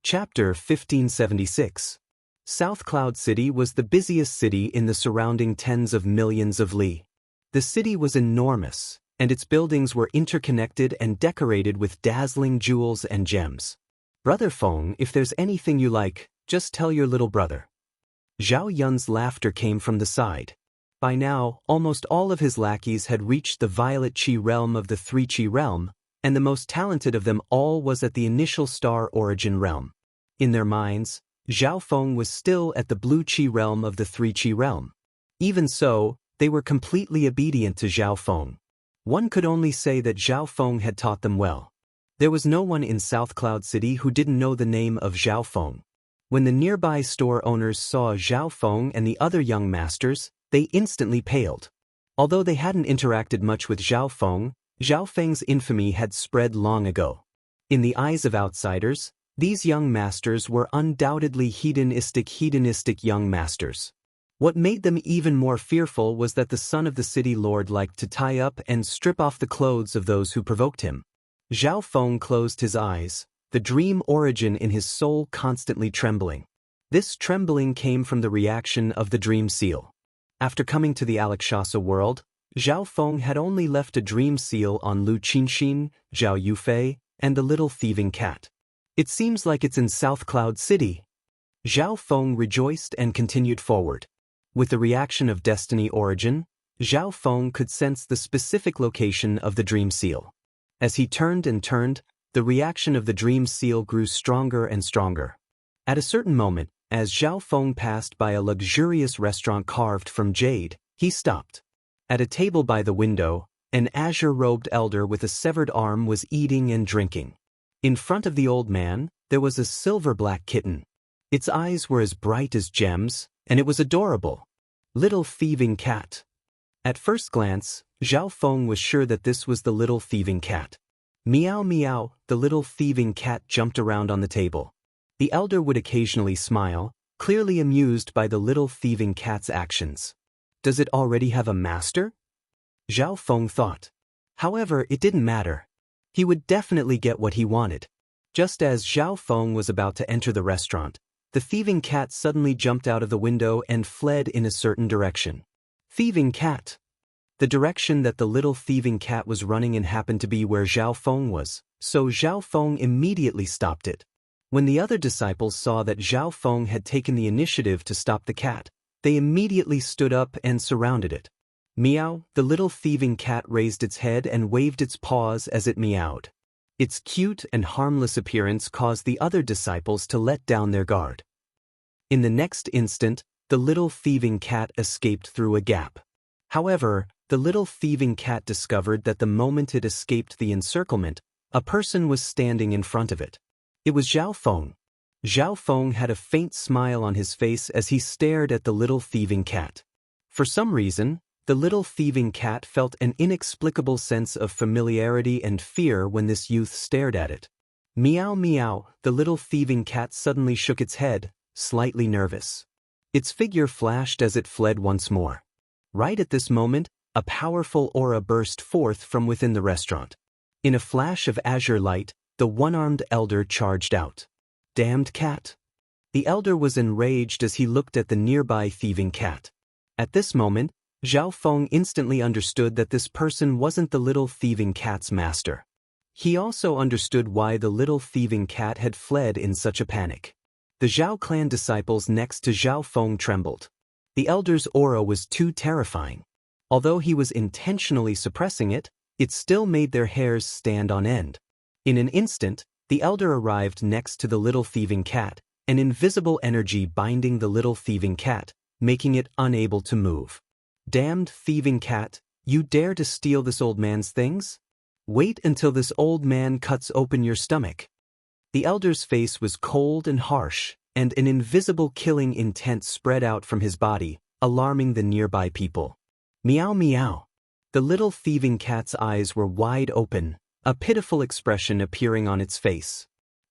Chapter 1576. South Cloud City was the busiest city in the surrounding tens of millions of li. The city was enormous, and its buildings were interconnected and decorated with dazzling jewels and gems. "Brother Feng, if there's anything you like, just tell your little brother." Zhao Yun's laughter came from the side. By now, almost all of his lackeys had reached the violet Qi realm of the three Qi realm, and the most talented of them all was at the initial star origin realm. In their minds, Zhao Feng was still at the blue Qi realm of the three Qi realm. Even so, they were completely obedient to Zhao Feng. One could only say that Zhao Feng had taught them well. There was no one in South Cloud City who didn't know the name of Zhao Feng. When the nearby store owners saw Zhao Feng and the other young masters, they instantly paled. Although they hadn't interacted much with Zhao Feng's infamy had spread long ago. In the eyes of outsiders, these young masters were undoubtedly hedonistic young masters. What made them even more fearful was that the son of the city lord liked to tie up and strip off the clothes of those who provoked him. Zhao Feng closed his eyes, the dream origin in his soul constantly trembling. This trembling came from the reaction of the dream seal. After coming to the Alakshasa world, Zhao Feng had only left a dream seal on Lu Qinxin, Zhao Yufei, and the little thieving cat. "It seems like it's in South Cloud City." Zhao Feng rejoiced and continued forward. With the reaction of destiny origin, Zhao Feng could sense the specific location of the dream seal. As he turned and turned, the reaction of the dream seal grew stronger and stronger. At a certain moment, as Zhao Feng passed by a luxurious restaurant carved from jade, he stopped. At a table by the window, an azure-robed elder with a severed arm was eating and drinking. In front of the old man, there was a silver-black kitten. Its eyes were as bright as gems, and it was adorable. Little thieving cat. At first glance, Zhao Feng was sure that this was the little thieving cat. Meow meow, the little thieving cat jumped around on the table. The elder would occasionally smile, clearly amused by the little thieving cat's actions. "Does it already have a master?" Zhao Feng thought. However, it didn't matter. He would definitely get what he wanted. Just as Zhao Feng was about to enter the restaurant, the thieving cat suddenly jumped out of the window and fled in a certain direction. Thieving cat. The direction that the little thieving cat was running in happened to be where Zhao Feng was, so Zhao Feng immediately stopped it. When the other disciples saw that Zhao Feng had taken the initiative to stop the cat, they immediately stood up and surrounded it. Meow, the little thieving cat raised its head and waved its paws as it meowed. Its cute and harmless appearance caused the other disciples to let down their guard. In the next instant, the little thieving cat escaped through a gap. However, the little thieving cat discovered that the moment it escaped the encirclement, a person was standing in front of it. It was Zhao Feng. Zhao Feng had a faint smile on his face as he stared at the little thieving cat. For some reason, the little thieving cat felt an inexplicable sense of familiarity and fear when this youth stared at it. Meow meow, the little thieving cat suddenly shook its head, slightly nervous. Its figure flashed as it fled once more. Right at this moment, a powerful aura burst forth from within the restaurant. In a flash of azure light, the one-armed elder charged out. "Damned cat!" The elder was enraged as he looked at the nearby thieving cat. At this moment, Zhao Feng instantly understood that this person wasn't the little thieving cat's master. He also understood why the little thieving cat had fled in such a panic. The Zhao clan disciples next to Zhao Feng trembled. The elder's aura was too terrifying. Although he was intentionally suppressing it, it still made their hairs stand on end. In an instant, the elder arrived next to the little thieving cat, an invisible energy binding the little thieving cat, making it unable to move. "Damned thieving cat, you dare to steal this old man's things? Wait until this old man cuts open your stomach." The elder's face was cold and harsh, and an invisible killing intent spread out from his body, alarming the nearby people. Meow meow. The little thieving cat's eyes were wide open, a pitiful expression appearing on its face.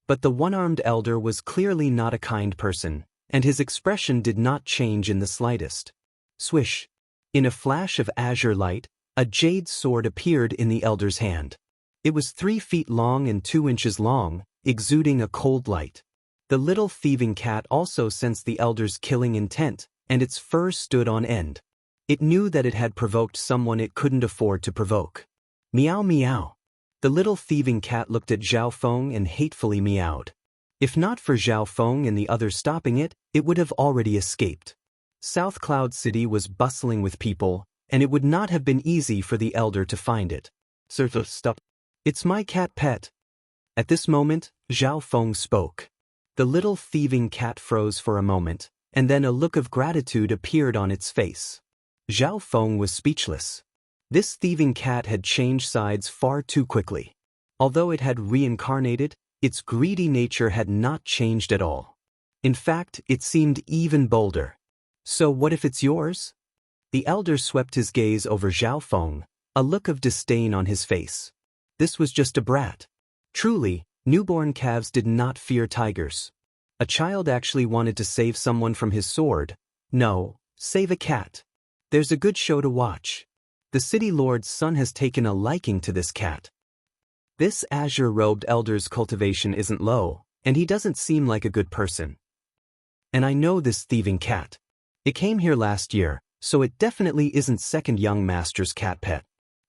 But the one-armed elder was clearly not a kind person, and his expression did not change in the slightest. Swish. In a flash of azure light, a jade sword appeared in the elder's hand. It was 3 feet long and 2 inches long, exuding a cold light. The little thieving cat also sensed the elder's killing intent, and its fur stood on end. It knew that it had provoked someone it couldn't afford to provoke. Meow meow. The little thieving cat looked at Zhao Feng and hatefully meowed. If not for Zhao Feng and the others stopping it, it would have already escaped. South Cloud City was bustling with people, and it would not have been easy for the elder to find it. Sir, stop. It's my cat pet. At this moment, Zhao Feng spoke. The little thieving cat froze for a moment, and then a look of gratitude appeared on its face. Zhao Feng was speechless. This thieving cat had changed sides far too quickly. Although it had reincarnated, its greedy nature had not changed at all. In fact, it seemed even bolder. So what if it's yours? The elder swept his gaze over Zhao Feng, a look of disdain on his face. This was just a brat. Truly, newborn calves did not fear tigers. A child actually wanted to save someone from his sword. No, save a cat. There's a good show to watch. The city lord's son has taken a liking to this cat. This azure-robed elder's cultivation isn't low, and he doesn't seem like a good person. And I know this thieving cat. It came here last year, so it definitely isn't second young master's cat pet.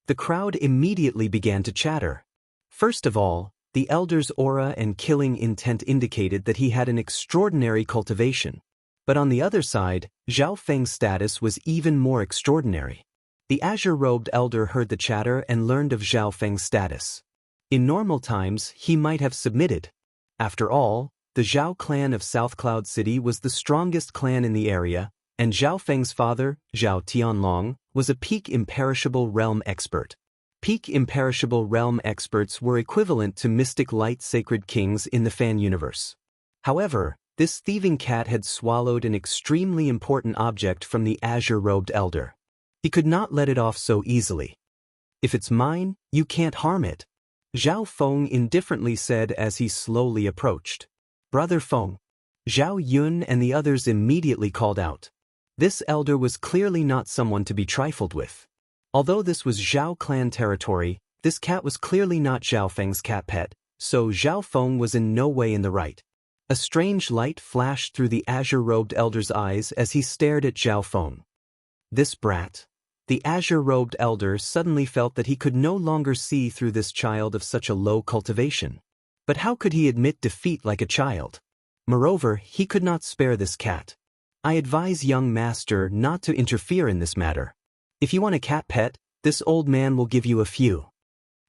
The crowd immediately began to chatter. First of all, the elder's aura and killing intent indicated that he had an extraordinary cultivation. But on the other side, Zhao Feng's status was even more extraordinary. The azure-robed elder heard the chatter and learned of Zhao Feng's status. In normal times, he might have submitted. After all, the Zhao clan of South Cloud City was the strongest clan in the area, and Zhao Feng's father, Zhao Tianlong, was a peak imperishable realm expert. Peak imperishable realm experts were equivalent to mystic light sacred kings in the fan universe. However, this thieving cat had swallowed an extremely important object from the azure-robed elder. He could not let it off so easily. If it's mine, you can't harm it, Zhao Feng indifferently said as he slowly approached. Brother Feng. Zhao Yun and the others immediately called out. This elder was clearly not someone to be trifled with. Although this was Zhao clan territory, this cat was clearly not Zhao Feng's cat pet, so Zhao Feng was in no way in the right. A strange light flashed through the azure-robed elder's eyes as he stared at Zhao Feng. This brat. The azure-robed elder suddenly felt that he could no longer see through this child of such a low cultivation. But how could he admit defeat like a child? Moreover, he could not spare this cat. I advise young master not to interfere in this matter. If you want a cat pet, this old man will give you a few.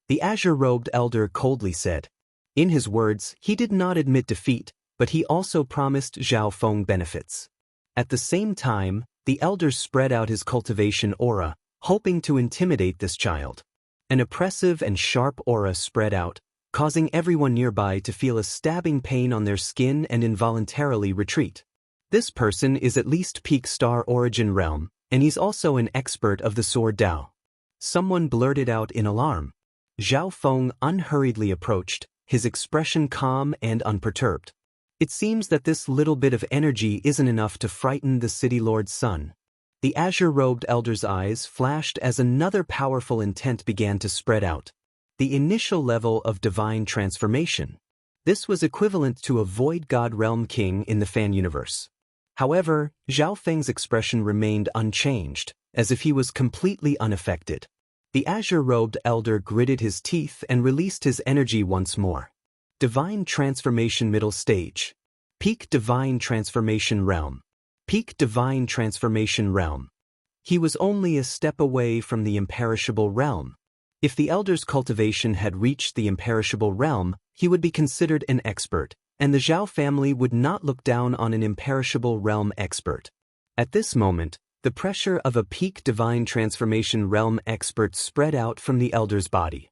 The azure-robed elder coldly said. In his words, he did not admit defeat, but he also promised Zhao Feng benefits. At the same time, the elder spread out his cultivation aura, hoping to intimidate this child. An oppressive and sharp aura spread out, causing everyone nearby to feel a stabbing pain on their skin and involuntarily retreat. This person is at least peak star origin realm, and he's also an expert of the sword Dao. Someone blurted out in alarm. Zhao Feng unhurriedly approached, his expression calm and unperturbed. It seems that this little bit of energy isn't enough to frighten the city lord's son. The azure-robed elder's eyes flashed as another powerful intent began to spread out. The initial level of divine transformation. This was equivalent to a void god realm king in the fan universe. However, Zhao Feng's expression remained unchanged, as if he was completely unaffected. The azure-robed elder gritted his teeth and released his energy once more. Divine Transformation Middle Stage. Peak Divine Transformation Realm. Peak Divine Transformation Realm. He was only a step away from the imperishable realm. If the elder's cultivation had reached the imperishable realm, he would be considered an expert, and the Zhao family would not look down on an imperishable realm expert. At this moment, the pressure of a peak divine transformation realm expert spread out from the elder's body.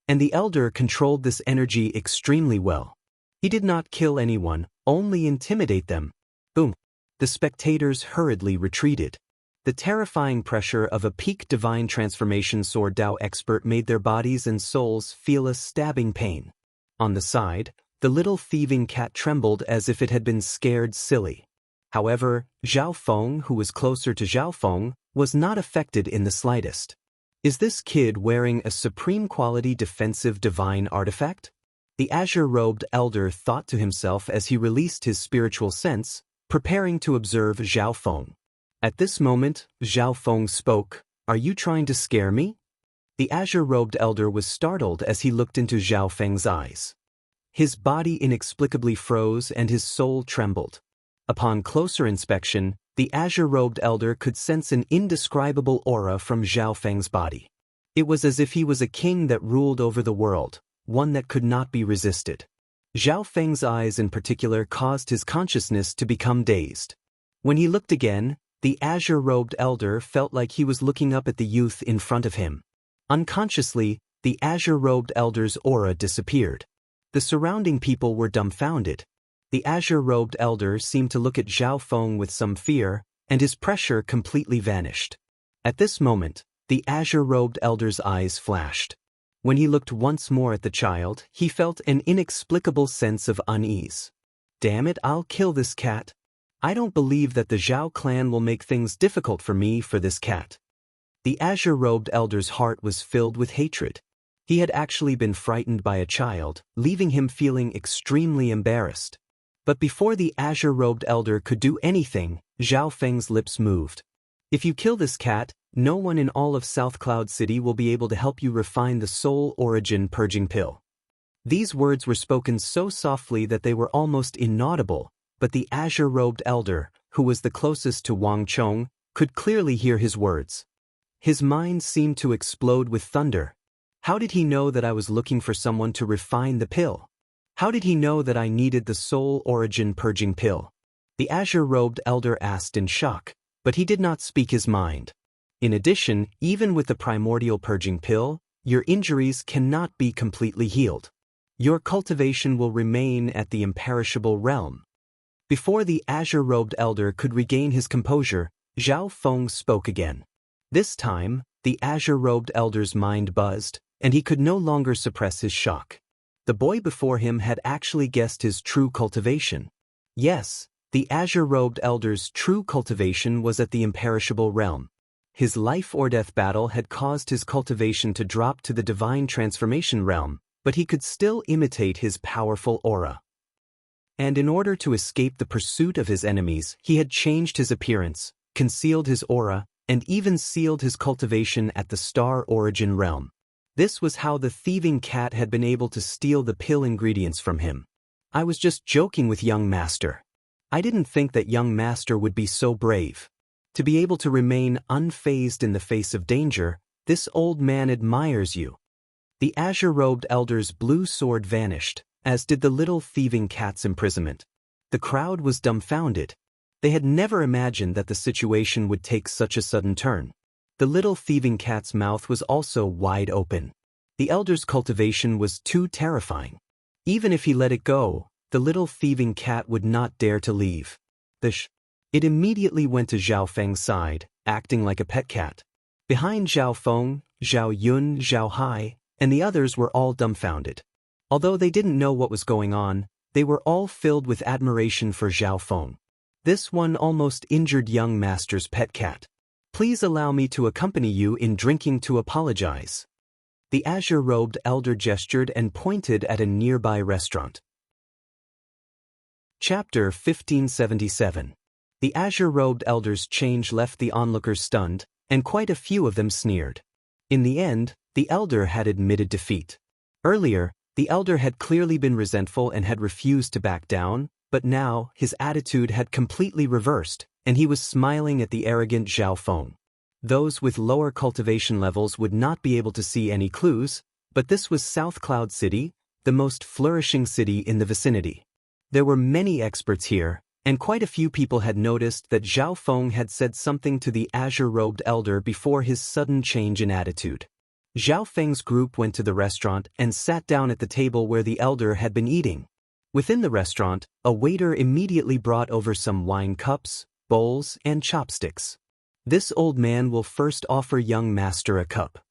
And the elder controlled this energy extremely well. He did not kill anyone, only intimidate them. Boom. The spectators hurriedly retreated. The terrifying pressure of a peak divine transformation sword Dao expert made their bodies and souls feel a stabbing pain. On the side, the little thieving cat trembled as if it had been scared silly. However, Zhao Feng, who was closer to Zhao Feng, was not affected in the slightest. Is this kid wearing a supreme quality defensive divine artifact? The azure-robed elder thought to himself as he released his spiritual sense, preparing to observe Zhao Feng. At this moment, Zhao Feng spoke, "Are you trying to scare me?" The azure-robed elder was startled as he looked into Zhao Feng's eyes. His body inexplicably froze and his soul trembled. Upon closer inspection, the azure-robed elder could sense an indescribable aura from Zhao Feng's body. It was as if he was a king that ruled over the world, one that could not be resisted. Zhao Feng's eyes in particular caused his consciousness to become dazed. When he looked again, the azure-robed elder felt like he was looking up at the youth in front of him. Unconsciously, the azure-robed elder's aura disappeared. The surrounding people were dumbfounded. The azure-robed elder seemed to look at Zhao Feng with some fear, and his pressure completely vanished. At this moment, the azure-robed elder's eyes flashed. When he looked once more at the child, he felt an inexplicable sense of unease. "Damn it, I'll kill this cat. I don't believe that the Zhao clan will make things difficult for me for this cat." The azure-robed elder's heart was filled with hatred. He had actually been frightened by a child, leaving him feeling extremely embarrassed. But before the azure-robed elder could do anything, Zhao Feng's lips moved. "If you kill this cat, no one in all of South Cloud City will be able to help you refine the soul origin purging pill." These words were spoken so softly that they were almost inaudible, but the azure-robed elder, who was the closest to Wang Chong, could clearly hear his words. His mind seemed to explode with thunder. How did he know that I was looking for someone to refine the pill? How did he know that I needed the soul origin purging pill? The azure-robed elder asked in shock, but he did not speak his mind. In addition, even with the primordial purging pill, your injuries cannot be completely healed. Your cultivation will remain at the imperishable realm. Before the azure-robed elder could regain his composure, Zhao Feng spoke again. This time, the azure-robed elder's mind buzzed, and he could no longer suppress his shock. The boy before him had actually guessed his true cultivation. Yes, the azure-robed elder's true cultivation was at the imperishable realm. His life-or-death battle had caused his cultivation to drop to the divine transformation realm, but he could still imitate his powerful aura. And in order to escape the pursuit of his enemies, he had changed his appearance, concealed his aura, and even sealed his cultivation at the star origin realm. This was how the thieving cat had been able to steal the pill ingredients from him. "I was just joking with young master. I didn't think that young master would be so brave. To be able to remain unfazed in the face of danger, this old man admires you." The azure-robed elder's blue sword vanished, as did the little thieving cat's imprisonment. The crowd was dumbfounded. They had never imagined that the situation would take such a sudden turn. The little thieving cat's mouth was also wide open. The elder's cultivation was too terrifying. Even if he let it go, the little thieving cat would not dare to leave. It immediately went to Zhao Feng's side, acting like a pet cat. Behind Zhao Feng, Zhao Yun, Zhao Hai, and the others were all dumbfounded. Although they didn't know what was going on, they were all filled with admiration for Zhao Feng. This one almost injured young master's pet cat. "Please allow me to accompany you in drinking to apologize." The azure-robed elder gestured and pointed at a nearby restaurant. Chapter 1577. The azure-robed elder's change left the onlookers stunned, and quite a few of them sneered. In the end, the elder had admitted defeat. Earlier, the elder had clearly been resentful and had refused to back down, but now his attitude had completely reversed, and he was smiling at the arrogant Zhao Feng. Those with lower cultivation levels would not be able to see any clues, but this was South Cloud City, the most flourishing city in the vicinity. There were many experts here, and quite a few people had noticed that Zhao Feng had said something to the azure-robed elder before his sudden change in attitude. Zhao Feng's group went to the restaurant and sat down at the table where the elder had been eating. Within the restaurant, a waiter immediately brought over some wine cups, bowls, and chopsticks. "This old man will first offer young master a cup."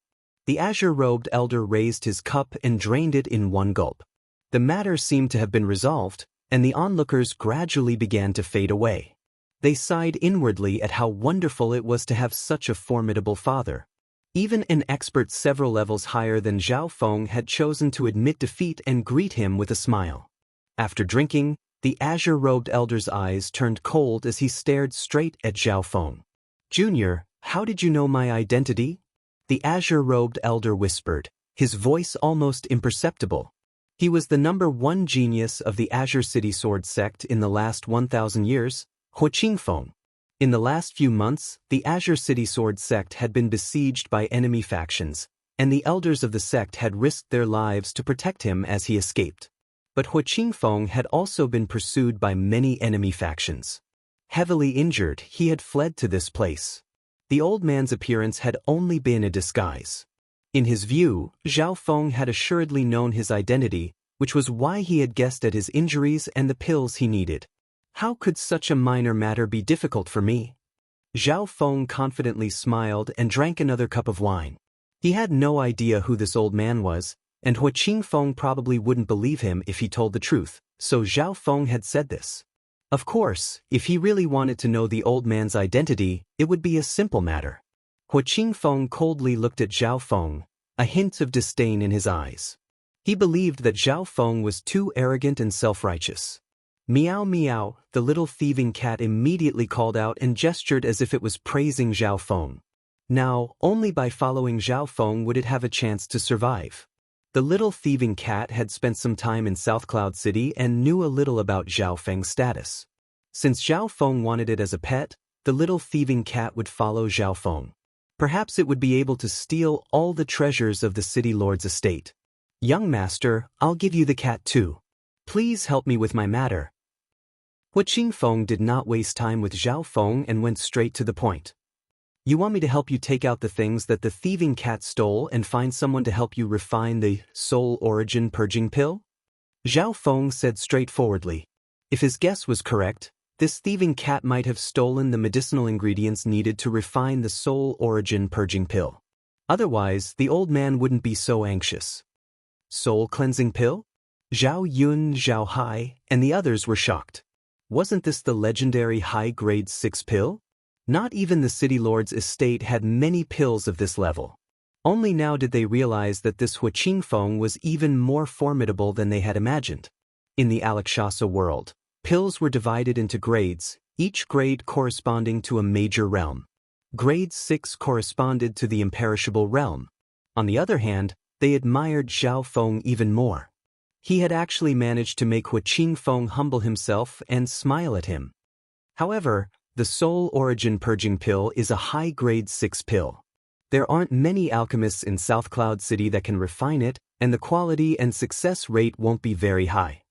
The azure-robed elder raised his cup and drained it in one gulp. The matter seemed to have been resolved, and the onlookers gradually began to fade away. They sighed inwardly at how wonderful it was to have such a formidable father. Even an expert several levels higher than Zhao Feng had chosen to admit defeat and greet him with a smile. After drinking, the azure-robed elder's eyes turned cold as he stared straight at Zhao Feng. "Junior, how did you know my identity?" The azure-robed elder whispered, his voice almost imperceptible. He was the #1 genius of the Azure City Sword sect in the last 1,000 years, He Qingfeng. In the last few months, the Azure City Sword sect had been besieged by enemy factions, and the elders of the sect had risked their lives to protect him as he escaped. But He Qingfeng had also been pursued by many enemy factions. Heavily injured, he had fled to this place. The old man's appearance had only been a disguise. In his view, Zhao Feng had assuredly known his identity, which was why he had guessed at his injuries and the pills he needed. "How could such a minor matter be difficult for me?" Zhao Feng confidently smiled and drank another cup of wine. He had no idea who this old man was, and He Qingfeng probably wouldn't believe him if he told the truth, so Zhao Feng had said this. Of course, if he really wanted to know the old man's identity, it would be a simple matter. He Qingfeng coldly looked at Zhao Feng, a hint of disdain in his eyes. He believed that Zhao Feng was too arrogant and self-righteous. "Meow meow," the little thieving cat immediately called out and gestured as if it was praising Zhao Feng. Now, only by following Zhao Feng would it have a chance to survive. The little thieving cat had spent some time in South Cloud City and knew a little about Zhao Feng's status. Since Zhao Feng wanted it as a pet, the little thieving cat would follow Zhao Feng. Perhaps it would be able to steal all the treasures of the city lord's estate. "Young master, I'll give you the cat too. Please help me with my matter." He Qingfeng did not waste time with Zhao Feng and went straight to the point. "You want me to help you take out the things that the thieving cat stole and find someone to help you refine the soul origin purging pill?" Zhao Feng said straightforwardly. If his guess was correct, this thieving cat might have stolen the medicinal ingredients needed to refine the soul origin purging pill. Otherwise, the old man wouldn't be so anxious. Soul cleansing pill? Zhao Yun, Zhao Hai, and the others were shocked. Wasn't this the legendary high-grade 6 pill? Not even the city lord's estate had many pills of this level. Only now did they realize that this He Qingfeng was even more formidable than they had imagined. In the Alakshasa world, pills were divided into grades, each grade corresponding to a major realm. Grade 6 corresponded to the imperishable realm. On the other hand, they admired Zhao Feng even more. He had actually managed to make He Qingfeng humble himself and smile at him. However, the soul origin purging pill is a high-grade 6 pill. There aren't many alchemists in South Cloud City that can refine it, and the quality and success rate won't be very high.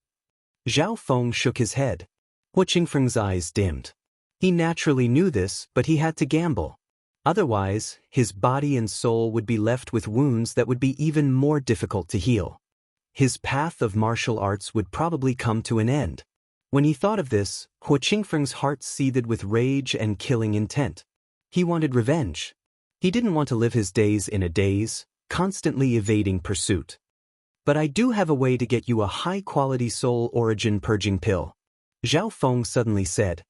Zhao Feng shook his head. He Qingfeng's eyes dimmed. He naturally knew this, but he had to gamble. Otherwise, his body and soul would be left with wounds that would be even more difficult to heal. His path of martial arts would probably come to an end. When he thought of this, He Qingfeng's heart seethed with rage and killing intent. He wanted revenge. He didn't want to live his days in a daze, constantly evading pursuit. "But I do have a way to get you a high-quality soul origin purging pill," Zhao Feng suddenly said.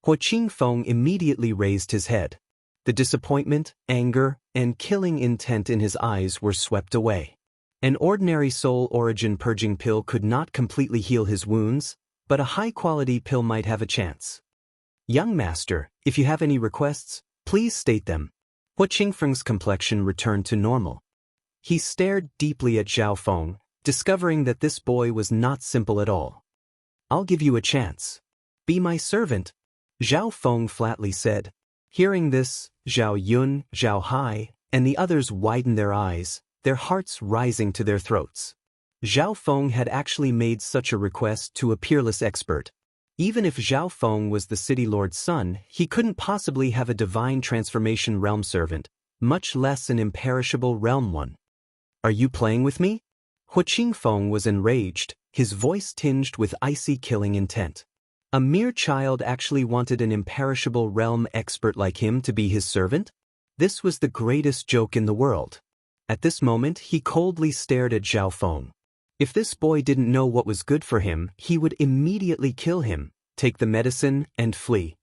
He Qingfeng immediately raised his head. The disappointment, anger, and killing intent in his eyes were swept away. An ordinary soul origin purging pill could not completely heal his wounds, but a high-quality pill might have a chance. "Young master, if you have any requests, please state them." He Qingfeng's complexion returned to normal. He stared deeply at Zhao Feng, discovering that this boy was not simple at all. "I'll give you a chance. Be my servant," Zhao Feng flatly said. Hearing this, Zhao Yun, Zhao Hai, and the others widened their eyes, their hearts rising to their throats. Zhao Feng had actually made such a request to a peerless expert. Even if Zhao Feng was the city lord's son, he couldn't possibly have a divine transformation realm servant, much less an imperishable realm one. "Are you playing with me?" He Qingfeng was enraged, his voice tinged with icy killing intent. A mere child actually wanted an imperishable realm expert like him to be his servant? This was the greatest joke in the world. At this moment, he coldly stared at Zhao Feng. If this boy didn't know what was good for him, he would immediately kill him, take the medicine, and flee.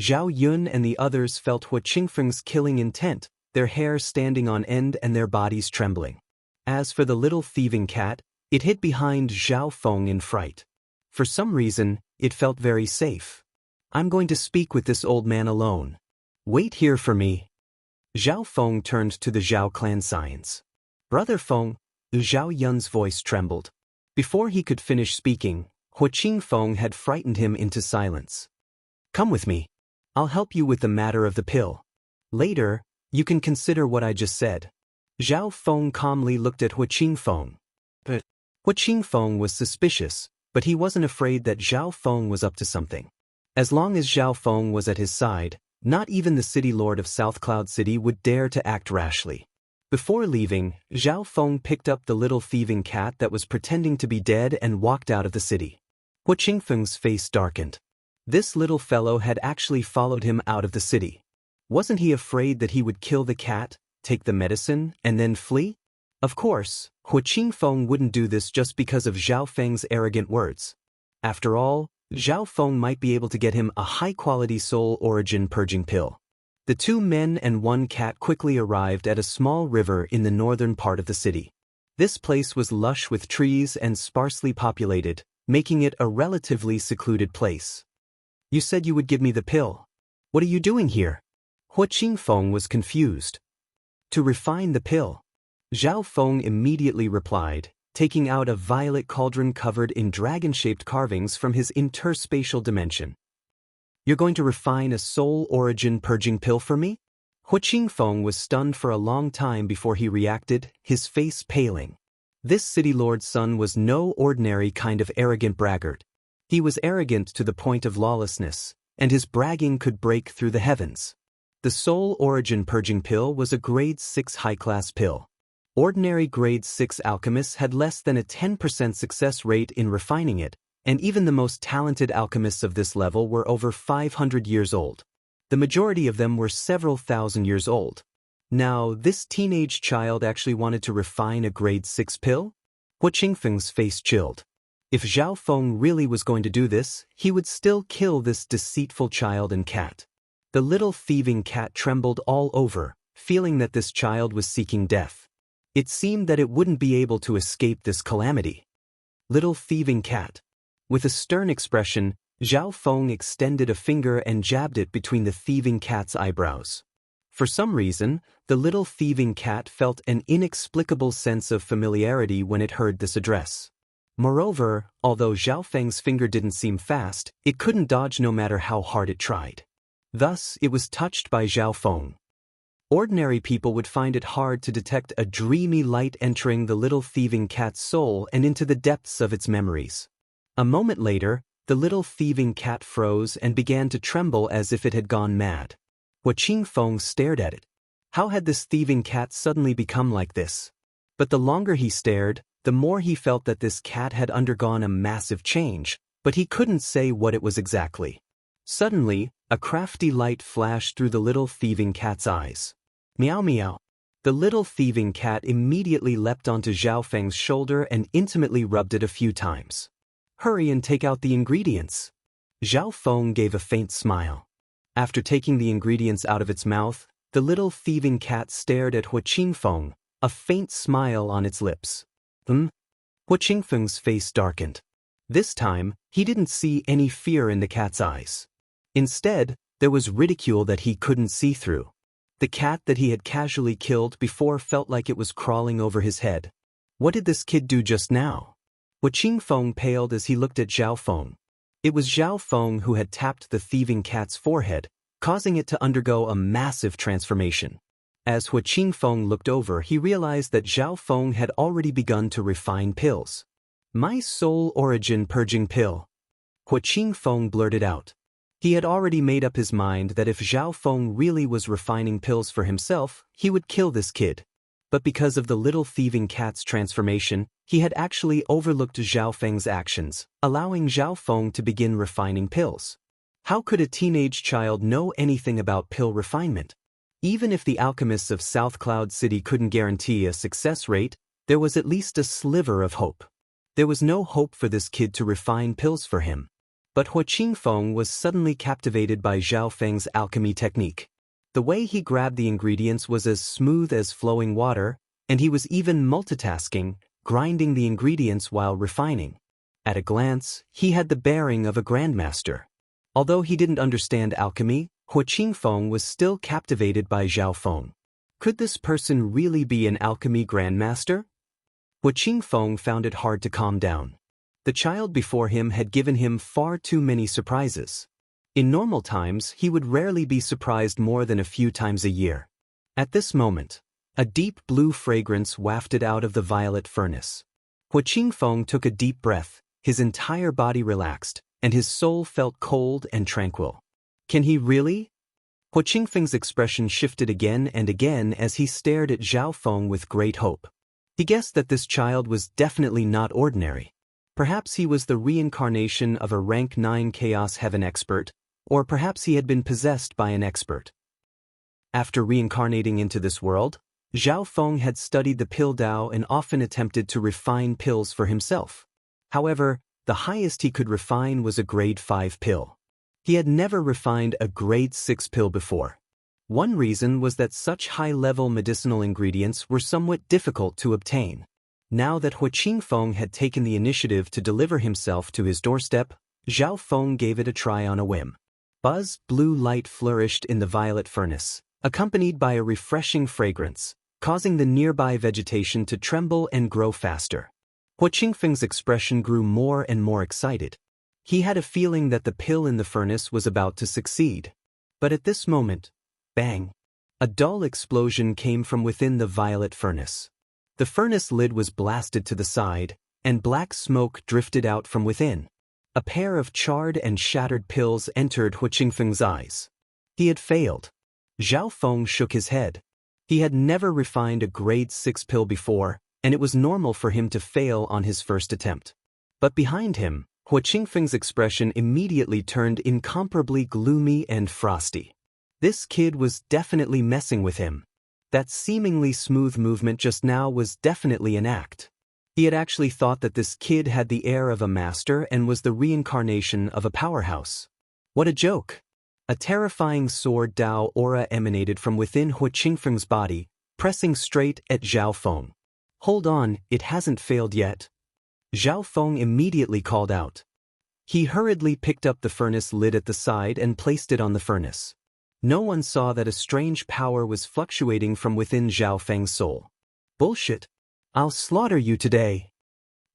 Zhao Yun and the others felt He Qingfeng's killing intent, their hair standing on end and their bodies trembling. As for the little thieving cat, it hid behind Zhao Feng in fright. For some reason, it felt very safe. I'm going to speak with this old man alone. Wait here for me. Zhao Feng turned to the Zhao clan scions. Brother Feng, Zhao Yun's voice trembled. Before he could finish speaking, Huaqing Feng had frightened him into silence. Come with me. I'll help you with the matter of the pill. Later, you can consider what I just said. Zhao Feng calmly looked at Huaqing Feng. But Huaqing Feng was suspicious, but he wasn't afraid that Zhao Feng was up to something. As long as Zhao Feng was at his side, not even the city lord of South Cloud City would dare to act rashly. Before leaving, Zhao Feng picked up the little thieving cat that was pretending to be dead and walked out of the city. Huaqing Feng's face darkened. This little fellow had actually followed him out of the city. Wasn't he afraid that he would kill the cat, take the medicine, and then flee? Of course, Huaqing Feng wouldn't do this just because of Zhao Feng's arrogant words. After all, Zhao Feng might be able to get him a high-quality soul origin purging pill. The 2 men and 1 cat quickly arrived at a small river in the northern part of the city. This place was lush with trees and sparsely populated, making it a relatively secluded place. You said you would give me the pill. What are you doing here? Huaqing Feng was confused. To refine the pill. Zhao Feng immediately replied, taking out a violet cauldron covered in dragon-shaped carvings from his interspatial dimension. You're going to refine a soul origin purging pill for me? Huaqing Feng was stunned for a long time before he reacted, his face paling. This city lord's son was no ordinary kind of arrogant braggart. He was arrogant to the point of lawlessness, and his bragging could break through the heavens. The soul origin purging pill was a grade 6 high-class pill. Ordinary grade 6 alchemists had less than a 10% success rate in refining it, and even the most talented alchemists of this level were over 500 years old. The majority of them were several thousand years old. Now, this teenage child actually wanted to refine a grade 6 pill? Huaqing Feng's face chilled. If Zhao Feng really was going to do this, he would still kill this deceitful child and cat. The little thieving cat trembled all over, feeling that this child was seeking death. It seemed that it wouldn't be able to escape this calamity. Little thieving cat. With a stern expression, Zhao Feng extended a finger and jabbed it between the thieving cat's eyebrows. For some reason, the little thieving cat felt an inexplicable sense of familiarity when it heard this address. Moreover, although Zhao Feng's finger didn't seem fast, it couldn't dodge no matter how hard it tried. Thus, it was touched by Zhao Feng. Ordinary people would find it hard to detect a dreamy light entering the little thieving cat's soul and into the depths of its memories. A moment later, the little thieving cat froze and began to tremble as if it had gone mad. Huaqing Feng stared at it. How had this thieving cat suddenly become like this? But the longer he stared, the more he felt that this cat had undergone a massive change, but he couldn't say what it was exactly. Suddenly, a crafty light flashed through the little thieving cat's eyes. Meow meow. The little thieving cat immediately leapt onto Zhao Feng's shoulder and intimately rubbed it a few times. Hurry and take out the ingredients. Zhao Feng gave a faint smile. After taking the ingredients out of its mouth, the little thieving cat stared at Huaqing Feng, a faint smile on its lips. Huaqing Feng's face darkened. This time, he didn't see any fear in the cat's eyes. Instead, there was ridicule that he couldn't see through. The cat that he had casually killed before felt like it was crawling over his head. What did this kid do just now? Huaqing Feng paled as he looked at Zhao Feng. It was Zhao Feng who had tapped the thieving cat's forehead, causing it to undergo a massive transformation. As Huaqing Feng looked over, he realized that Zhao Feng had already begun to refine pills. My soul origin purging pill. Huaqing Feng blurted out. He had already made up his mind that if Zhao Feng really was refining pills for himself, he would kill this kid. But because of the little thieving cat's transformation, he had actually overlooked Zhao Feng's actions, allowing Zhao Feng to begin refining pills. How could a teenage child know anything about pill refinement? Even if the alchemists of South Cloud City couldn't guarantee a success rate, there was at least a sliver of hope. There was no hope for this kid to refine pills for him. But Huaqing Feng was suddenly captivated by Zhao Feng's alchemy technique. The way he grabbed the ingredients was as smooth as flowing water, and he was even multitasking, grinding the ingredients while refining. At a glance, he had the bearing of a grandmaster. Although he didn't understand alchemy, Hu Qingfeng was still captivated by Zhao Feng. Could this person really be an alchemy grandmaster? Hu Qingfeng found it hard to calm down. The child before him had given him far too many surprises. In normal times, he would rarely be surprised more than a few times a year. At this moment, a deep blue fragrance wafted out of the violet furnace. Hu Qingfeng took a deep breath, his entire body relaxed, and his soul felt cold and tranquil. Can he really? Hu Qingfeng's expression shifted again and again as he stared at Zhao Feng with great hope. He guessed that this child was definitely not ordinary. Perhaps he was the reincarnation of a rank 9 Chaos Heaven expert, or perhaps he had been possessed by an expert. After reincarnating into this world, Zhao Feng had studied the pill Tao and often attempted to refine pills for himself. However, the highest he could refine was a grade 5 pill. He had never refined a grade 6 pill before. One reason was that such high-level medicinal ingredients were somewhat difficult to obtain. Now that Hu Qingfeng had taken the initiative to deliver himself to his doorstep, Zhao Feng gave it a try on a whim. Buzz blue light flourished in the violet furnace, accompanied by a refreshing fragrance, causing the nearby vegetation to tremble and grow faster. Hu Qingfeng's expression grew more and more excited. He had a feeling that the pill in the furnace was about to succeed. But at this moment, bang! A dull explosion came from within the violet furnace. The furnace lid was blasted to the side, and black smoke drifted out from within. A pair of charred and shattered pills entered Hu Qingfeng's eyes. He had failed. Zhao Feng shook his head. He had never refined a grade 6 pill before, and it was normal for him to fail on his first attempt. But behind him, Hu Qingfeng's expression immediately turned incomparably gloomy and frosty. This kid was definitely messing with him. That seemingly smooth movement just now was definitely an act. He had actually thought that this kid had the air of a master and was the reincarnation of a powerhouse. What a joke! A terrifying sword Dao aura emanated from within Hu Qingfeng's body, pressing straight at Zhao Feng. Hold on, it hasn't failed yet. Zhao Feng immediately called out. He hurriedly picked up the furnace lid at the side and placed it on the furnace. No one saw that a strange power was fluctuating from within Zhao Feng's soul. Bullshit! I'll slaughter you today!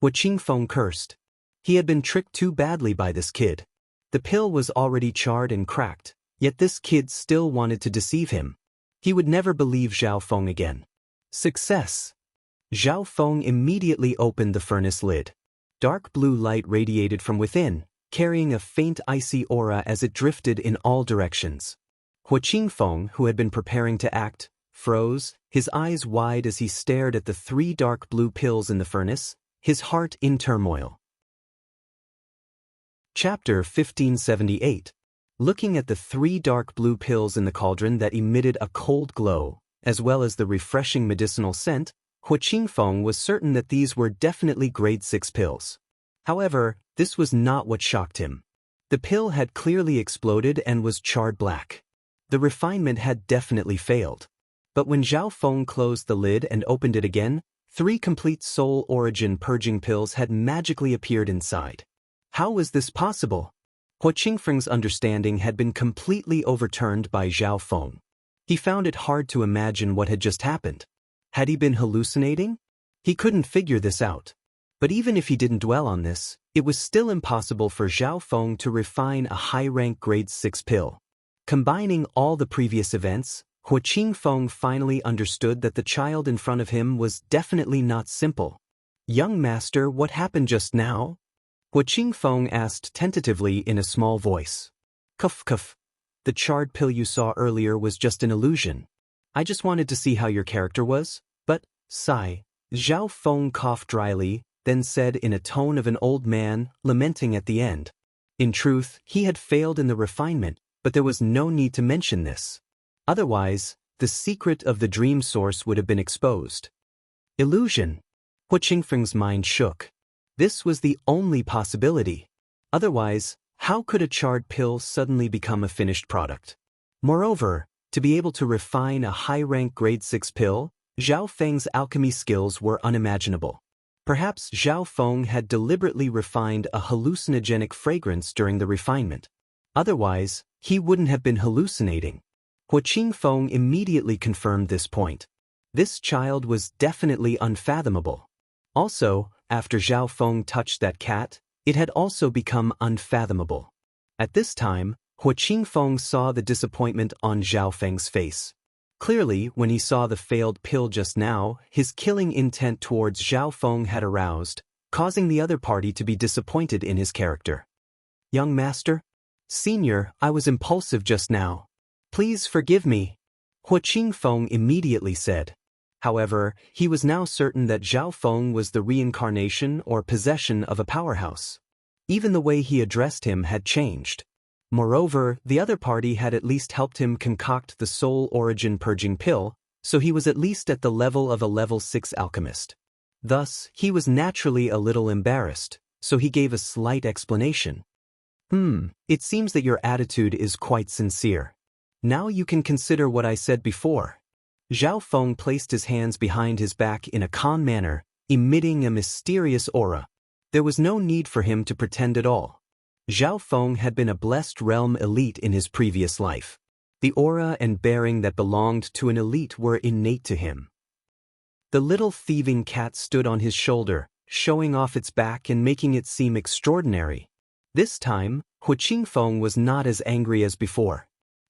Hu Qingfeng cursed. He had been tricked too badly by this kid. The pill was already charred and cracked, yet this kid still wanted to deceive him. He would never believe Zhao Feng again. Success! Zhao Feng immediately opened the furnace lid. Dark blue light radiated from within, carrying a faint icy aura as it drifted in all directions. Hu Qingfeng, who had been preparing to act, froze, his eyes wide as he stared at the 3 dark blue pills in the furnace, his heart in turmoil. Chapter 1578. Looking at the 3 dark blue pills in the cauldron that emitted a cold glow, as well as the refreshing medicinal scent, Hu Qingfeng was certain that these were definitely grade 6 pills. However, this was not what shocked him. The pill had clearly exploded and was charred black. The refinement had definitely failed. But when Zhao Feng closed the lid and opened it again, 3 complete soul origin purging pills had magically appeared inside. How was this possible? Hu Qingfeng's understanding had been completely overturned by Zhao Feng. He found it hard to imagine what had just happened. Had he been hallucinating? He couldn't figure this out. But even if he didn't dwell on this, it was still impossible for Zhao Feng to refine a high-rank grade 6 pill. Combining all the previous events, Hu Qingfeng finally understood that the child in front of him was definitely not simple. Young master, what happened just now? Hu Qingfeng asked tentatively in a small voice. Cuff cuff. The charred pill you saw earlier was just an illusion. I just wanted to see how your character was, but, sigh. Zhao Feng coughed dryly, then said in a tone of an old man, lamenting at the end. In truth, he had failed in the refinement, but there was no need to mention this. Otherwise, the secret of the dream source would have been exposed. Illusion. Hu Qingfeng's mind shook. This was the only possibility. Otherwise, how could a charred pill suddenly become a finished product? Moreover, To be able to refine a high-rank grade 6 pill, Zhao Feng's alchemy skills were unimaginable. Perhaps Zhao Feng had deliberately refined a hallucinogenic fragrance during the refinement. Otherwise, he wouldn't have been hallucinating. Hua Qingfeng immediately confirmed this point. This child was definitely unfathomable. Also, after Zhao Feng touched that cat, it had also become unfathomable. At this time, Hua Qingfeng saw the disappointment on Zhao Feng's face. Clearly, when he saw the failed pill just now, his killing intent towards Zhao Feng had aroused, causing the other party to be disappointed in his character. "Young master? Senior, I was impulsive just now. Please forgive me," Hua Qingfeng immediately said. However, he was now certain that Zhao Feng was the reincarnation or possession of a powerhouse. Even the way he addressed him had changed. Moreover, the other party had at least helped him concoct the soul origin purging pill, so he was at least at the level of a level 6 alchemist. Thus, he was naturally a little embarrassed, so he gave a slight explanation. It seems that your attitude is quite sincere. Now you can consider what I said before." Zhao Feng placed his hands behind his back in a calm manner, emitting a mysterious aura. There was no need for him to pretend at all. Zhao Feng had been a blessed realm elite in his previous life. The aura and bearing that belonged to an elite were innate to him. The little thieving cat stood on his shoulder, showing off its back and making it seem extraordinary. This time, Hua Qingfeng was not as angry as before.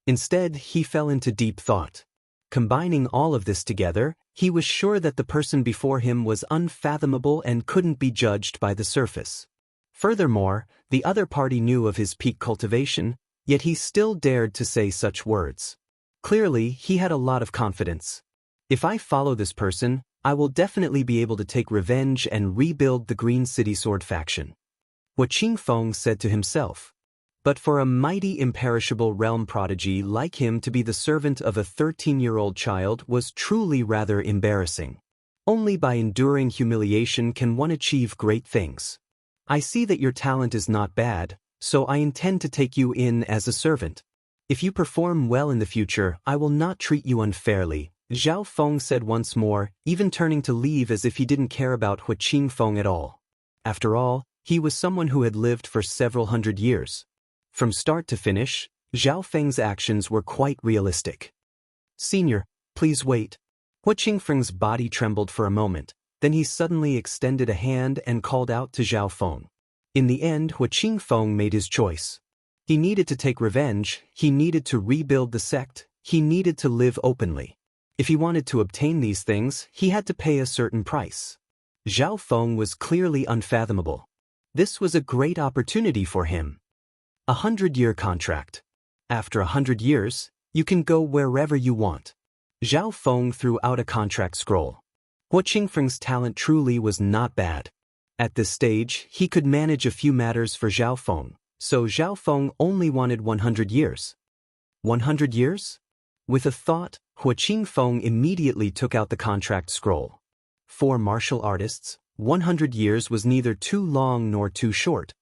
Instead, he fell into deep thought. Combining all of this together, he was sure that the person before him was unfathomable and couldn't be judged by the surface. Furthermore, the other party knew of his peak cultivation, yet he still dared to say such words. Clearly, he had a lot of confidence. "If I follow this person, I will definitely be able to take revenge and rebuild the Green City Sword faction," Hua Qingfeng said to himself. But for a mighty imperishable realm prodigy like him to be the servant of a 13-year-old child was truly rather embarrassing. Only by enduring humiliation can one achieve great things. "I see that your talent is not bad, so I intend to take you in as a servant. If you perform well in the future, I will not treat you unfairly," Zhao Feng said once more, even turning to leave as if he didn't care about Hua Qingfeng at all. After all, he was someone who had lived for several hundred years. From start to finish, Zhao Feng's actions were quite realistic. "Senior, please wait." Hua Qingfeng's body trembled for a moment, then he suddenly extended a hand and called out to Zhao Feng. In the end, Hua Qingfeng made his choice. He needed to take revenge, he needed to rebuild the sect, he needed to live openly. If he wanted to obtain these things, he had to pay a certain price. Zhao Feng was clearly unfathomable. This was a great opportunity for him. 100-year contract. After 100 years, you can go wherever you want. Zhao Feng threw out a contract scroll. Hua Qingfeng's talent truly was not bad. At this stage, he could manage a few matters for Zhao Feng, so Zhao Feng only wanted 100 years. 100 years? With a thought, Hua Qingfeng immediately took out the contract scroll. For martial artists, 100 years was neither too long nor too short.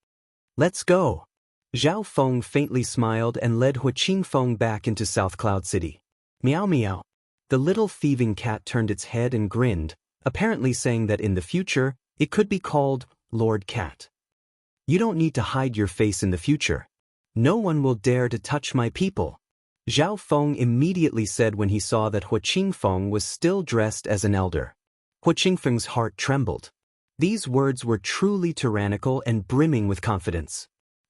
"Let's go." Zhao Feng faintly smiled and led Hua Qingfeng back into South Cloud City. "Meow meow." The little thieving cat turned its head and grinned, apparently saying that in the future, it could be called Lord Cat. "You don't need to hide your face in the future. No one will dare to touch my people," Zhao Feng immediately said when he saw that Hua Qingfeng was still dressed as an elder. Hua Qingfeng's heart trembled. These words were truly tyrannical and brimming with confidence.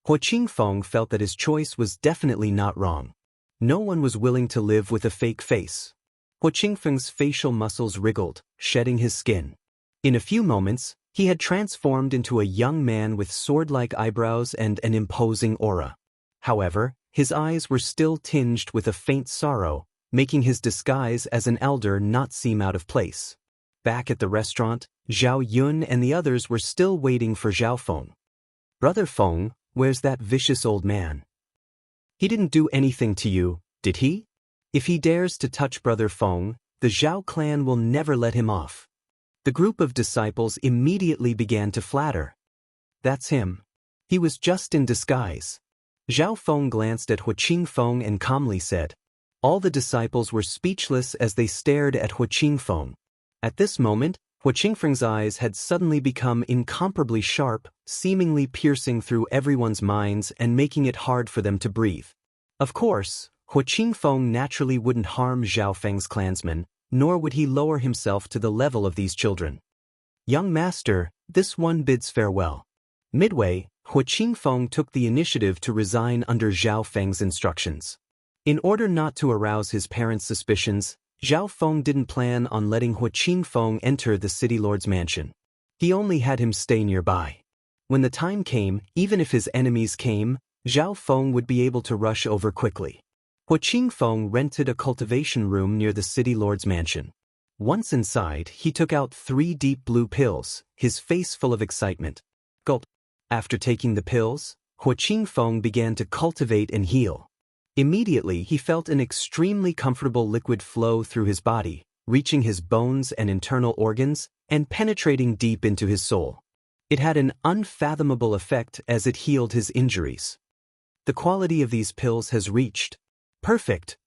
Hua Qingfeng felt that his choice was definitely not wrong. No one was willing to live with a fake face. Hua Qingfeng's facial muscles wriggled, shedding his skin. In a few moments, he had transformed into a young man with sword-like eyebrows and an imposing aura. However, his eyes were still tinged with a faint sorrow, making his disguise as an elder not seem out of place. Back at the restaurant, Zhao Yun and the others were still waiting for Zhao Feng. "Brother Feng, where's that vicious old man? He didn't do anything to you, did he? If he dares to touch Brother Feng, the Zhao clan will never let him off." The group of disciples immediately began to flatter. "That's him. He was just in disguise." Zhao Feng glanced at Hua Qingfeng and calmly said, All the disciples were speechless as they stared at Hu Qingfeng. At this moment, Hu Qingfeng's eyes had suddenly become incomparably sharp, seemingly piercing through everyone's minds and making it hard for them to breathe. Of course, Hu Qingfeng naturally wouldn't harm Zhao Feng's clansmen, nor would he lower himself to the level of these children. Young master, this one bids farewell. Midway, Hu Qingfeng took the initiative to resign under Zhao Feng's instructions. In order not to arouse his parents' suspicions, Zhao Feng didn't plan on letting Hu Qingfeng enter the city lord's mansion. He only had him stay nearby. When the time came, even if his enemies came, Zhao Feng would be able to rush over quickly. Hu Qingfeng rented a cultivation room near the city lord's mansion. Once inside, he took out 3 deep blue pills, his face full of excitement. Gulp. After taking the pills, Hu Qingfeng began to cultivate and heal. Immediately, he felt an extremely comfortable liquid flow through his body, reaching his bones and internal organs, and penetrating deep into his soul. It had an unfathomable effect as it healed his injuries. The quality of these pills has reached perfect.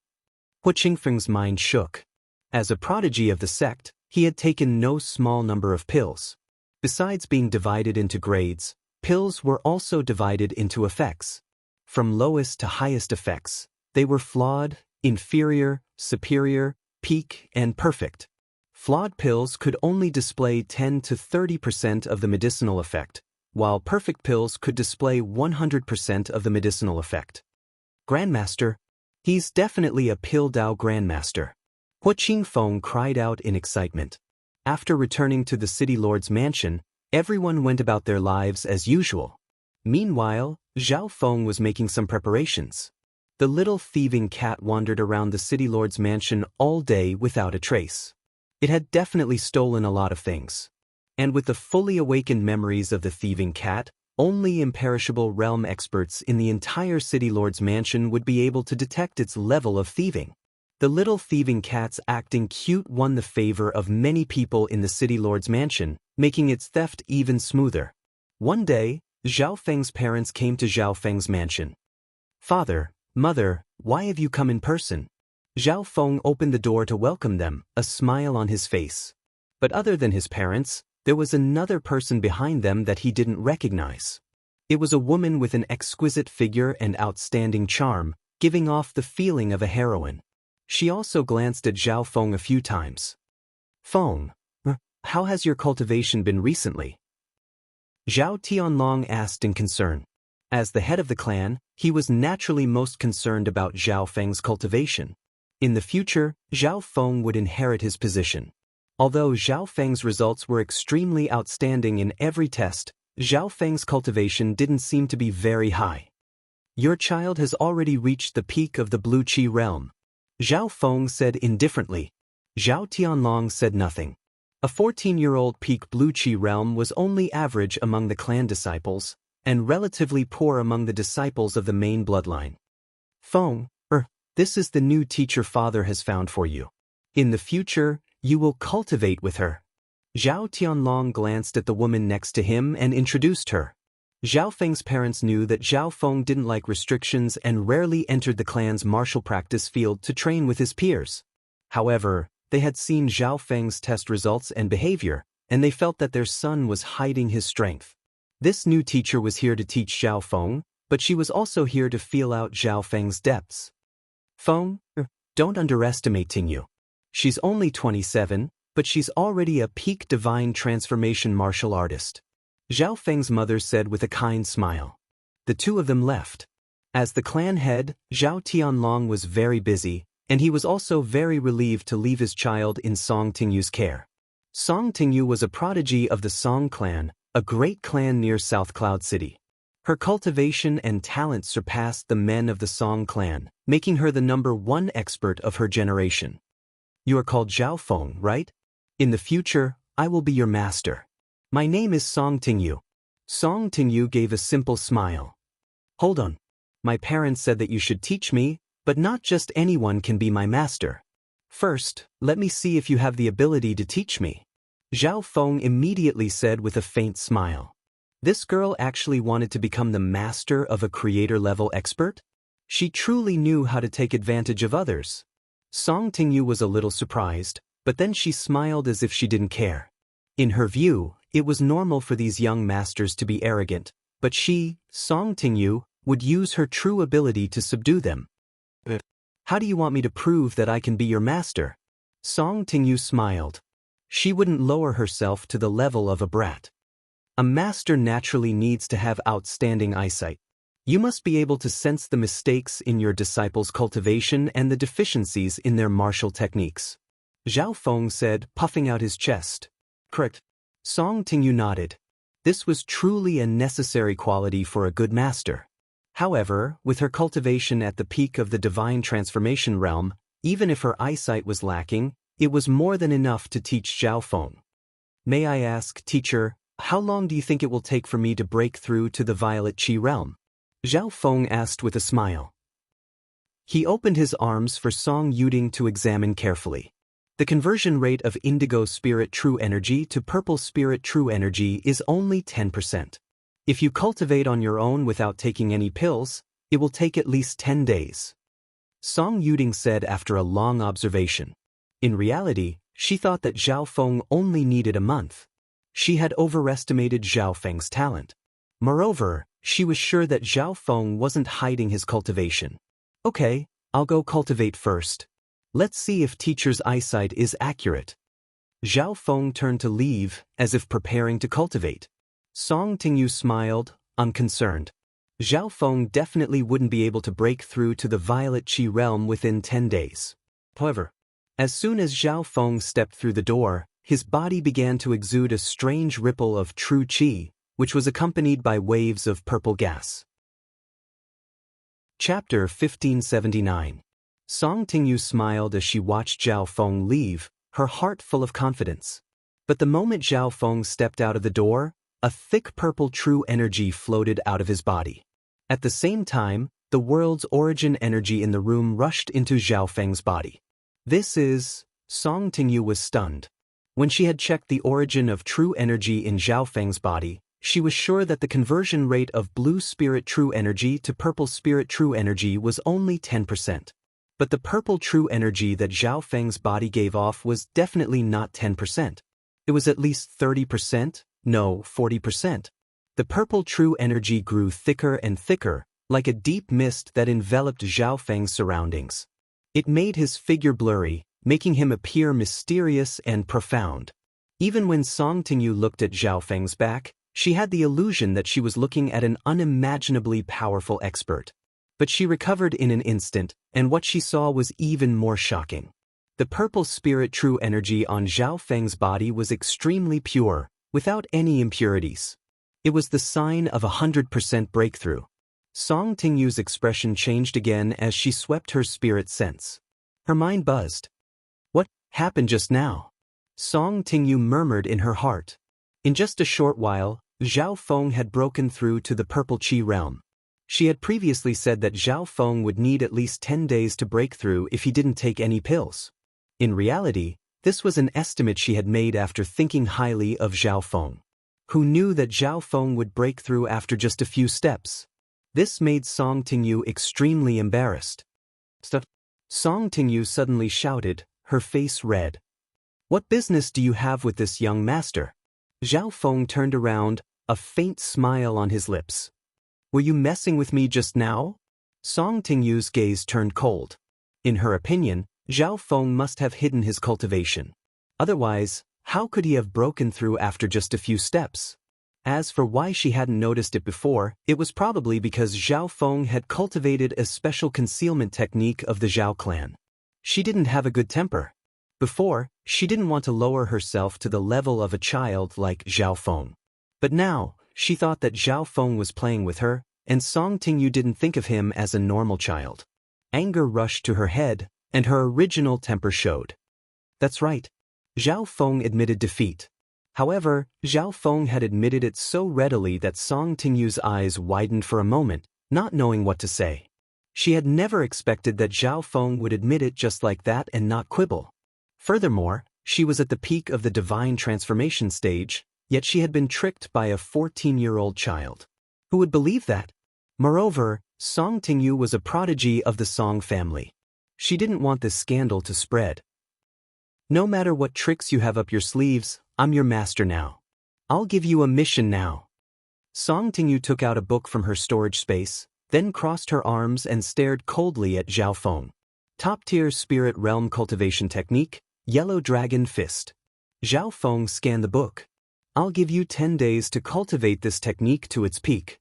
Hu Qingfeng's mind shook. As a prodigy of the sect, he had taken no small number of pills. Besides being divided into grades, pills were also divided into effects. From lowest to highest effects, they were flawed, inferior, superior, peak, and perfect. Flawed pills could only display 10 to 30% of the medicinal effect, while perfect pills could display 100% of the medicinal effect. Grandmaster, he's definitely a pill Dao Grandmaster. Hu Qingfeng cried out in excitement. After returning to the city lord's mansion, everyone went about their lives as usual. Meanwhile, Zhao Feng was making some preparations. The little thieving cat wandered around the city lord's mansion all day without a trace. It had definitely stolen a lot of things. And with the fully awakened memories of the thieving cat, only imperishable realm experts in the entire city lord's mansion would be able to detect its level of thieving. The little thieving cat's acting cute won the favor of many people in the city lord's mansion, making its theft even smoother. One day, Zhao Feng's parents came to Zhao Feng's mansion. Father, mother, why have you come in person? Zhao Feng opened the door to welcome them, a smile on his face. But other than his parents, there was another person behind them that he didn't recognize. It was a woman with an exquisite figure and outstanding charm, giving off the feeling of a heroine. She also glanced at Zhao Feng a few times. Feng, how has your cultivation been recently? Zhao Tianlong asked in concern. As the head of the clan, he was naturally most concerned about Zhao Feng's cultivation. In the future, Zhao Feng would inherit his position. Although Zhao Feng's results were extremely outstanding in every test, Zhao Feng's cultivation didn't seem to be very high. Your child has already reached the peak of the Blue Qi realm, Zhao Feng said indifferently. Zhao Tianlong said nothing. A 14-year-old peak Blue Qi realm was only average among the clan disciples, and relatively poor among the disciples of the main bloodline. Feng, this is the new teacher father has found for you. In the future, you will cultivate with her. Zhao Tianlong glanced at the woman next to him and introduced her. Zhao Feng's parents knew that Zhao Feng didn't like restrictions and rarely entered the clan's martial practice field to train with his peers. However, they had seen Zhao Feng's test results and behavior, and they felt that their son was hiding his strength. This new teacher was here to teach Zhao Feng, but she was also here to feel out Zhao Feng's depths. Feng, don't underestimate Tingyu. She's only 27, but she's already a peak divine transformation martial artist. Zhao Feng's mother said with a kind smile. The two of them left. As the clan head, Zhao Tianlong was very busy, and he was also very relieved to leave his child in Song Tingyu's care. Song Tingyu was a prodigy of the Song clan, a great clan near South Cloud City. Her cultivation and talent surpassed the men of the Song clan, making her the #1 expert of her generation. You are called Zhao Feng, right? In the future, I will be your master. My name is Song Tingyu. Song Tingyu gave a simple smile. Hold on. My parents said that you should teach me, but not just anyone can be my master. First, let me see if you have the ability to teach me. Zhao Feng immediately said with a faint smile. This girl actually wanted to become the master of a creator-level expert? She truly knew how to take advantage of others. Song Tingyu was a little surprised, but then she smiled as if she didn't care. In her view, it was normal for these young masters to be arrogant, but she, Song Tingyu, would use her true ability to subdue them. How do you want me to prove that I can be your master? Song Tingyu smiled. She wouldn't lower herself to the level of a brat. A master naturally needs to have outstanding eyesight. You must be able to sense the mistakes in your disciples' cultivation and the deficiencies in their martial techniques. Zhao Feng said, puffing out his chest. Correct. Song Tingyu nodded. This was truly a necessary quality for a good master. However, with her cultivation at the peak of the divine transformation realm, even if her eyesight was lacking, it was more than enough to teach Zhao Feng. May I ask, teacher, how long do you think it will take for me to break through to the violet qi realm? Zhao Feng asked with a smile. He opened his arms for Song Yuding to examine carefully. The conversion rate of indigo spirit true energy to purple spirit true energy is only 10%. If you cultivate on your own without taking any pills, it will take at least 10 days. Song Yuding said after a long observation. In reality, she thought that Zhao Feng only needed a month. She had overestimated Zhao Feng's talent. Moreover, she was sure that Zhao Feng wasn't hiding his cultivation. Okay, I'll go cultivate first. Let's see if teacher's eyesight is accurate. Zhao Feng turned to leave, as if preparing to cultivate. Song Tingyu smiled, unconcerned. Zhao Feng definitely wouldn't be able to break through to the violet qi realm within 10 days. However, as soon as Zhao Feng stepped through the door, his body began to exude a strange ripple of true qi, which was accompanied by waves of purple gas. Chapter 1579. Song Tingyu smiled as she watched Zhao Feng leave, her heart full of confidence. But the moment Zhao Feng stepped out of the door, a thick purple true energy floated out of his body. At the same time, the world's origin energy in the room rushed into Zhao Feng's body. Song Tingyu was stunned. When she had checked the origin of true energy in Zhao Feng's body, she was sure that the conversion rate of blue spirit true energy to purple spirit true energy was only 10%. But the purple true energy that Zhao Feng's body gave off was definitely not 10%. It was at least 30%, no, 40%. The purple true energy grew thicker and thicker, like a deep mist that enveloped Zhao Feng's surroundings. It made his figure blurry, making him appear mysterious and profound. Even when Song Tingyu looked at Zhao Feng's back, she had the illusion that she was looking at an unimaginably powerful expert. But she recovered in an instant, and what she saw was even more shocking. The purple spirit true energy on Zhao Feng's body was extremely pure, without any impurities. It was the sign of 100% breakthrough. Song Tingyu's expression changed again as she swept her spirit sense. Her mind buzzed. What happened just now? Song Tingyu murmured in her heart. In just a short while, Zhao Feng had broken through to the purple qi realm. She had previously said that Zhao Feng would need at least 10 days to break through if he didn't take any pills. In reality, this was an estimate she had made after thinking highly of Zhao Feng. Who knew that Zhao Feng would break through after just a few steps? This made Song Tingyu extremely embarrassed. Song Tingyu suddenly shouted, her face red. What business do you have with this young master? Zhao Feng turned around, a faint smile on his lips. Were you messing with me just now? Song Tingyu's gaze turned cold. In her opinion, Zhao Feng must have hidden his cultivation. Otherwise, how could he have broken through after just a few steps? As for why she hadn't noticed it before, it was probably because Zhao Feng had cultivated a special concealment technique of the Zhao clan. She didn't have a good temper. Before, she didn't want to lower herself to the level of a child like Zhao Feng. But now, she thought that Zhao Feng was playing with her, and Song Tingyu didn't think of him as a normal child. Anger rushed to her head, and her original temper showed. That's right. Zhao Feng admitted defeat. However, Zhao Feng had admitted it so readily that Song Tingyu's eyes widened for a moment, not knowing what to say. She had never expected that Zhao Feng would admit it just like that and not quibble. Furthermore, she was at the peak of the divine transformation stage, yet she had been tricked by a 14-year-old child. Who would believe that? Moreover, Song Tingyu was a prodigy of the Song family. She didn't want this scandal to spread. No matter what tricks you have up your sleeves, I'm your master now. I'll give you a mission now. Song Tingyu took out a book from her storage space, then crossed her arms and stared coldly at Zhao Feng. Top-tier spirit realm cultivation technique, Yellow Dragon Fist. Zhao Feng scanned the book. I'll give you 10 days to cultivate this technique to its peak.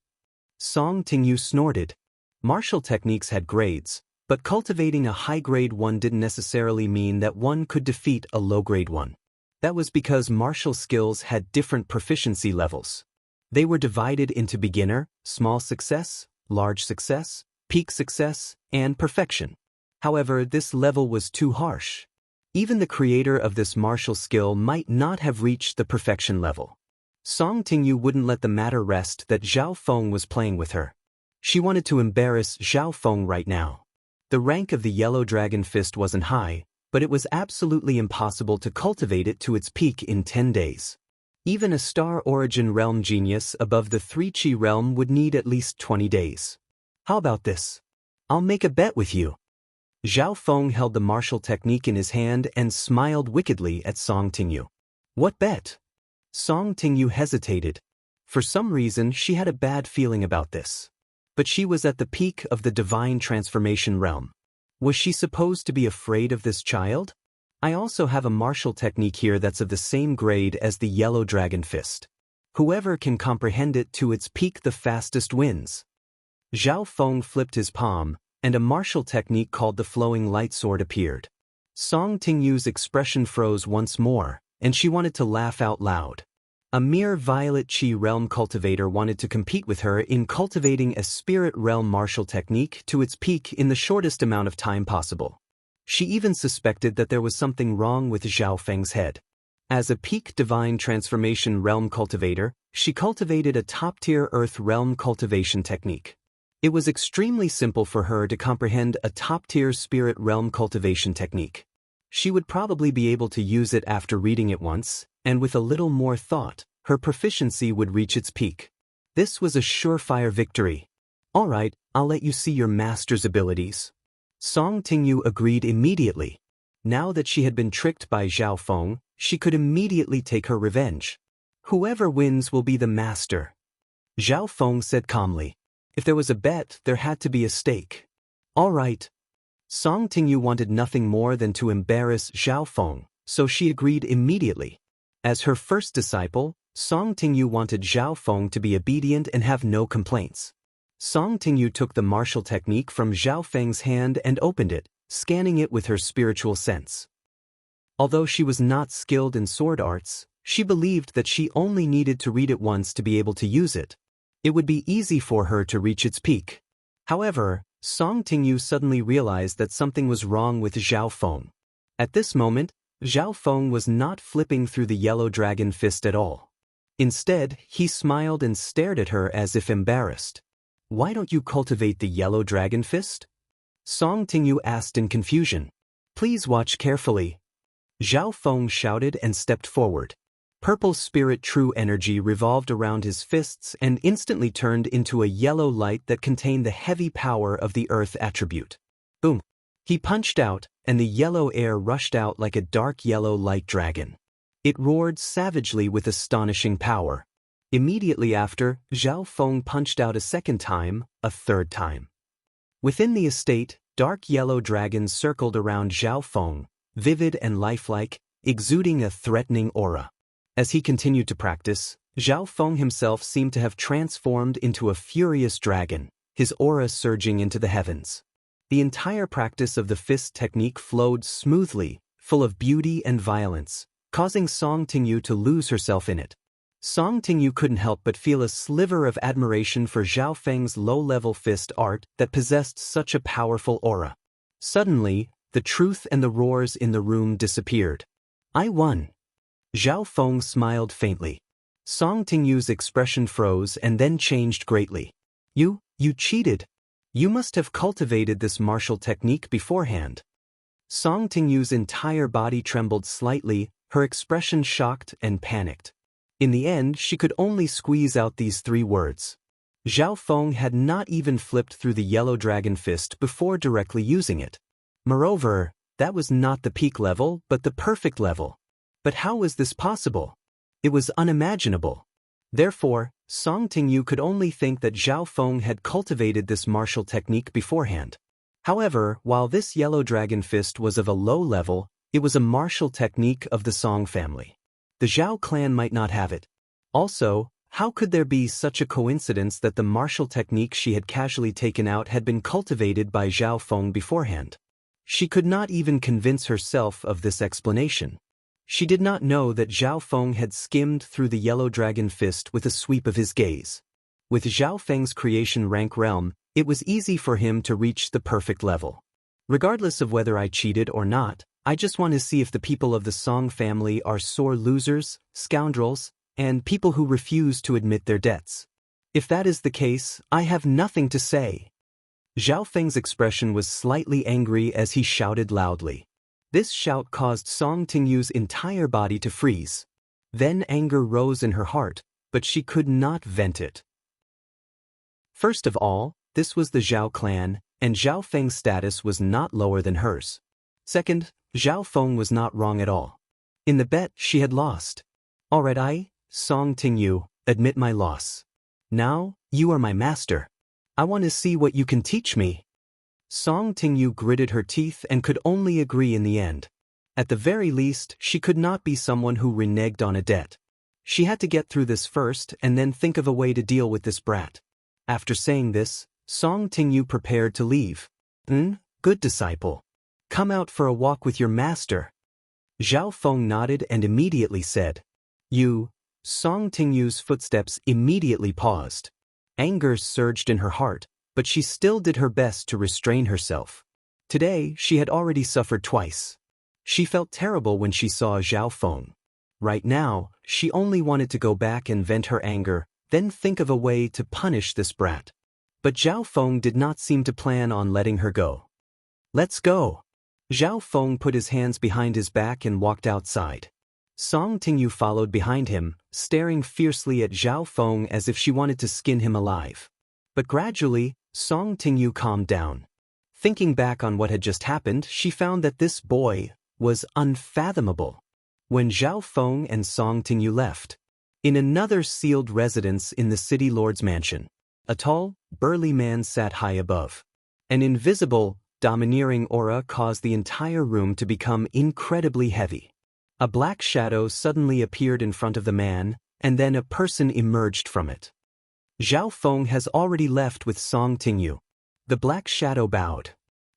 Song Tingyu snorted. Martial techniques had grades, but cultivating a high-grade one didn't necessarily mean that one could defeat a low-grade one. That was because martial skills had different proficiency levels. They were divided into beginner, small success, large success, peak success, and perfection. However, this level was too harsh. Even the creator of this martial skill might not have reached the perfection level. Song Tingyu wouldn't let the matter rest that Zhao Feng was playing with her. She wanted to embarrass Zhao Feng right now. The rank of the Yellow Dragon Fist wasn't high, but it was absolutely impossible to cultivate it to its peak in 10 days. Even a Star Origin realm genius above the 3-Chi realm would need at least 20 days. How about this? I'll make a bet with you. Zhao Feng held the martial technique in his hand and smiled wickedly at Song Tingyu. What bet? Song Tingyu hesitated. For some reason, she had a bad feeling about this. But she was at the peak of the divine transformation realm. Was she supposed to be afraid of this child? I also have a martial technique here that's of the same grade as the Yellow Dragon Fist. Whoever can comprehend it to its peak the fastest wins. Zhao Feng flipped his palm, and a martial technique called the Flowing Light Sword appeared. Song Tingyu's expression froze once more, and she wanted to laugh out loud. A mere Violet Chi realm cultivator wanted to compete with her in cultivating a spirit realm martial technique to its peak in the shortest amount of time possible. She even suspected that there was something wrong with Zhao Feng's head. As a peak divine transformation realm cultivator, she cultivated a top-tier earth realm cultivation technique. It was extremely simple for her to comprehend a top-tier spirit realm cultivation technique. She would probably be able to use it after reading it once, and with a little more thought, her proficiency would reach its peak. This was a surefire victory. All right, I'll let you see your master's abilities. Song Tingyu agreed immediately. Now that she had been tricked by Zhao Feng, she could immediately take her revenge. Whoever wins will be the master. Zhao Feng said calmly. If there was a bet, there had to be a stake. All right. Song Tingyu wanted nothing more than to embarrass Zhao Feng, so she agreed immediately. As her first disciple, Song Tingyu wanted Zhao Feng to be obedient and have no complaints. Song Tingyu took the martial technique from Zhao Feng's hand and opened it, scanning it with her spiritual sense. Although she was not skilled in sword arts, she believed that she only needed to read it once to be able to use it. It would be easy for her to reach its peak. However, Song Tingyu suddenly realized that something was wrong with Zhao Feng. At this moment, Zhao Feng was not flipping through the Yellow Dragon Fist at all. Instead, he smiled and stared at her as if embarrassed. Why don't you cultivate the Yellow Dragon Fist? Song Tingyu asked in confusion. Please watch carefully. Zhao Feng shouted and stepped forward. Purple spirit true energy revolved around his fists and instantly turned into a yellow light that contained the heavy power of the earth attribute. Boom! He punched out, and the yellow air rushed out like a dark yellow light dragon. It roared savagely with astonishing power. Immediately after, Zhao Feng punched out a second time, a third time. Within the estate, dark yellow dragons circled around Zhao Feng, vivid and lifelike, exuding a threatening aura. As he continued to practice, Zhao Feng himself seemed to have transformed into a furious dragon, his aura surging into the heavens. The entire practice of the fist technique flowed smoothly, full of beauty and violence, causing Song Tingyu to lose herself in it. Song Tingyu couldn't help but feel a sliver of admiration for Zhao Feng's low-level fist art that possessed such a powerful aura. Suddenly, the truth and the roars in the room disappeared. I won. Zhao Feng smiled faintly. Song Tingyu's expression froze and then changed greatly. You cheated. You must have cultivated this martial technique beforehand. Song Tingyu's entire body trembled slightly, her expression shocked and panicked. In the end, she could only squeeze out these 3 words. Zhao Feng had not even flipped through the yellow dragon fist before directly using it. Moreover, that was not the peak level but the perfect level. But how was this possible? It was unimaginable. Therefore, Song Tingyu could only think that Zhao Feng had cultivated this martial technique beforehand. However, while this yellow dragon fist was of a low level, it was a martial technique of the Song family. The Zhao clan might not have it. Also, how could there be such a coincidence that the martial technique she had casually taken out had been cultivated by Zhao Feng beforehand? She could not even convince herself of this explanation. She did not know that Zhao Feng had skimmed through the yellow dragon fist with a sweep of his gaze. With Zhao Feng's creation rank realm, it was easy for him to reach the perfect level. Regardless of whether I cheated or not, I just want to see if the people of the Song family are sore losers, scoundrels, and people who refuse to admit their debts. If that is the case, I have nothing to say. Zhao Feng's expression was slightly angry as he shouted loudly. This shout caused Song Tingyu's entire body to freeze. Then anger rose in her heart, but she could not vent it. First of all, this was the Zhao clan, and Zhao Feng's status was not lower than hers. Second, Zhao Feng was not wrong at all. In the bet, she had lost. Alright, I, Song Tingyu, admit my loss. Now, you are my master. I want to see what you can teach me. Song Tingyu gritted her teeth and could only agree in the end. At the very least, she could not be someone who reneged on a debt. She had to get through this first and then think of a way to deal with this brat. After saying this, Song Tingyu prepared to leave. Good disciple. Come out for a walk with your master. Zhao Feng nodded and immediately said, You. Song Tingyu's footsteps immediately paused. Anger surged in her heart, but she still did her best to restrain herself. Today, she had already suffered twice. She felt terrible when she saw Zhao Feng. Right now, she only wanted to go back and vent her anger, then think of a way to punish this brat. But Zhao Feng did not seem to plan on letting her go. Let's go. Zhao Feng put his hands behind his back and walked outside. Song Tingyu followed behind him, staring fiercely at Zhao Feng as if she wanted to skin him alive. But gradually, Song Tingyu calmed down. Thinking back on what had just happened, she found that this boy was unfathomable. When Zhao Feng and Song Tingyu left, in another sealed residence in the city lord's mansion, a tall, burly man sat high above. An invisible, domineering aura caused the entire room to become incredibly heavy. A black shadow suddenly appeared in front of the man, and then a person emerged from it. Zhao Feng has already left with Song Tingyu. The black shadow bowed.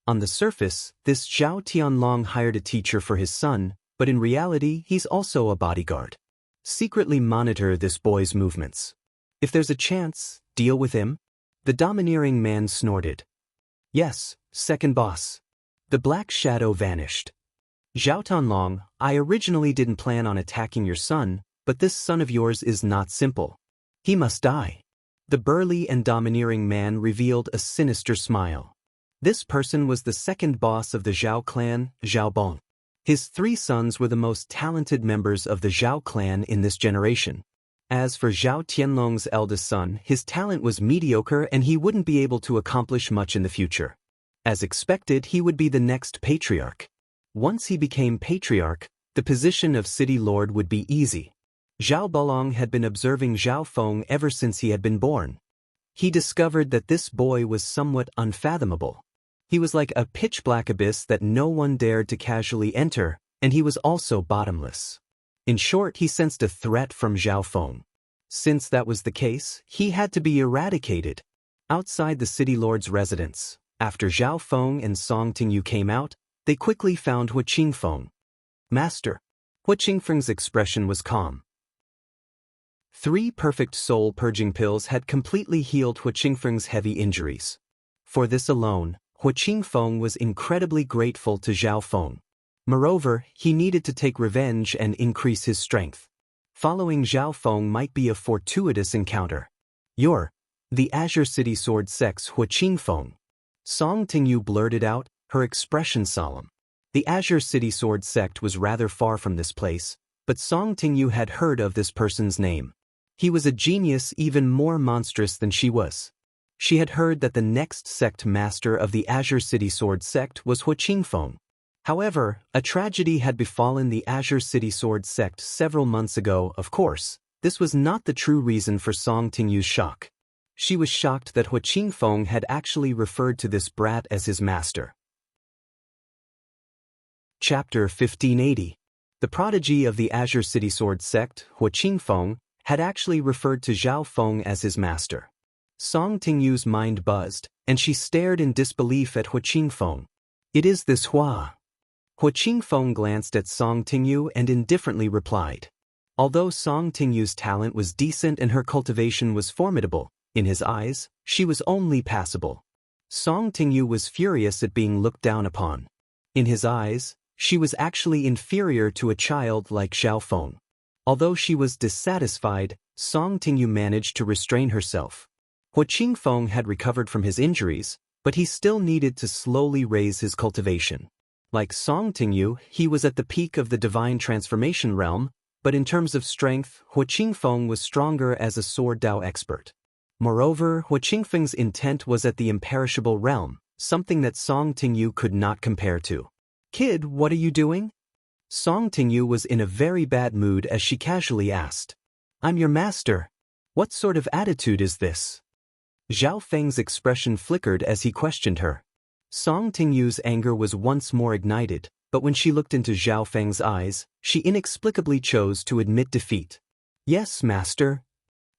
On the surface, this Zhao Tianlong hired a teacher for his son, but in reality he's also a bodyguard. Secretly monitor this boy's movements. If there's a chance, deal with him? The domineering man snorted. Yes, second boss. The black shadow vanished. Zhao Tianlong, I originally didn't plan on attacking your son, but this son of yours is not simple. He must die. The burly and domineering man revealed a sinister smile. This person was the second boss of the Zhao clan, Zhao Bong. His 3 sons were the most talented members of the Zhao clan in this generation. As for Zhao Tianlong's eldest son, his talent was mediocre and he wouldn't be able to accomplish much in the future. As expected, he would be the next patriarch. Once he became patriarch, the position of city lord would be easy. Zhao Balong had been observing Zhao Feng ever since he had been born. He discovered that this boy was somewhat unfathomable. He was like a pitch-black abyss that no one dared to casually enter, and he was also bottomless. In short, he sensed a threat from Zhao Feng. Since that was the case, he had to be eradicated. Outside the city lord's residence, after Zhao Feng and Song Tingyu came out, they quickly found Hua Qingfeng. Master. Hua Qingfeng's expression was calm. 3 perfect soul-purging pills had completely healed Hua Qingfeng's heavy injuries. For this alone, Hua Qingfeng was incredibly grateful to Zhao Feng. Moreover, he needed to take revenge and increase his strength. Following Zhao Feng might be a fortuitous encounter. You're the Azure City Sword Sect's Hua Qingfeng. Song Tingyu blurted out, her expression solemn. The Azure City Sword Sect was rather far from this place, but Song Tingyu had heard of this person's name. He was a genius even more monstrous than she was. She had heard that the next sect master of the Azure City Sword sect was Hu Qingfeng. However, a tragedy had befallen the Azure City Sword sect several months ago. Of course, this was not the true reason for Song Tingyu's shock. She was shocked that Hu Qingfeng had actually referred to this brat as his master. Chapter 1580. The prodigy of the Azure City Sword sect, Hu Qingfeng, had actually referred to Zhao Feng as his master. Song Tingyu's mind buzzed, and she stared in disbelief at Hu Qingfeng. "It is this Hua." Hu Qingfeng glanced at Song Tingyu and indifferently replied. Although Song Tingyu's talent was decent and her cultivation was formidable, in his eyes, she was only passable. Song Tingyu was furious at being looked down upon. In his eyes, she was actually inferior to a child like Zhao Feng. Although she was dissatisfied, Song Tingyu managed to restrain herself. Hu Qingfeng had recovered from his injuries, but he still needed to slowly raise his cultivation. Like Song Tingyu, he was at the peak of the divine transformation realm, but in terms of strength, Hu Qingfeng was stronger as a sword Dao expert. Moreover, Hu Qingfeng's intent was at the imperishable realm, something that Song Tingyu could not compare to. "Kid, what are you doing?" Song Tingyu was in a very bad mood as she casually asked. "I'm your master. What sort of attitude is this?" Zhao Feng's expression flickered as he questioned her. Song Tingyu's anger was once more ignited, but when she looked into Zhao Feng's eyes, she inexplicably chose to admit defeat. "Yes, master."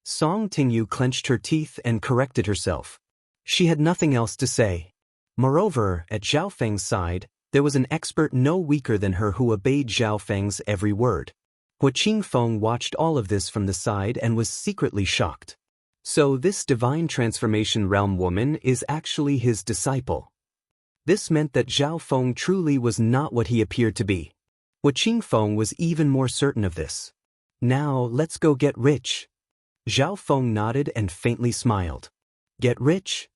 Song Tingyu clenched her teeth and corrected herself. She had nothing else to say. Moreover, at Zhao Feng's side, there was an expert no weaker than her who obeyed Zhao Feng's every word. Hu Qingfeng watched all of this from the side and was secretly shocked. So this divine transformation realm woman is actually his disciple. This meant that Zhao Feng truly was not what he appeared to be. Hu Qingfeng was even more certain of this. "Now let's go get rich." Zhao Feng nodded and faintly smiled. "Get rich?"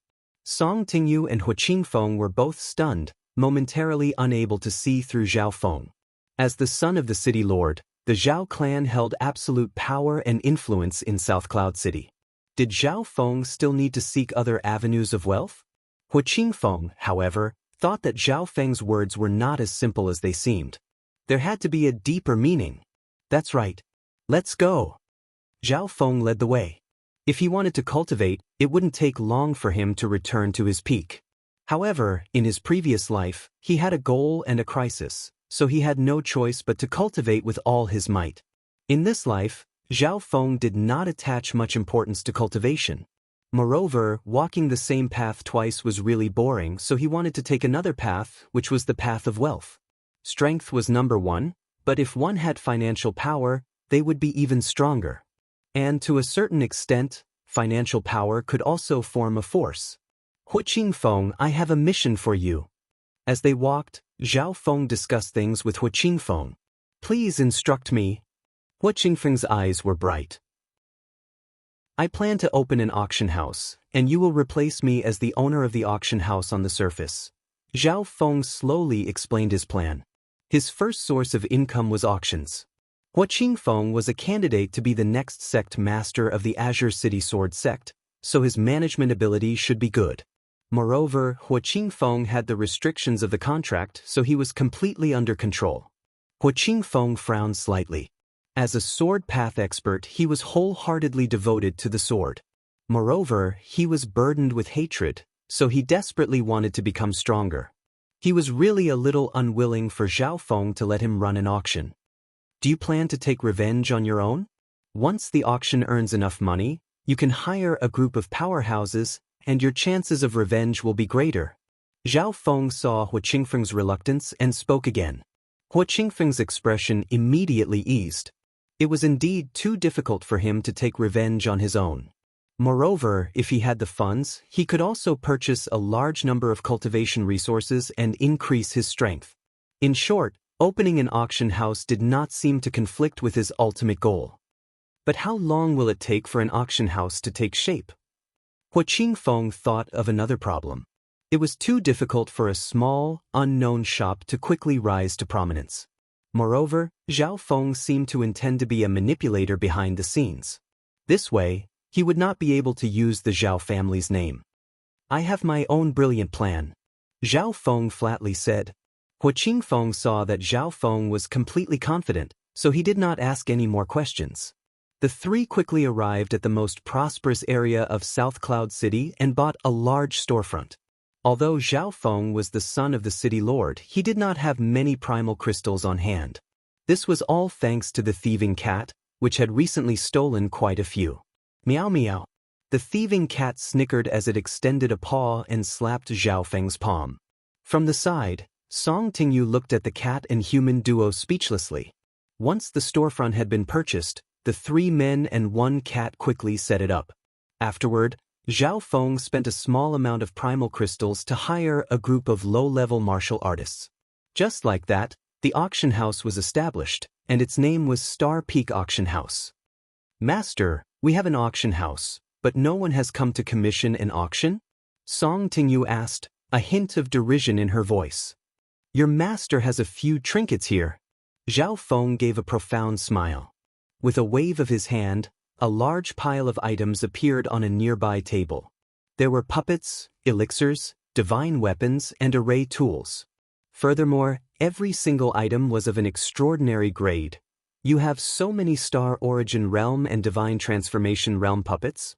Song Tingyu and Hu Qingfeng were both stunned, momentarily unable to see through Zhao Feng. As the son of the city lord, the Zhao clan held absolute power and influence in South Cloud City. Did Zhao Feng still need to seek other avenues of wealth? Hu Qingfeng, however, thought that Zhao Feng's words were not as simple as they seemed. There had to be a deeper meaning. "That's right. Let's go." Zhao Feng led the way. If he wanted to cultivate, it wouldn't take long for him to return to his peak. However, in his previous life, he had a goal and a crisis, so he had no choice but to cultivate with all his might. In this life, Zhao Feng did not attach much importance to cultivation. Moreover, walking the same path twice was really boring, so he wanted to take another path, which was the path of wealth. Strength was number one, but if one had financial power, they would be even stronger. And to a certain extent, financial power could also form a force. "Hu Qingfeng, I have a mission for you." As they walked, Zhao Feng discussed things with Hu Qingfeng. "Please instruct me." Hu Qingfeng's eyes were bright. "I plan to open an auction house, and you will replace me as the owner of the auction house on the surface." Zhao Feng slowly explained his plan. His first source of income was auctions. Hu Qingfeng was a candidate to be the next sect master of the Azure City Sword sect, so his management ability should be good. Moreover, Hu Qingfeng had the restrictions of the contract, so he was completely under control. Hu Qingfeng frowned slightly. As a sword path expert, he was wholeheartedly devoted to the sword. Moreover, he was burdened with hatred, so he desperately wanted to become stronger. He was really a little unwilling for Zhao Feng to let him run an auction. "Do you plan to take revenge on your own? Once the auction earns enough money, you can hire a group of powerhouses, and your chances of revenge will be greater." Zhao Feng saw Hu Qingfeng's reluctance and spoke again. Hu Qingfeng's expression immediately eased. It was indeed too difficult for him to take revenge on his own. Moreover, if he had the funds, he could also purchase a large number of cultivation resources and increase his strength. In short, opening an auction house did not seem to conflict with his ultimate goal. But how long will it take for an auction house to take shape? Hu Qingfeng thought of another problem. It was too difficult for a small, unknown shop to quickly rise to prominence. Moreover, Zhao Feng seemed to intend to be a manipulator behind the scenes. This way, he would not be able to use the Zhao family's name. I have my own brilliant plan, Zhao Feng flatly said. Hua Qingfeng saw that Zhao Feng was completely confident, so he did not ask any more questions. The three quickly arrived at the most prosperous area of South Cloud City and bought a large storefront. Although Zhao Feng was the son of the city lord, he did not have many primal crystals on hand. This was all thanks to the thieving cat, which had recently stolen quite a few. Meow meow. The thieving cat snickered as it extended a paw and slapped Zhao Feng's palm. From the side, Song Tingyu looked at the cat and human duo speechlessly. Once the storefront had been purchased, the 3 men and 1 cat quickly set it up. Afterward, Zhao Feng spent a small amount of primal crystals to hire a group of low-level martial artists. Just like that, the auction house was established, and its name was Star Peak Auction House. Master, we have an auction house, but no one has come to commission an auction? Song Tingyu asked, a hint of derision in her voice. Your master has a few trinkets here. Zhao Feng gave a profound smile. With a wave of his hand, a large pile of items appeared on a nearby table. There were puppets, elixirs, divine weapons, and array tools. Furthermore, every single item was of an extraordinary grade. You have so many Star Origin Realm and Divine Transformation Realm puppets?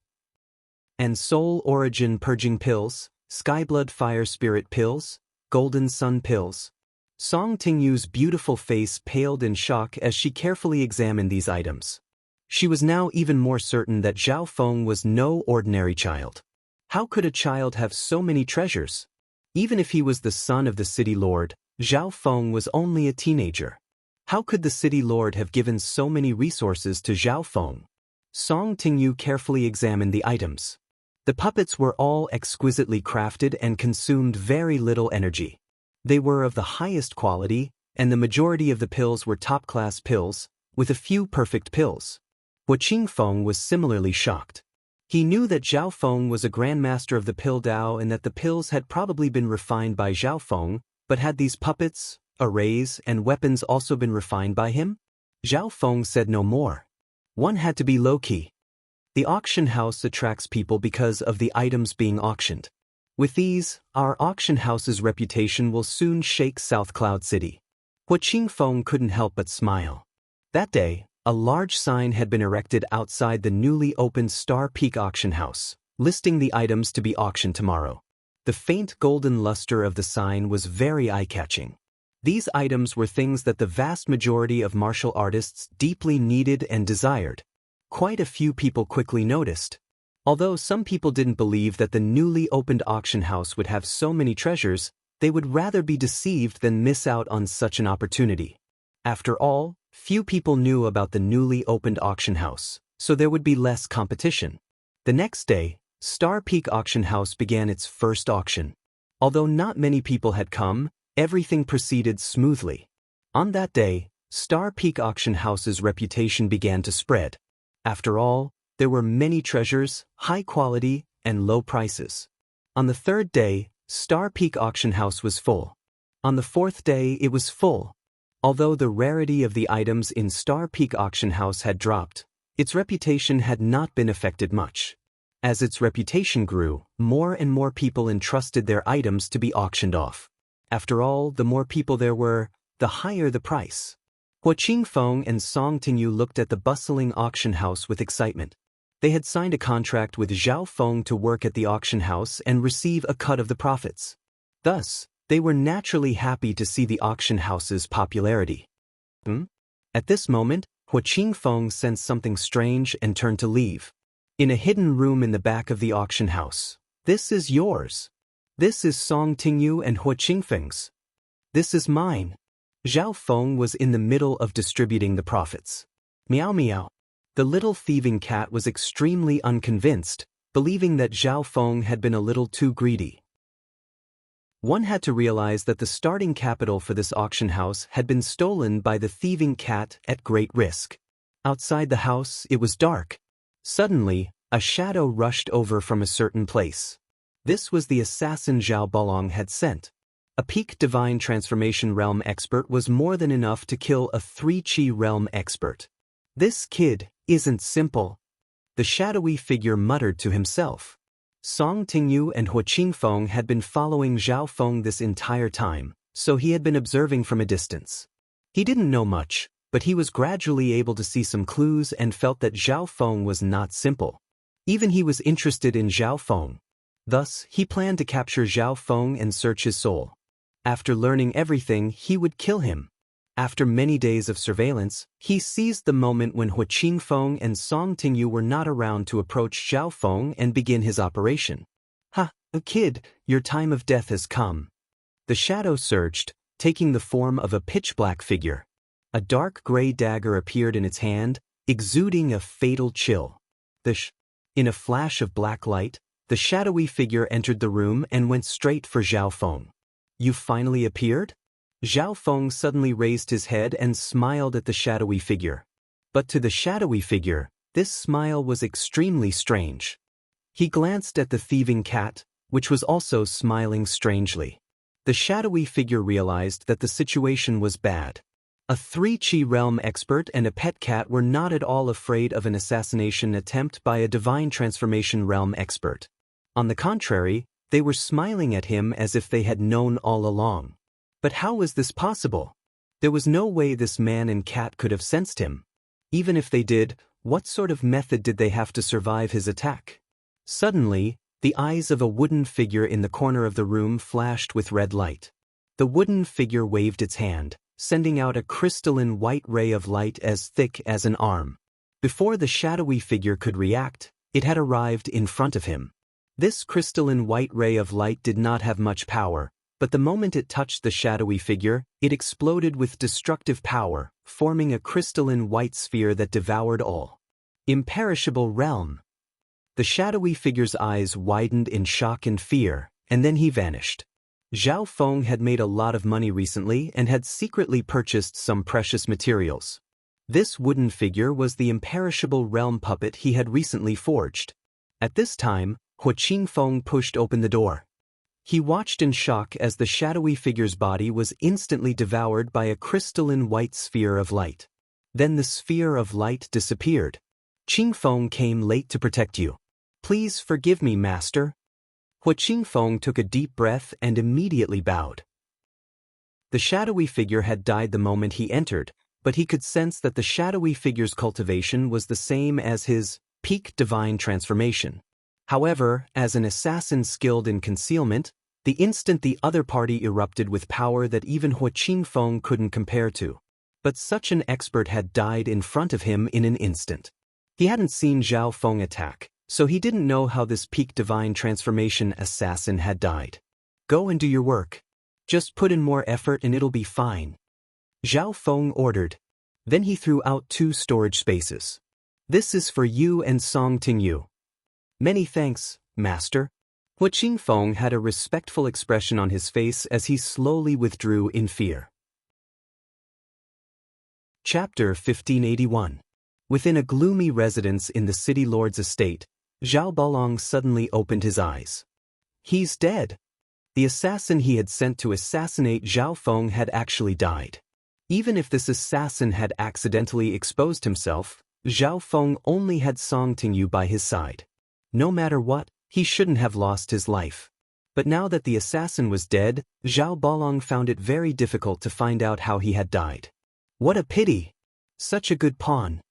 And Soul Origin Purging Pills, Skyblood Fire Spirit Pills, Golden Sun Pills. Song Tingyu's beautiful face paled in shock as she carefully examined these items. She was now even more certain that Zhao Feng was no ordinary child. How could a child have so many treasures? Even if he was the son of the city lord, Zhao Feng was only a teenager. How could the city lord have given so many resources to Zhao Feng? Song Tingyu carefully examined the items. The puppets were all exquisitely crafted and consumed very little energy. They were of the highest quality, and the majority of the pills were top-class pills, with a few perfect pills. Hua Qingfeng was similarly shocked. He knew that Zhao Feng was a grandmaster of the pill Dao and that the pills had probably been refined by Zhao Feng, but had these puppets, arrays, and weapons also been refined by him? Zhao Feng said no more. One had to be low-key. The auction house attracts people because of the items being auctioned. With these, our auction house's reputation will soon shake South Cloud City. Hua Qingfeng couldn't help but smile. That day, a large sign had been erected outside the newly opened Star Peak Auction House, listing the items to be auctioned tomorrow. The faint golden luster of the sign was very eye-catching. These items were things that the vast majority of martial artists deeply needed and desired. Quite a few people quickly noticed. Although some people didn't believe that the newly opened auction house would have so many treasures, they would rather be deceived than miss out on such an opportunity. After all, few people knew about the newly opened auction house, so there would be less competition. The next day, Star Peak Auction House began its first auction. Although not many people had come, everything proceeded smoothly. On that day, Star Peak Auction House's reputation began to spread. After all, there were many treasures, high quality, and low prices. On the 3rd day, Star Peak Auction House was full. On the 4th day, it was full. Although the rarity of the items in Star Peak Auction House had dropped, its reputation had not been affected much. As its reputation grew, more and more people entrusted their items to be auctioned off. After all, the more people there were, the higher the price. Hua Qingfeng and Song Tingyu looked at the bustling auction house with excitement. They had signed a contract with Zhao Feng to work at the auction house and receive a cut of the profits. Thus, they were naturally happy to see the auction house's popularity. At this moment, Hua Qingfeng sensed something strange and turned to leave. In a hidden room in the back of the auction house. This is yours. This is Song Tingyu and Hua Qingfeng's. This is mine. Zhao Feng was in the middle of distributing the profits. Meow meow. The little thieving cat was extremely unconvinced, believing that Zhao Feng had been a little too greedy. One had to realize that the starting capital for this auction house had been stolen by the thieving cat at great risk. Outside the house, it was dark. Suddenly, a shadow rushed over from a certain place. This was the assassin Zhao Balong had sent. A peak divine transformation realm expert was more than enough to kill a 3 Qi realm expert. This kid isn't simple. The shadowy figure muttered to himself. Song Tingyu and Hua Qingfeng had been following Zhao Feng this entire time, so he had been observing from a distance. He didn't know much, but he was gradually able to see some clues and felt that Zhao Feng was not simple. Even he was interested in Zhao Feng. Thus, he planned to capture Zhao Feng and search his soul. After learning everything, he would kill him. After many days of surveillance, he seized the moment when Hua Qingfeng and Song Tingyu were not around to approach Zhao Feng and begin his operation. "Ha, kid, your time of death has come." The shadow surged, taking the form of a pitch-black figure. A dark gray dagger appeared in its hand, exuding a fatal chill. In a flash of black light, the shadowy figure entered the room and went straight for Zhao Feng. "You finally appeared?" Zhao Feng suddenly raised his head and smiled at the shadowy figure. But to the shadowy figure, this smile was extremely strange. He glanced at the thieving cat, which was also smiling strangely. The shadowy figure realized that the situation was bad. A 3-Chi realm expert and a pet cat were not at all afraid of an assassination attempt by a divine transformation realm expert. On the contrary, they were smiling at him as if they had known all along. But how was this possible? There was no way this man and cat could have sensed him. Even if they did, what sort of method did they have to survive his attack? Suddenly, the eyes of a wooden figure in the corner of the room flashed with red light. The wooden figure waved its hand, sending out a crystalline white ray of light as thick as an arm. Before the shadowy figure could react, it had arrived in front of him. This crystalline white ray of light did not have much power, but the moment it touched the shadowy figure, it exploded with destructive power, forming a crystalline white sphere that devoured all. Imperishable realm. The shadowy figure's eyes widened in shock and fear, and then he vanished. Zhao Feng had made a lot of money recently and had secretly purchased some precious materials. This wooden figure was the imperishable realm puppet he had recently forged. At this time, Hua Qingfeng pushed open the door. He watched in shock as the shadowy figure's body was instantly devoured by a crystalline white sphere of light. Then the sphere of light disappeared. "Qingfeng came late to protect you. Please forgive me, master." Hua Qingfeng took a deep breath and immediately bowed. The shadowy figure had died the moment he entered, but he could sense that the shadowy figure's cultivation was the same as his peak divine transformation. However, as an assassin skilled in concealment, the instant the other party erupted with power that even Hua Qingfeng couldn't compare to. But such an expert had died in front of him in an instant. He hadn't seen Zhao Feng attack, so he didn't know how this peak divine transformation assassin had died. "Go and do your work. Just put in more effort and it'll be fine," Zhao Feng ordered. Then he threw out 2 storage spaces. "This is for you and Song Tingyu." "Many thanks, master." Hua Qingfeng had a respectful expression on his face as he slowly withdrew in fear. Chapter 1581. Within a gloomy residence in the city lord's estate, Zhao Balong suddenly opened his eyes. He's dead. The assassin he had sent to assassinate Zhao Feng had actually died. Even if this assassin had accidentally exposed himself, Zhao Feng only had Song Tingyu by his side. No matter what, he shouldn't have lost his life. But now that the assassin was dead, Zhao Balong found it very difficult to find out how he had died. What a pity! Such a good pawn.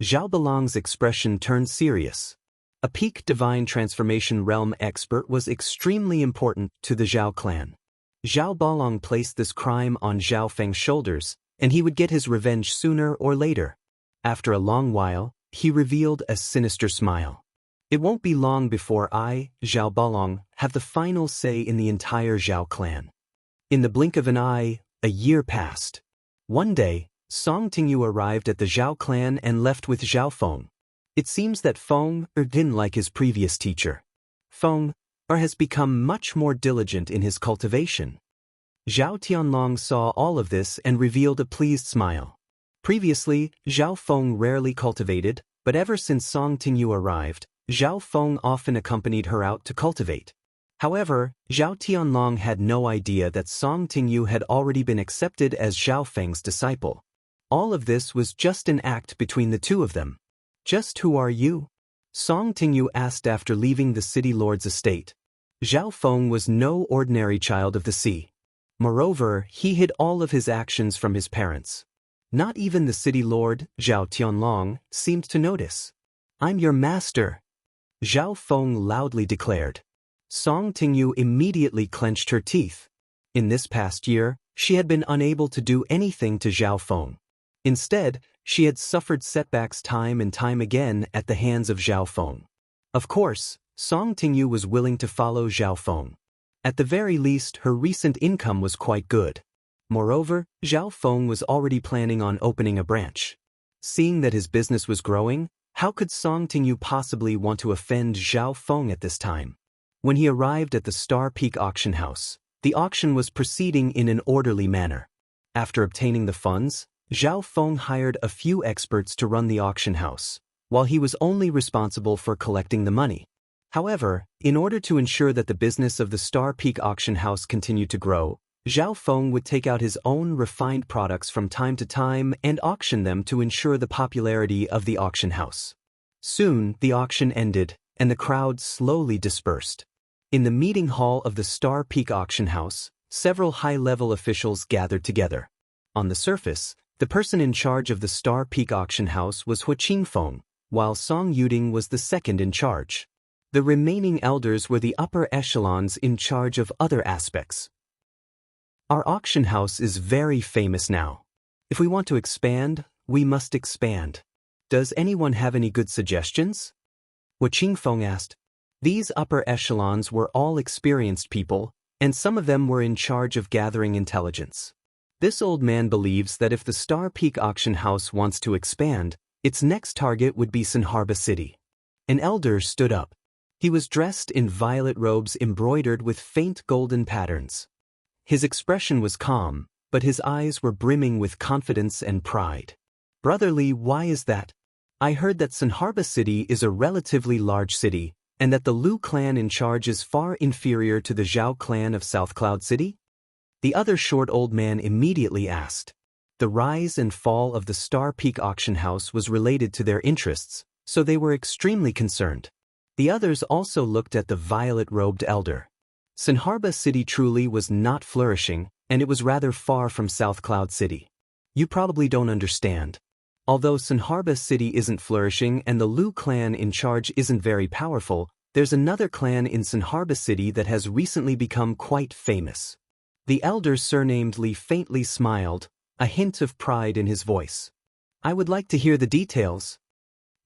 Zhao Balong's expression turned serious. A peak divine transformation realm expert was extremely important to the Zhao clan. Zhao Balong placed this crime on Zhao Feng's shoulders, and he would get his revenge sooner or later. After a long while, he revealed a sinister smile. "It won't be long before I, Zhao Balong, have the final say in the entire Zhao clan." In the blink of an eye, a year passed. One day, Song Tingyu arrived at the Zhao clan and left with Zhao Feng. It seems that Feng didn't like his previous teacher. Feng has become much more diligent in his cultivation. Zhao Tianlong saw all of this and revealed a pleased smile. Previously, Zhao Feng rarely cultivated, but ever since Song Tingyu arrived, Zhao Feng often accompanied her out to cultivate. However, Zhao Tianlong had no idea that Song Tingyu had already been accepted as Zhao Feng's disciple. All of this was just an act between the two of them. "Just who are you?" Song Tingyu asked after leaving the city lord's estate. Zhao Feng was no ordinary child of the sea. Moreover, he hid all of his actions from his parents. Not even the city lord, Zhao Tianlong, seemed to notice. "I'm your master," Zhao Feng loudly declared. Song Tingyu immediately clenched her teeth. In this past year, she had been unable to do anything to Zhao Feng. Instead, she had suffered setbacks time and time again at the hands of Zhao Feng. Of course, Song Tingyu was willing to follow Zhao Feng. At the very least, her recent income was quite good. Moreover, Zhao Feng was already planning on opening a branch. Seeing that his business was growing, how could Song Tingyu possibly want to offend Zhao Feng at this time? When he arrived at the Star Peak auction house, the auction was proceeding in an orderly manner. After obtaining the funds, Zhao Feng hired a few experts to run the auction house, while he was only responsible for collecting the money. However, in order to ensure that the business of the Star Peak auction house continued to grow, Zhao Feng would take out his own refined products from time to time and auction them to ensure the popularity of the auction house. Soon, the auction ended, and the crowd slowly dispersed. In the meeting hall of the Star Peak auction house, several high-level officials gathered together. On the surface, the person in charge of the Star Peak auction house was Hu Qingfeng, while Song Yuding was the second in charge. The remaining elders were the upper echelons in charge of other aspects. "Our auction house is very famous now. If we want to expand, we must expand. Does anyone have any good suggestions?" Hu Qingfeng asked. These upper echelons were all experienced people, and some of them were in charge of gathering intelligence. This old man believes that if the Star Peak auction house wants to expand, its next target would be Sanharba City. An elder stood up. He was dressed in violet robes embroidered with faint golden patterns. His expression was calm, but his eyes were brimming with confidence and pride. "Brotherly, why is that? I heard that Sanharba City is a relatively large city, and that the Lu clan in charge is far inferior to the Zhao clan of South Cloud City?" The other short old man immediately asked. The rise and fall of the Star Peak auction house was related to their interests, so they were extremely concerned. The others also looked at the violet-robed elder. Sanharba City truly was not flourishing, and it was rather far from South Cloud City. You probably don't understand. Although Sanharba City isn't flourishing and the Lu clan in charge isn't very powerful, there's another clan in Sanharba City that has recently become quite famous. The elder surnamed Li faintly smiled, a hint of pride in his voice. "I would like to hear the details."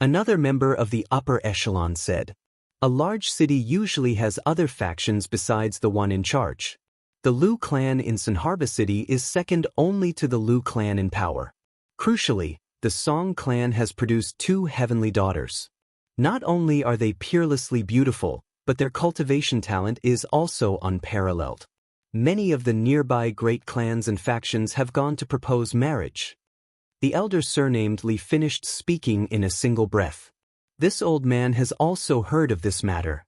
Another member of the upper echelon said. A large city usually has other factions besides the one in charge. The Lu clan in Sanharba City is second only to the Lu clan in power. Crucially, the Song clan has produced 2 heavenly daughters. Not only are they peerlessly beautiful, but their cultivation talent is also unparalleled. Many of the nearby great clans and factions have gone to propose marriage. The elder surnamed Li finished speaking in a single breath. This old man has also heard of this matter.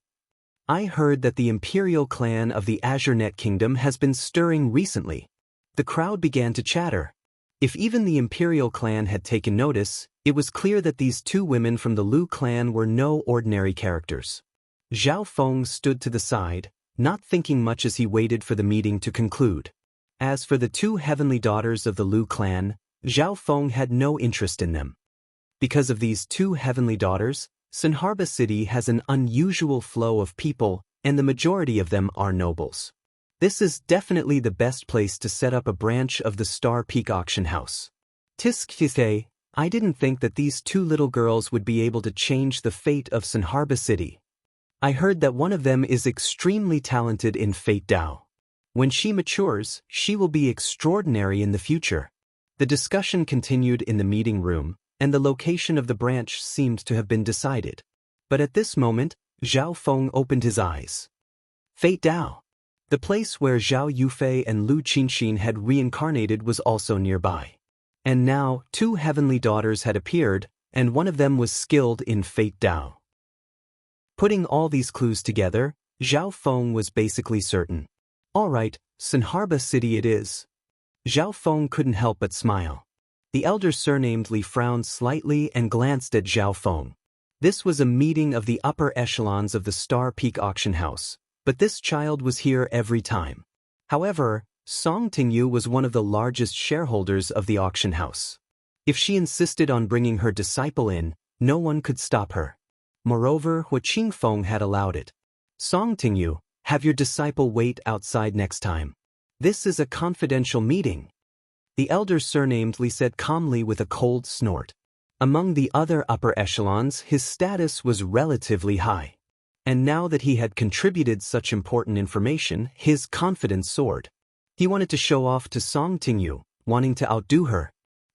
"I heard that the imperial clan of the AzureNet Kingdom has been stirring recently." The crowd began to chatter. If even the imperial clan had taken notice, it was clear that these 2 women from the Lu clan were no ordinary characters. Zhao Feng stood to the side, not thinking much as he waited for the meeting to conclude. As for the 2 heavenly daughters of the Lu clan, Zhao Feng had no interest in them. Because of these 2 heavenly daughters, Sanharba City has an unusual flow of people, and the majority of them are nobles. This is definitely the best place to set up a branch of the Star Peak auction house. Tiskithe, I didn't think that these 2 little girls would be able to change the fate of Sanharba City. I heard that one of them is extremely talented in Fate Dao. When she matures, she will be extraordinary in the future. The discussion continued in the meeting room, and the location of the branch seemed to have been decided. But at this moment, Zhao Feng opened his eyes. Fate Dao. The place where Zhao Yufei and Lu Qinxin had reincarnated was also nearby. And now, 2 heavenly daughters had appeared, and one of them was skilled in Fate Dao. Putting all these clues together, Zhao Feng was basically certain. All right, Sanharba City it is. Zhao Feng couldn't help but smile. The elder surnamed Li frowned slightly and glanced at Zhao Feng. This was a meeting of the upper echelons of the Star Peak auction house, but this child was here every time. However, Song Tingyu was one of the largest shareholders of the auction house. If she insisted on bringing her disciple in, no one could stop her. Moreover, Hua Qingfeng had allowed it. Song Tingyu, have your disciple wait outside next time. This is a confidential meeting. The elder surnamed Li said calmly with a cold snort. Among the other upper echelons, his status was relatively high. And now that he had contributed such important information, his confidence soared. He wanted to show off to Song Tingyu, wanting to outdo her.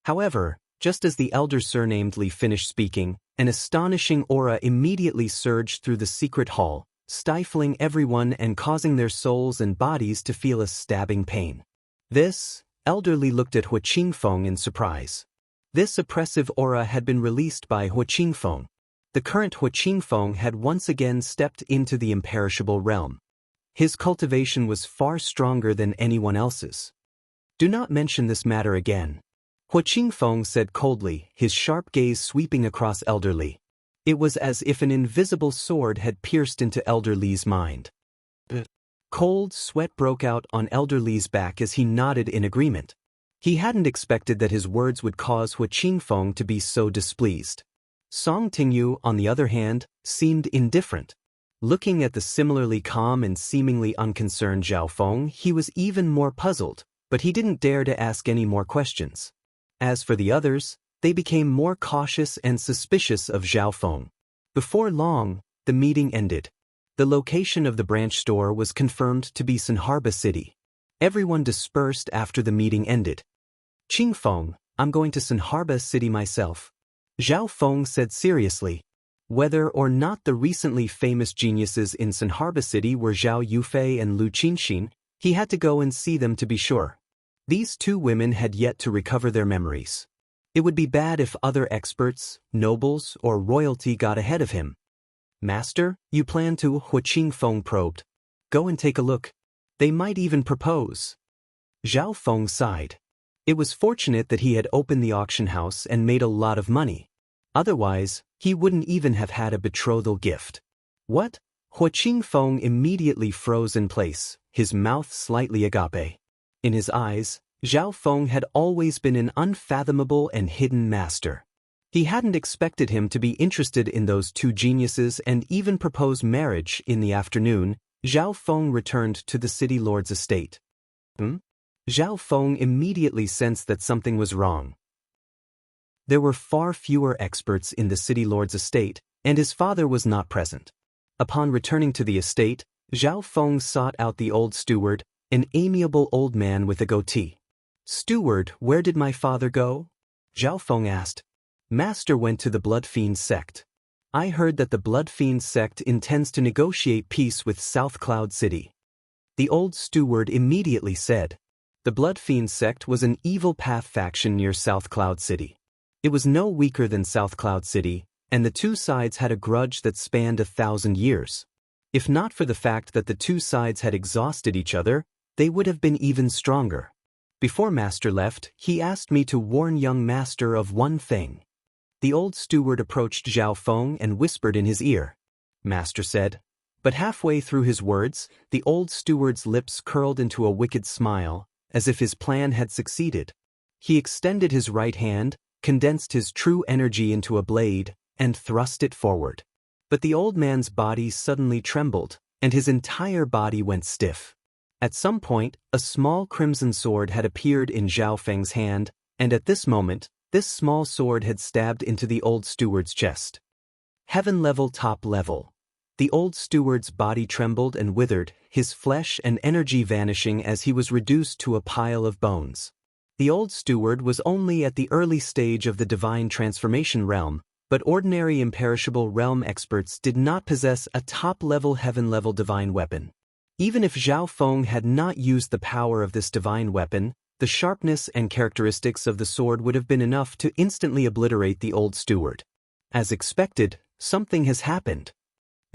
However, just as the elder surnamed Li finished speaking, an astonishing aura immediately surged through the secret hall, stifling everyone and causing their souls and bodies to feel a stabbing pain. This, Elder Li looked at Hua Qingfeng in surprise. This oppressive aura had been released by Hua Qingfeng. The current Hua Qingfeng had once again stepped into the imperishable realm. His cultivation was far stronger than anyone else's. Do not mention this matter again. Hua Qingfeng said coldly, his sharp gaze sweeping across Elder Li. It was as if an invisible sword had pierced into Elder Li's mind. Cold sweat broke out on Elder Li's back as he nodded in agreement. He hadn't expected that his words would cause Hua Qingfeng to be so displeased. Song Tingyu, on the other hand, seemed indifferent. Looking at the similarly calm and seemingly unconcerned Zhao Feng, he was even more puzzled, but he didn't dare to ask any more questions. As for the others, they became more cautious and suspicious of Zhao Feng. Before long, the meeting ended. The location of the branch store was confirmed to be Sanharba City. Everyone dispersed after the meeting ended. Qingfeng, I'm going to Sanharba City myself. Zhao Feng said seriously. Whether or not the recently famous geniuses in Sanharba City were Zhao Yufei and Lu Qinxin, he had to go and see them to be sure. These two women had yet to recover their memories. It would be bad if other experts, nobles, or royalty got ahead of him. Master, you plan to? Hua Qingfeng probed. Go and take a look. They might even propose. Zhao Feng sighed. It was fortunate that he had opened the auction house and made a lot of money. Otherwise, he wouldn't even have had a betrothal gift. What? Hua Qingfeng immediately froze in place, his mouth slightly agape. In his eyes, Zhao Feng had always been an unfathomable and hidden master. He hadn't expected him to be interested in those two geniuses and even propose marriage. In the afternoon, Zhao Feng returned to the city lord's estate. Zhao Feng immediately sensed that something was wrong. There were far fewer experts in the city lord's estate, and his father was not present. Upon returning to the estate, Zhao Feng sought out the old steward, an amiable old man with a goatee. Steward, where did my father go? Zhao Feng asked. Master went to the Blood Fiend sect. I heard that the Blood Fiend sect intends to negotiate peace with South Cloud City. The old steward immediately said. The Blood Fiend sect was an evil path faction near South Cloud City. It was no weaker than South Cloud City, and the two sides had a grudge that spanned 1,000 years. If not for the fact that the two sides had exhausted each other, they would have been even stronger. Before Master left, he asked me to warn young Master of one thing. The old steward approached Zhao Feng and whispered in his ear. Master said. But halfway through his words, the old steward's lips curled into a wicked smile, as if his plan had succeeded. He extended his right hand, condensed his true energy into a blade, and thrust it forward. But the old man's body suddenly trembled, and his entire body went stiff. At some point, a small crimson sword had appeared in Zhao Feng's hand, and at this moment, this small sword had stabbed into the old steward's chest. Heaven level, top level. The old steward's body trembled and withered, his flesh and energy vanishing as he was reduced to a pile of bones. The old steward was only at the early stage of the divine transformation realm, but ordinary imperishable realm experts did not possess a top-level heaven-level divine weapon. Even if Zhao Feng had not used the power of this divine weapon, the sharpness and characteristics of the sword would have been enough to instantly obliterate the old steward. As expected, something has happened.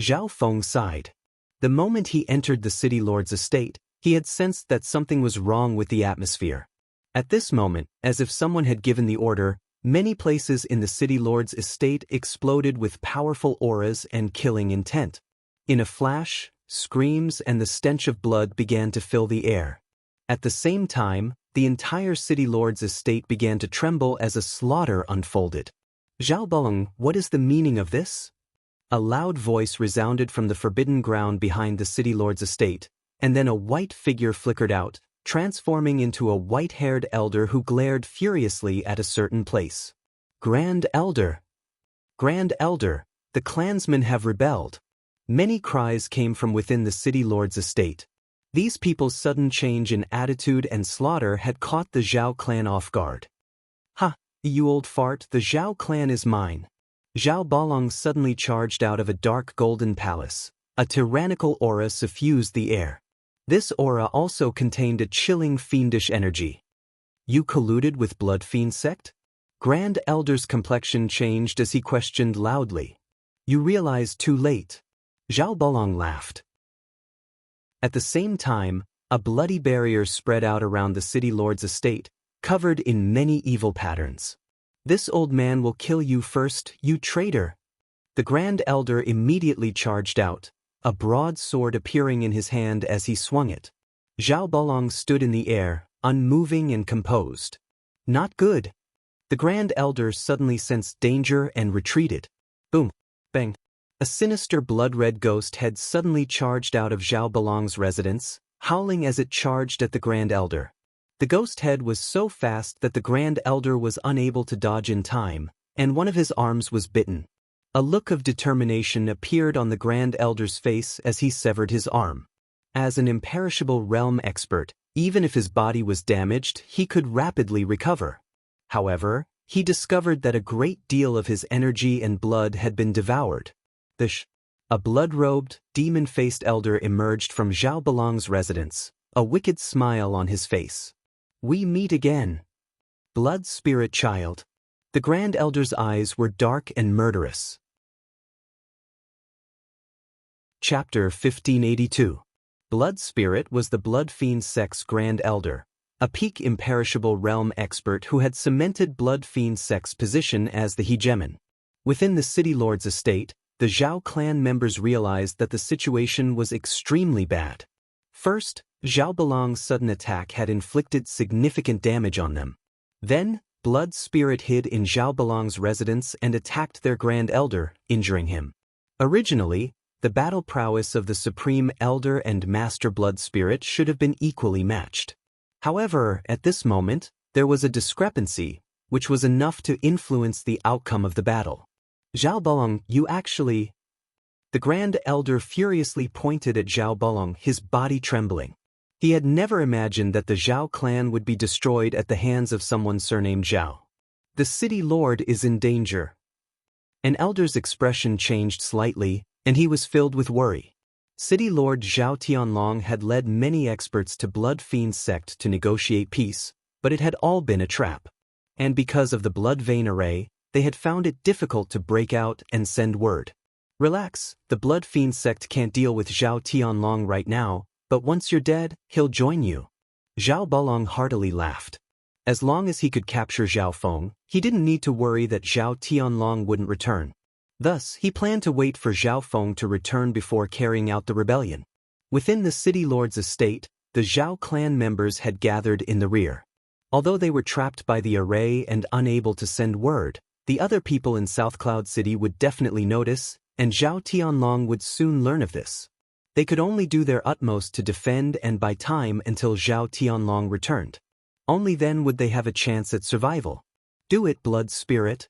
Zhao Feng sighed. The moment he entered the city lord's estate, he had sensed that something was wrong with the atmosphere. At this moment, as if someone had given the order, Many places in the city lord's estate exploded with powerful auras and killing intent. In a flash, screams and the stench of blood began to fill the air. At the same time, the entire city lord's estate began to tremble as a slaughter unfolded. Zhao Balong, what is the meaning of this? A loud voice resounded from the forbidden ground behind the city lord's estate, and then a white figure flickered out, transforming into a white-haired elder who glared furiously at a certain place. Grand Elder! Grand Elder! The clansmen have rebelled. Many cries came from within the city lord's estate. These people's sudden change in attitude and slaughter had caught the Zhao clan off guard. Ha! You old fart, the Zhao clan is mine. Zhao Balong suddenly charged out of a dark golden palace. A tyrannical aura suffused the air. This aura also contained a chilling fiendish energy. You colluded with Blood Fiend sect? Grand Elder's complexion changed as he questioned loudly. You realized too late. Zhao Balong laughed. At the same time, a bloody barrier spread out around the city lord's estate, covered in many evil patterns. This old man will kill you first, you traitor. The Grand Elder immediately charged out, a broad sword appearing in his hand as he swung it. Zhao Balong stood in the air, unmoving and composed. Not good. The Grand Elder suddenly sensed danger and retreated. Boom! Bang! A sinister blood-red ghost head suddenly charged out of Zhao Balong's residence, howling as it charged at the Grand Elder. The ghost head was so fast that the Grand Elder was unable to dodge in time, and one of his arms was bitten. A look of determination appeared on the Grand Elder's face as he severed his arm. As an imperishable realm expert, even if his body was damaged, he could rapidly recover. However, he discovered that a great deal of his energy and blood had been devoured. A blood-robed, demon-faced elder emerged from Zhao Balong's residence, a wicked smile on his face. We meet again. Blood Spirit Child. The Grand Elder's eyes were dark and murderous. Chapter 1582. Blood Spirit was the Blood Fiend sect's Grand Elder, a peak imperishable realm expert who had cemented Blood Fiend sect's position as the hegemon. Within the city lord's estate, the Zhao clan members realized that the situation was extremely bad. First, Zhao Balong's sudden attack had inflicted significant damage on them. Then, Blood Spirit hid in Zhao Balong's residence and attacked their Grand Elder, injuring him. Originally, the battle prowess of the Supreme Elder and Master Blood Spirit should have been equally matched. However, at this moment, there was a discrepancy, which was enough to influence the outcome of the battle. Zhao Balong, you actually... The Grand Elder furiously pointed at Zhao Balong, his body trembling. He had never imagined that the Zhao clan would be destroyed at the hands of someone surnamed Zhao. The city lord is in danger. An elder's expression changed slightly, and he was filled with worry. City Lord Zhao Tianlong had led many experts to Blood Fiend sect to negotiate peace, but it had all been a trap. And because of the Blood Vein Array, they had found it difficult to break out and send word. Relax, the Blood Fiend sect can't deal with Zhao Tianlong right now, but once you're dead, he'll join you. Zhao Balong heartily laughed. As long as he could capture Zhao Feng, he didn't need to worry that Zhao Tianlong wouldn't return. Thus, he planned to wait for Zhao Feng to return before carrying out the rebellion. Within the city lord's estate, the Zhao clan members had gathered in the rear. Although they were trapped by the array and unable to send word, the other people in South Cloud City would definitely notice, and Zhao Tianlong would soon learn of this. They could only do their utmost to defend and buy time until Zhao Tianlong returned. Only then would they have a chance at survival. Do it, Blood Spirit.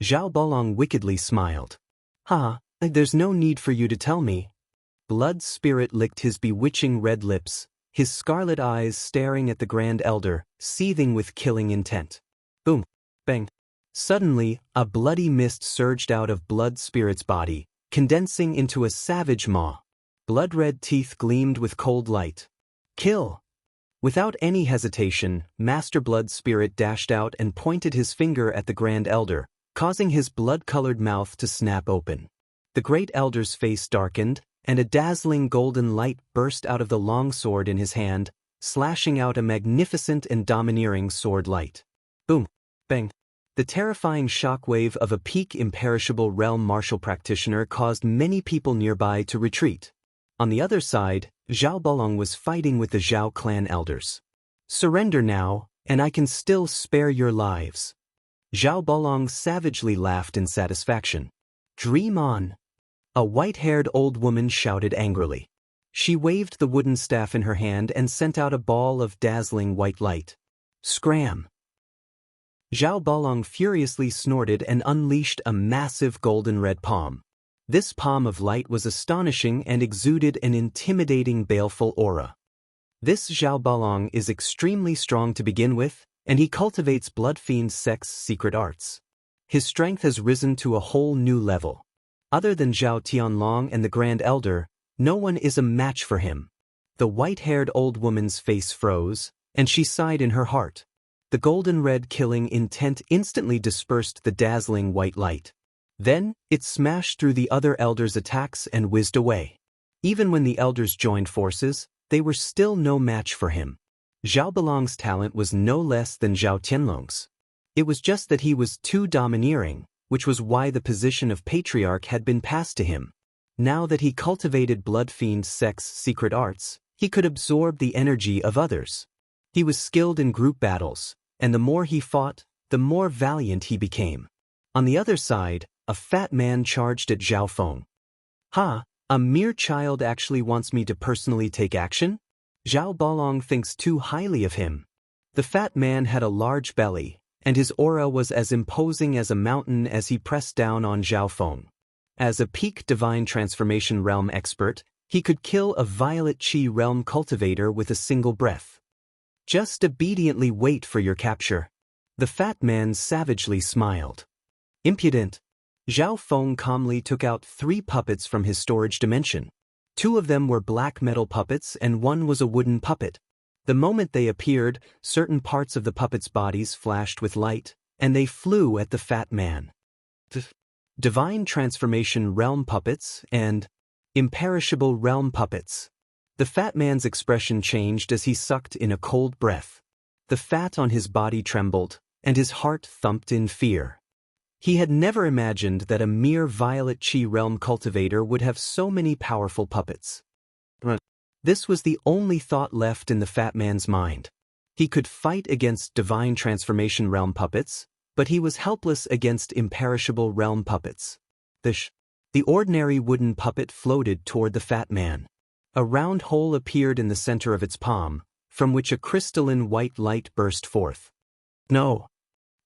Zhao Balong wickedly smiled. Ha, there's no need for you to tell me. Blood Spirit licked his bewitching red lips, his scarlet eyes staring at the Grand Elder, seething with killing intent. Boom! Bang! Suddenly, a bloody mist surged out of Blood Spirit's body, condensing into a savage maw. Blood-red teeth gleamed with cold light. Kill! Without any hesitation, Master Blood Spirit dashed out and pointed his finger at the Grand Elder, causing his blood-colored mouth to snap open. The Great Elder's face darkened, and a dazzling golden light burst out of the long sword in his hand, slashing out a magnificent and domineering sword light. Boom! Bang! The terrifying shockwave of a peak imperishable realm martial practitioner caused many people nearby to retreat. On the other side, Zhao Balong was fighting with the Zhao clan elders. "Surrender now, and I can still spare your lives." Zhao Balong savagely laughed in satisfaction. "Dream on." A white-haired old woman shouted angrily. She waved the wooden staff in her hand and sent out a ball of dazzling white light. Scram! Zhao Balong furiously snorted and unleashed a massive golden-red palm. This palm of light was astonishing and exuded an intimidating baleful aura. This Zhao Balong is extremely strong to begin with, and he cultivates Blood Fiend Sect's secret arts. His strength has risen to a whole new level. Other than Zhao Tianlong and the Grand Elder, no one is a match for him. The white-haired old woman's face froze, and she sighed in her heart. The golden-red killing intent instantly dispersed the dazzling white light. Then, it smashed through the other elders' attacks and whizzed away. Even when the elders joined forces, they were still no match for him. Zhao Balong's talent was no less than Zhao Tianlong's. It was just that he was too domineering, which was why the position of patriarch had been passed to him. Now that he cultivated Blood Fiend Sect's secret arts, he could absorb the energy of others. He was skilled in group battles, and the more he fought, the more valiant he became. On the other side, a fat man charged at Zhao Feng. "Ha, a mere child actually wants me to personally take action?" Zhao Balong thinks too highly of him. The fat man had a large belly, and his aura was as imposing as a mountain as he pressed down on Zhao Feng. As a peak divine transformation realm expert, he could kill a violet chi realm cultivator with a single breath. "Just obediently wait for your capture." The fat man savagely smiled. "Impudent." Zhao Feng calmly took out 3 puppets from his storage dimension. 2 of them were black metal puppets and 1 was a wooden puppet. The moment they appeared, certain parts of the puppets' bodies flashed with light, and they flew at the fat man. Divine Transformation Realm Puppets and Imperishable Realm Puppets. The fat man's expression changed as he sucked in a cold breath. The fat on his body trembled, and his heart thumped in fear. He had never imagined that a mere violet chi realm cultivator would have so many powerful puppets. This was the only thought left in the fat man's mind. He could fight against divine transformation realm puppets, but he was helpless against imperishable realm puppets. The ordinary wooden puppet floated toward the fat man. A round hole appeared in the center of its palm, from which a crystalline white light burst forth. "No!"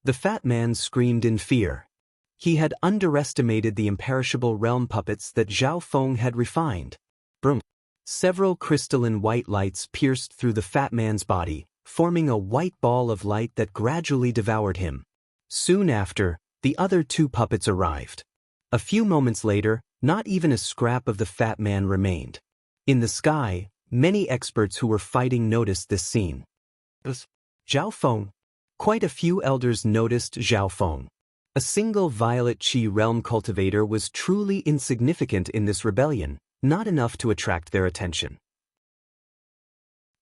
The fat man screamed in fear. He had underestimated the imperishable realm puppets that Zhao Feng had refined. Brum! Several crystalline white lights pierced through the fat man's body, forming a white ball of light that gradually devoured him. Soon after, the other 2 puppets arrived. A few moments later, not even a scrap of the fat man remained. In the sky, many experts who were fighting noticed this scene. Zhao Feng. Quite a few elders noticed Zhao Feng. A single violet chi realm cultivator was truly insignificant in this rebellion, not enough to attract their attention.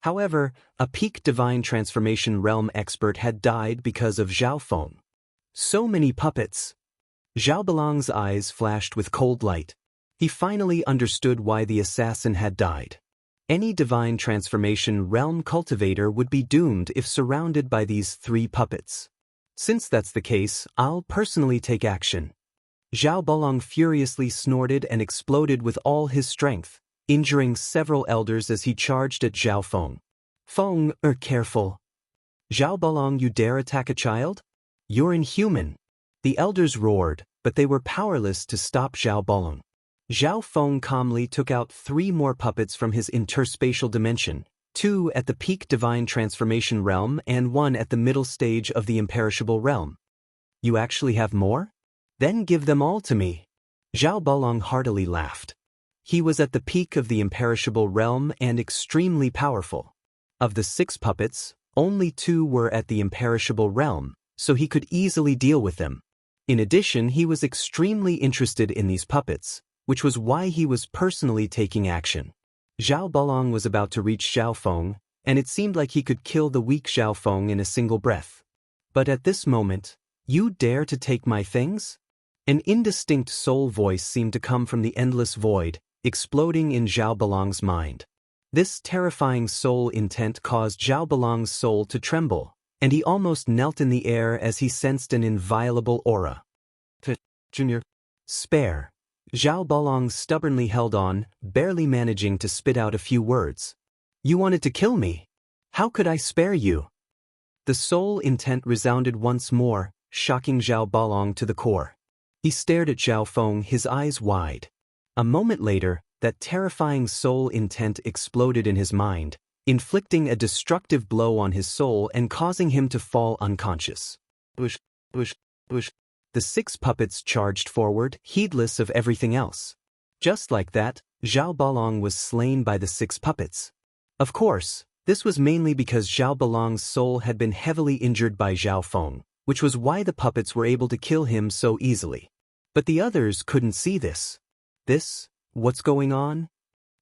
However, a peak divine transformation realm expert had died because of Zhao Feng. So many puppets. Zhao Balong's eyes flashed with cold light. He finally understood why the assassin had died. Any divine transformation realm cultivator would be doomed if surrounded by these 3 puppets. Since that's the case, I'll personally take action. Zhao Balong furiously snorted and exploded with all his strength, injuring several elders as he charged at Zhao Feng. "Feng, careful. Zhao Balong, you dare attack a child? You're inhuman." The elders roared, but they were powerless to stop Zhao Balong. Zhao Feng calmly took out 3 more puppets from his interspatial dimension, 2 at the peak divine transformation realm and 1 at the middle stage of the imperishable realm. "You actually have more? Then give them all to me." Zhao Balong heartily laughed. He was at the peak of the imperishable realm and extremely powerful. Of the 6 puppets, only 2 were at the imperishable realm, so he could easily deal with them. In addition, he was extremely interested in these puppets, which was why he was personally taking action. Zhao Balong was about to reach Zhao Feng, and it seemed like he could kill the weak Zhao Feng in a single breath. But at this moment, You dare to take my things? An indistinct soul voice seemed to come from the endless void, exploding in Zhao Belong's mind. This terrifying soul intent caused Zhao Belong's soul to tremble, and he almost knelt in the air as he sensed an inviolable aura. Junior. Spare. Zhao Belong stubbornly held on, barely managing to spit out a few words. You wanted to kill me. How could I spare you? The soul intent resounded once more, shocking Zhao Belong to the core. He stared at Zhao Feng, his eyes wide. A moment later, that terrifying soul intent exploded in his mind, inflicting a destructive blow on his soul and causing him to fall unconscious. Bush, bush, bush. The 6 puppets charged forward, heedless of everything else. Just like that, Zhao Belong was slain by the 6 puppets. Of course, this was mainly because Zhao Belong's soul had been heavily injured by Zhao Feng, which was why the puppets were able to kill him so easily. But the others couldn't see this. What's going on?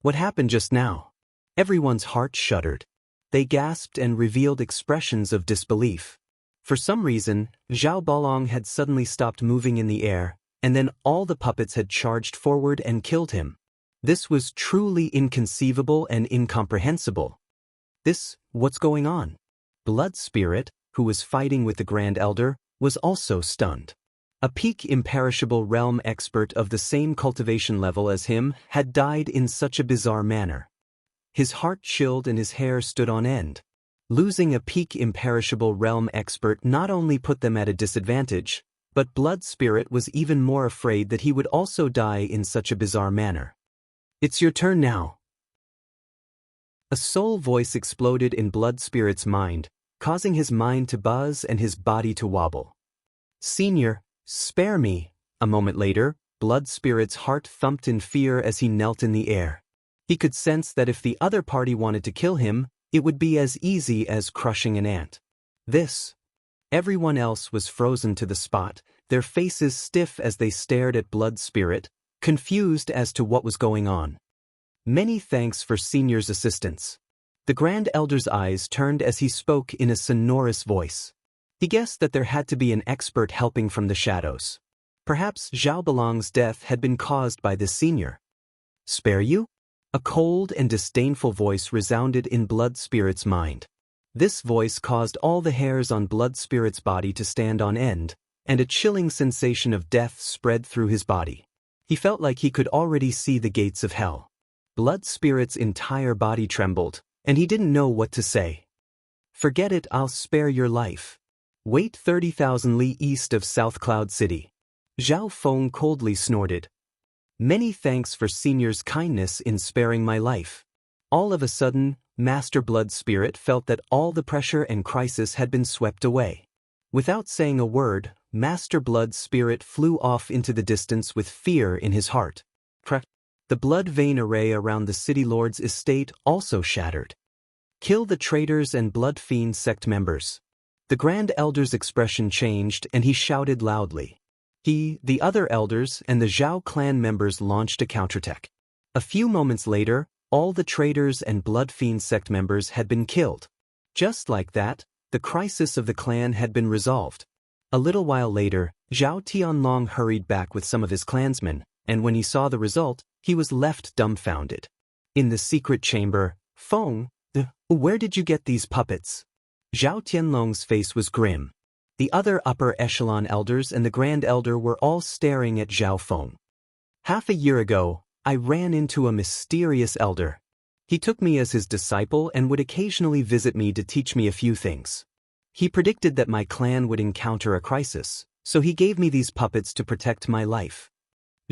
What happened just now? Everyone's heart shuddered. They gasped and revealed expressions of disbelief. For some reason, Zhao Belong had suddenly stopped moving in the air, and then all the puppets had charged forward and killed him. This was truly inconceivable and incomprehensible. What's going on? Blood Spirit, who was fighting with the Grand Elder, was also stunned. A peak imperishable realm expert of the same cultivation level as him had died in such a bizarre manner. His heart chilled and his hair stood on end. Losing a peak imperishable realm expert not only put them at a disadvantage, but Blood Spirit was even more afraid that he would also die in such a bizarre manner. It's your turn now. A soul voice exploded in Blood Spirit's mind, causing his mind to buzz and his body to wobble. Senior, spare me. A moment later, Blood Spirit's heart thumped in fear as he knelt in the air. He could sense that if the other party wanted to kill him, it would be as easy as crushing an ant. Everyone else was frozen to the spot, their faces stiff as they stared at Blood Spirit, confused as to what was going on. Many thanks for Senior's assistance. The Grand Elder's eyes turned as he spoke in a sonorous voice. He guessed that there had to be an expert helping from the shadows. Perhaps Zhao Belong's death had been caused by this Senior. Spare you? A cold and disdainful voice resounded in Blood Spirit's mind. This voice caused all the hairs on Blood Spirit's body to stand on end, and a chilling sensation of death spread through his body. He felt like he could already see the gates of hell. Blood Spirit's entire body trembled, and he didn't know what to say. Forget it, I'll spare your life. Wait 30,000 li east of South Cloud City. Zhao Feng coldly snorted. Many thanks for Senior's kindness in sparing my life. All of a sudden, Master Blood Spirit felt that all the pressure and crisis had been swept away. Without saying a word, Master Blood Spirit flew off into the distance with fear in his heart. The blood vein array around the City Lord's estate also shattered. Kill the traitors and Blood Fiend sect members. The Grand Elder's expression changed and he shouted loudly. He, the other elders, and the Zhao clan members launched a counterattack. A few moments later, all the traitors and Blood Fiend sect members had been killed. Just like that, the crisis of the clan had been resolved. A little while later, Zhao Tianlong hurried back with some of his clansmen, and when he saw the result, he was left dumbfounded. In the secret chamber, Feng, where did you get these puppets? Zhao Tianlong's face was grim. The other upper echelon elders and the Grand Elder were all staring at Zhao Feng. Half a year ago, I ran into a mysterious elder. He took me as his disciple and would occasionally visit me to teach me a few things. He predicted that my clan would encounter a crisis, so he gave me these puppets to protect my life.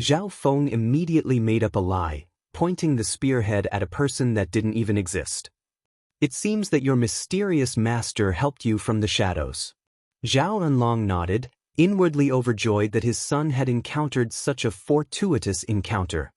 Zhao Feng immediately made up a lie, pointing the spearhead at a person that didn't even exist. It seems that your mysterious master helped you from the shadows. Zhao Enlong nodded, inwardly overjoyed that his son had encountered such a fortuitous encounter.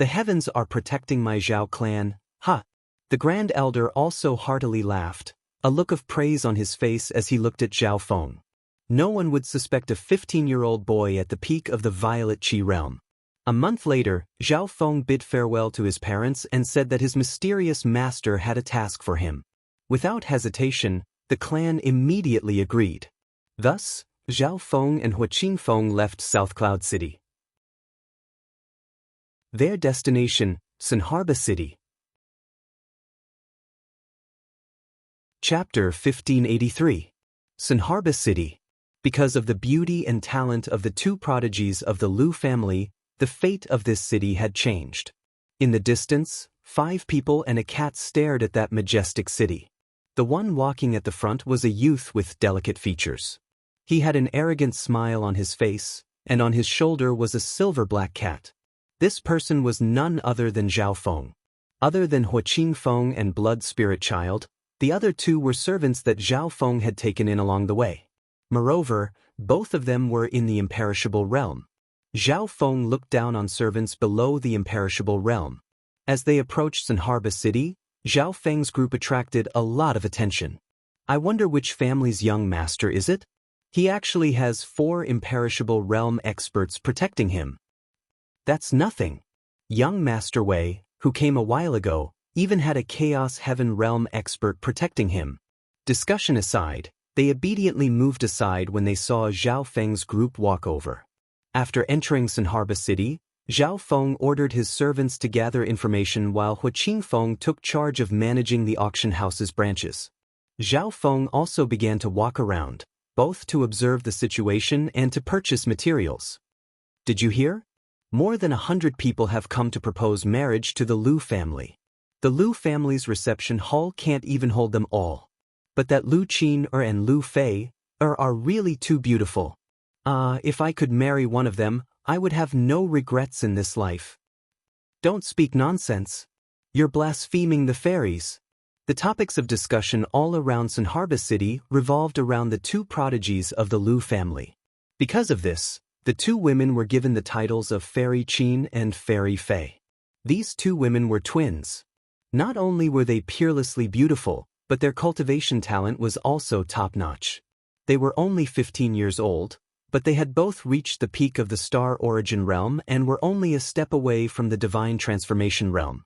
The heavens are protecting my Zhao clan, ha! The Grand Elder also heartily laughed, a look of praise on his face as he looked at Zhao Feng. No one would suspect a 15-year-old boy at the peak of the Violet Qi realm. A month later, Zhao Feng bid farewell to his parents and said that his mysterious master had a task for him. Without hesitation, the clan immediately agreed. Thus, Zhao Feng and Hua Qingfeng left South Cloud City. Their destination, Sanharba City. Chapter 1583. Sanharba City. Because of the beauty and talent of the two prodigies of the Lu family, the fate of this city had changed. In the distance, 5 people and a cat stared at that majestic city. The one walking at the front was a youth with delicate features. He had an arrogant smile on his face, and on his shoulder was a silver-black cat. This person was none other than Zhao Feng. Other than Hua Qingfeng and Blood Spirit Child, the other 2 were servants that Zhao Feng had taken in along the way. Moreover, both of them were in the imperishable realm. Zhao Feng looked down on servants below the imperishable realm. As they approached Sanharba City, Zhao Feng's group attracted a lot of attention. I wonder which family's young master is it? He actually has 4 imperishable realm experts protecting him. That's nothing. Young Master Wei, who came a while ago, even had a Chaos Heaven realm expert protecting him. Discussion aside, they obediently moved aside when they saw Zhao Feng's group walk over. After entering Sanharba City, Zhao Feng ordered his servants to gather information while Hua Qingfeng took charge of managing the auction house's branches. Zhao Feng also began to walk around, both to observe the situation and to purchase materials. Did you hear? More than 100 people have come to propose marriage to the Lu family. The Lu family's reception hall can't even hold them all. But that Lu Qin and Lu Fei are really too beautiful. If I could marry one of them, I would have no regrets in this life. Don't speak nonsense. You're blaspheming the fairies. The topics of discussion all around Sanharba City revolved around the 2 prodigies of the Lu family. Because of this, the 2 women were given the titles of Fairy Qin and Fairy Fei. These 2 women were twins. Not only were they peerlessly beautiful, but their cultivation talent was also top-notch. They were only 15 years old, but they had both reached the peak of the Star Origin realm and were only a step away from the Divine Transformation realm.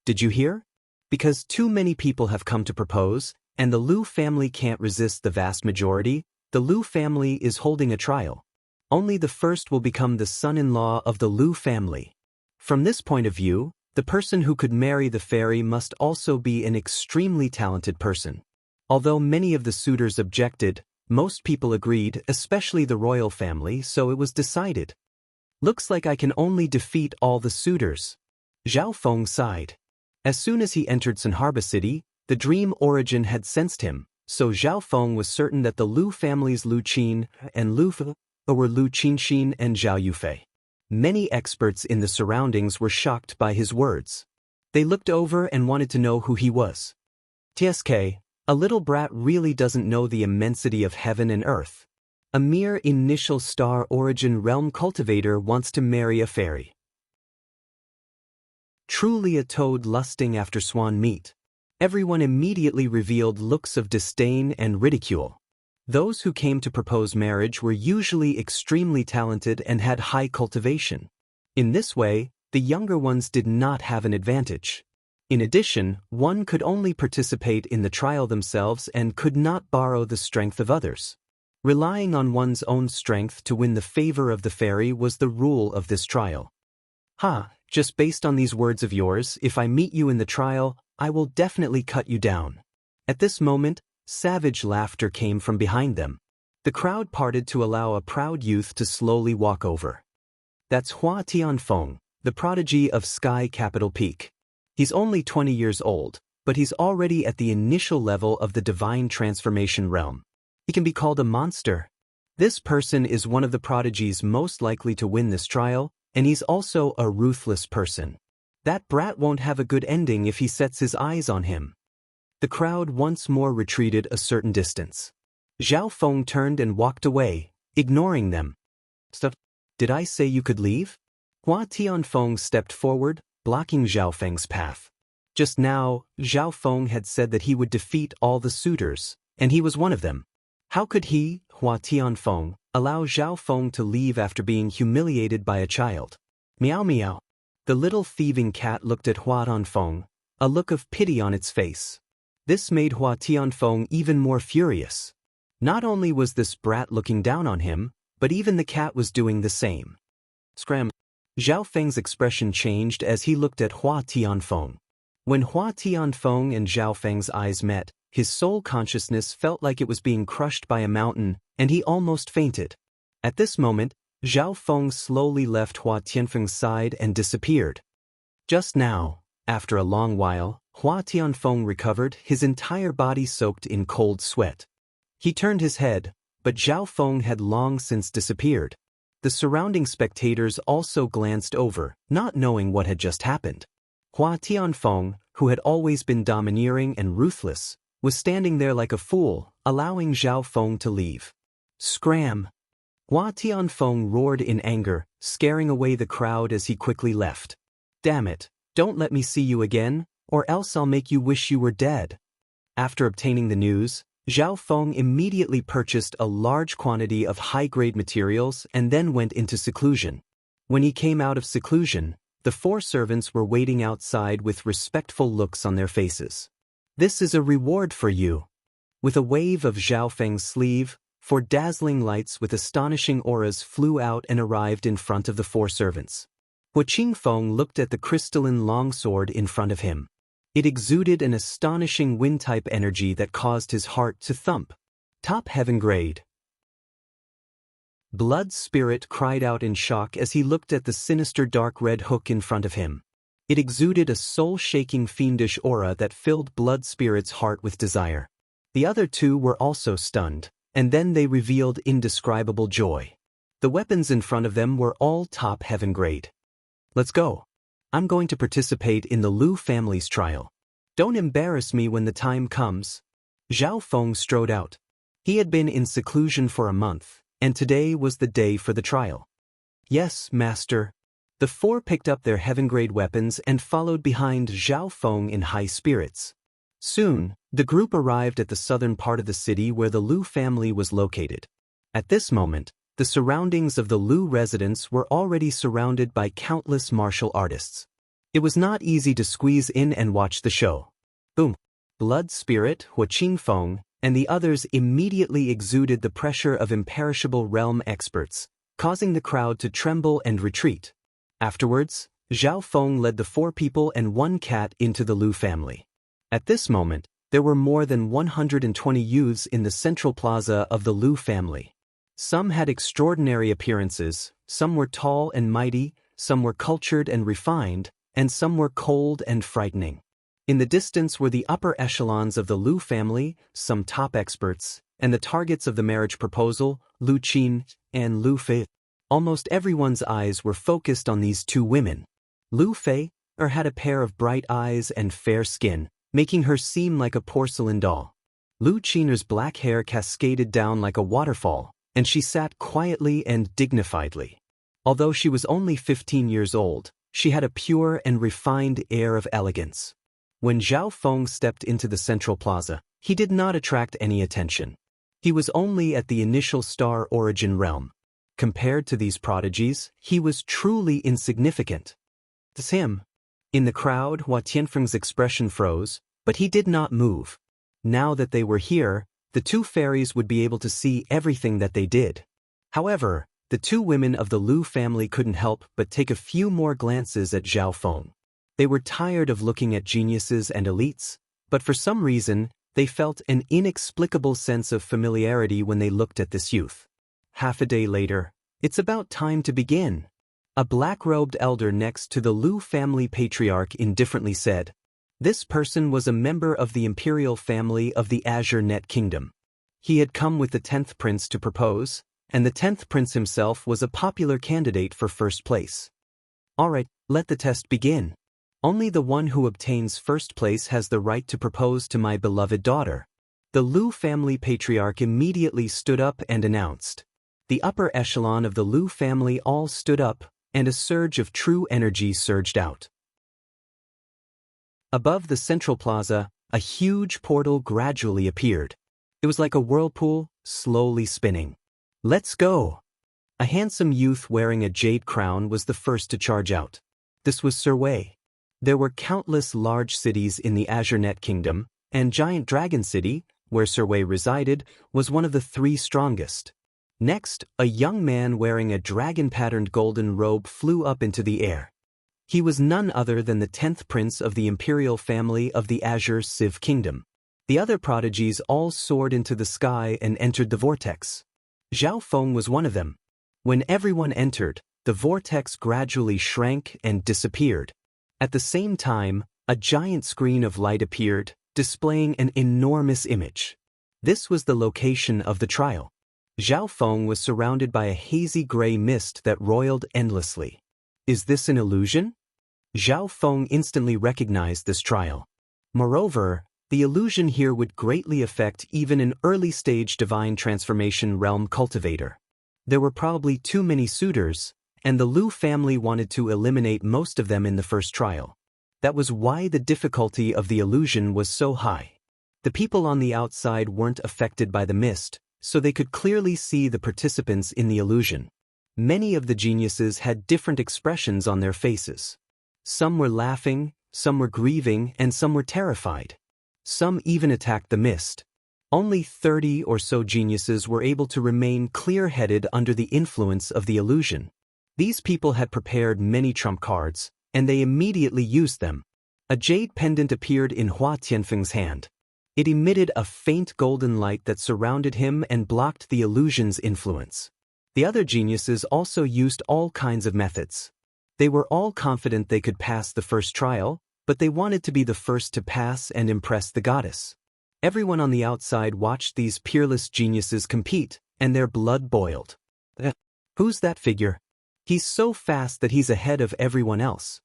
Did you hear? Because too many people have come to propose, and the Lu family can't resist the vast majority, the Lu family is holding a trial. Only the first will become the son-in-law of the Lu family. From this point of view, the person who could marry the fairy must also be an extremely talented person. Although many of the suitors objected, most people agreed, especially the royal family, so it was decided. Looks like I can only defeat all the suitors. Zhao Feng sighed. As soon as he entered Sanharba City, the Dream Origin had sensed him, so Zhao Feng was certain that the Lu family's Lu Qin and Lu Fei were Lu Qinxin and Zhao Yufei. Many experts in the surroundings were shocked by his words. They looked over and wanted to know who he was. TSK, a little brat really doesn't know the immensity of heaven and earth. A mere initial Star Origin realm cultivator wants to marry a fairy. Truly a toad lusting after swan meat. Everyone immediately revealed looks of disdain and ridicule. Those who came to propose marriage were usually extremely talented and had high cultivation. In this way, the younger ones did not have an advantage. In addition, one could only participate in the trial themselves and could not borrow the strength of others. Relying on one's own strength to win the favor of the fairy was the rule of this trial. Just based on these words of yours, if I meet you in the trial, I will definitely cut you down. At this moment, savage laughter came from behind them. The crowd parted to allow a proud youth to slowly walk over. That's Hua Tianfeng, the prodigy of Sky Capital Peak. He's only 20 years old, but he's already at the initial level of the Divine Transformation realm. He can be called a monster. This person is one of the prodigies most likely to win this trial, and he's also a ruthless person. That brat won't have a good ending if he sets his eyes on him. The crowd once more retreated a certain distance. Zhao Feng turned and walked away, ignoring them. Stop. Did I say you could leave? Hua Tianfeng stepped forward, blocking Zhao Feng's path. Just now, Zhao Feng had said that he would defeat all the suitors, and he was one of them. How could he, Hua Tianfeng, allow Zhao Feng to leave after being humiliated by a child? Meow meow. The little thieving cat looked at Hua Tianfeng, a look of pity on its face. This made Hua Tianfeng even more furious. Not only was this brat looking down on him, but even the cat was doing the same. Scram. Zhao Feng's expression changed as he looked at Hua Tianfeng. When Hua Tianfeng and Zhao Feng's eyes met, his soul consciousness felt like it was being crushed by a mountain, and he almost fainted. At this moment, Zhao Feng slowly left Hua Tianfeng's side and disappeared. Just now, after a long while, Hua Tianfeng recovered, his entire body soaked in cold sweat. He turned his head, but Zhao Feng had long since disappeared. The surrounding spectators also glanced over, not knowing what had just happened. Hua Tianfeng, who had always been domineering and ruthless, was standing there like a fool, allowing Zhao Feng to leave. Scram! Hua Tianfeng roared in anger, scaring away the crowd as he quickly left. Damn it, don't let me see you again, or else I'll make you wish you were dead. After obtaining the news, Zhao Feng immediately purchased a large quantity of high-grade materials and then went into seclusion. When he came out of seclusion, the 4 servants were waiting outside with respectful looks on their faces. This is a reward for you. With a wave of Zhao Feng's sleeve, 4 dazzling lights with astonishing auras flew out and arrived in front of the 4 servants. Hua Qingfeng looked at the crystalline longsword in front of him. It exuded an astonishing wind-type energy that caused his heart to thump. Top heaven grade. Blood Spirit cried out in shock as he looked at the sinister dark red hook in front of him. It exuded a soul-shaking fiendish aura that filled Blood Spirit's heart with desire. The other 2 were also stunned, and then they revealed indescribable joy. The weapons in front of them were all top heaven grade. Let's go. I'm going to participate in the Liu family's trial. Don't embarrass me when the time comes. Zhao Feng strode out. He had been in seclusion for a month, and today was the day for the trial. Yes, master. The 4 picked up their heaven-grade weapons and followed behind Zhao Feng in high spirits. Soon, the group arrived at the southern part of the city where the Liu family was located. At this moment, the surroundings of the Liu residence were already surrounded by countless martial artists. It was not easy to squeeze in and watch the show. Boom! Blood Spirit, Hua Qingfeng, and the others immediately exuded the pressure of imperishable realm experts, causing the crowd to tremble and retreat. Afterwards, Zhao Feng led the 4 people and 1 cat into the Liu family. At this moment, there were more than 120 youths in the central plaza of the Liu family. Some had extraordinary appearances, some were tall and mighty, some were cultured and refined, and some were cold and frightening. In the distance were the upper echelons of the Liu family, some top experts, and the targets of the marriage proposal, Liu Qin and Liu Fei. Almost everyone's eyes were focused on these 2 women. Liu Fei had a pair of bright eyes and fair skin, making her seem like a porcelain doll. Liu Qin's black hair cascaded down like a waterfall, and she sat quietly and dignifiedly. Although she was only 15 years old, she had a pure and refined air of elegance. When Zhao Feng stepped into the central plaza, he did not attract any attention. He was only at the initial star origin realm. Compared to these prodigies, he was truly insignificant. It's him. In the crowd, Hua Tianfeng's expression froze, but he did not move. Now that they were here, the 2 fairies would be able to see everything that they did. However, the 2 women of the Liu family couldn't help but take a few more glances at Zhao Feng. They were tired of looking at geniuses and elites, but for some reason, they felt an inexplicable sense of familiarity when they looked at this youth. Half a day later, it's about time to begin. A black-robed elder next to the Liu family patriarch indifferently said, "This person was a member of the imperial family of the Azure Net Kingdom. He had come with the 10th prince to propose, and the 10th prince himself was a popular candidate for first place. All right, let the test begin. Only the one who obtains first place has the right to propose to my beloved daughter." The Liu family patriarch immediately stood up and announced. The upper echelon of the Liu family all stood up, and a surge of true energy surged out. Above the central plaza, a huge portal gradually appeared. It was like a whirlpool, slowly spinning. "Let's go!" A handsome youth wearing a jade crown was the first to charge out. This was Sir Wei. There were countless large cities in the Azure Net Kingdom, and Giant Dragon City, where Sir Wei resided, was one of the 3 strongest. Next, a young man wearing a dragon-patterned golden robe flew up into the air. He was none other than the 10th prince of the imperial family of the Azure Civ Kingdom. The other prodigies all soared into the sky and entered the vortex. Zhao Feng was one of them. When everyone entered, the vortex gradually shrank and disappeared. At the same time, a giant screen of light appeared, displaying an enormous image. This was the location of the trial. Zhao Feng was surrounded by a hazy gray mist that roiled endlessly. Is this an illusion? Zhao Feng instantly recognized this trial. Moreover, the illusion here would greatly affect even an early-stage divine transformation realm cultivator. There were probably too many suitors, and the Lu family wanted to eliminate most of them in the first trial. That was why the difficulty of the illusion was so high. The people on the outside weren't affected by the mist, so they could clearly see the participants in the illusion. Many of the geniuses had different expressions on their faces. Some were laughing, some were grieving, and some were terrified. Some even attacked the mist. Only 30 or so geniuses were able to remain clear-headed under the influence of the illusion. These people had prepared many trump cards, and they immediately used them. A jade pendant appeared in Hua Tianfeng's hand. It emitted a faint golden light that surrounded him and blocked the illusion's influence. The other geniuses also used all kinds of methods. They were all confident they could pass the first trial, but they wanted to be the first to pass and impress the goddess. Everyone on the outside watched these peerless geniuses compete, and their blood boiled. Who's that figure? He's so fast that he's ahead of everyone else.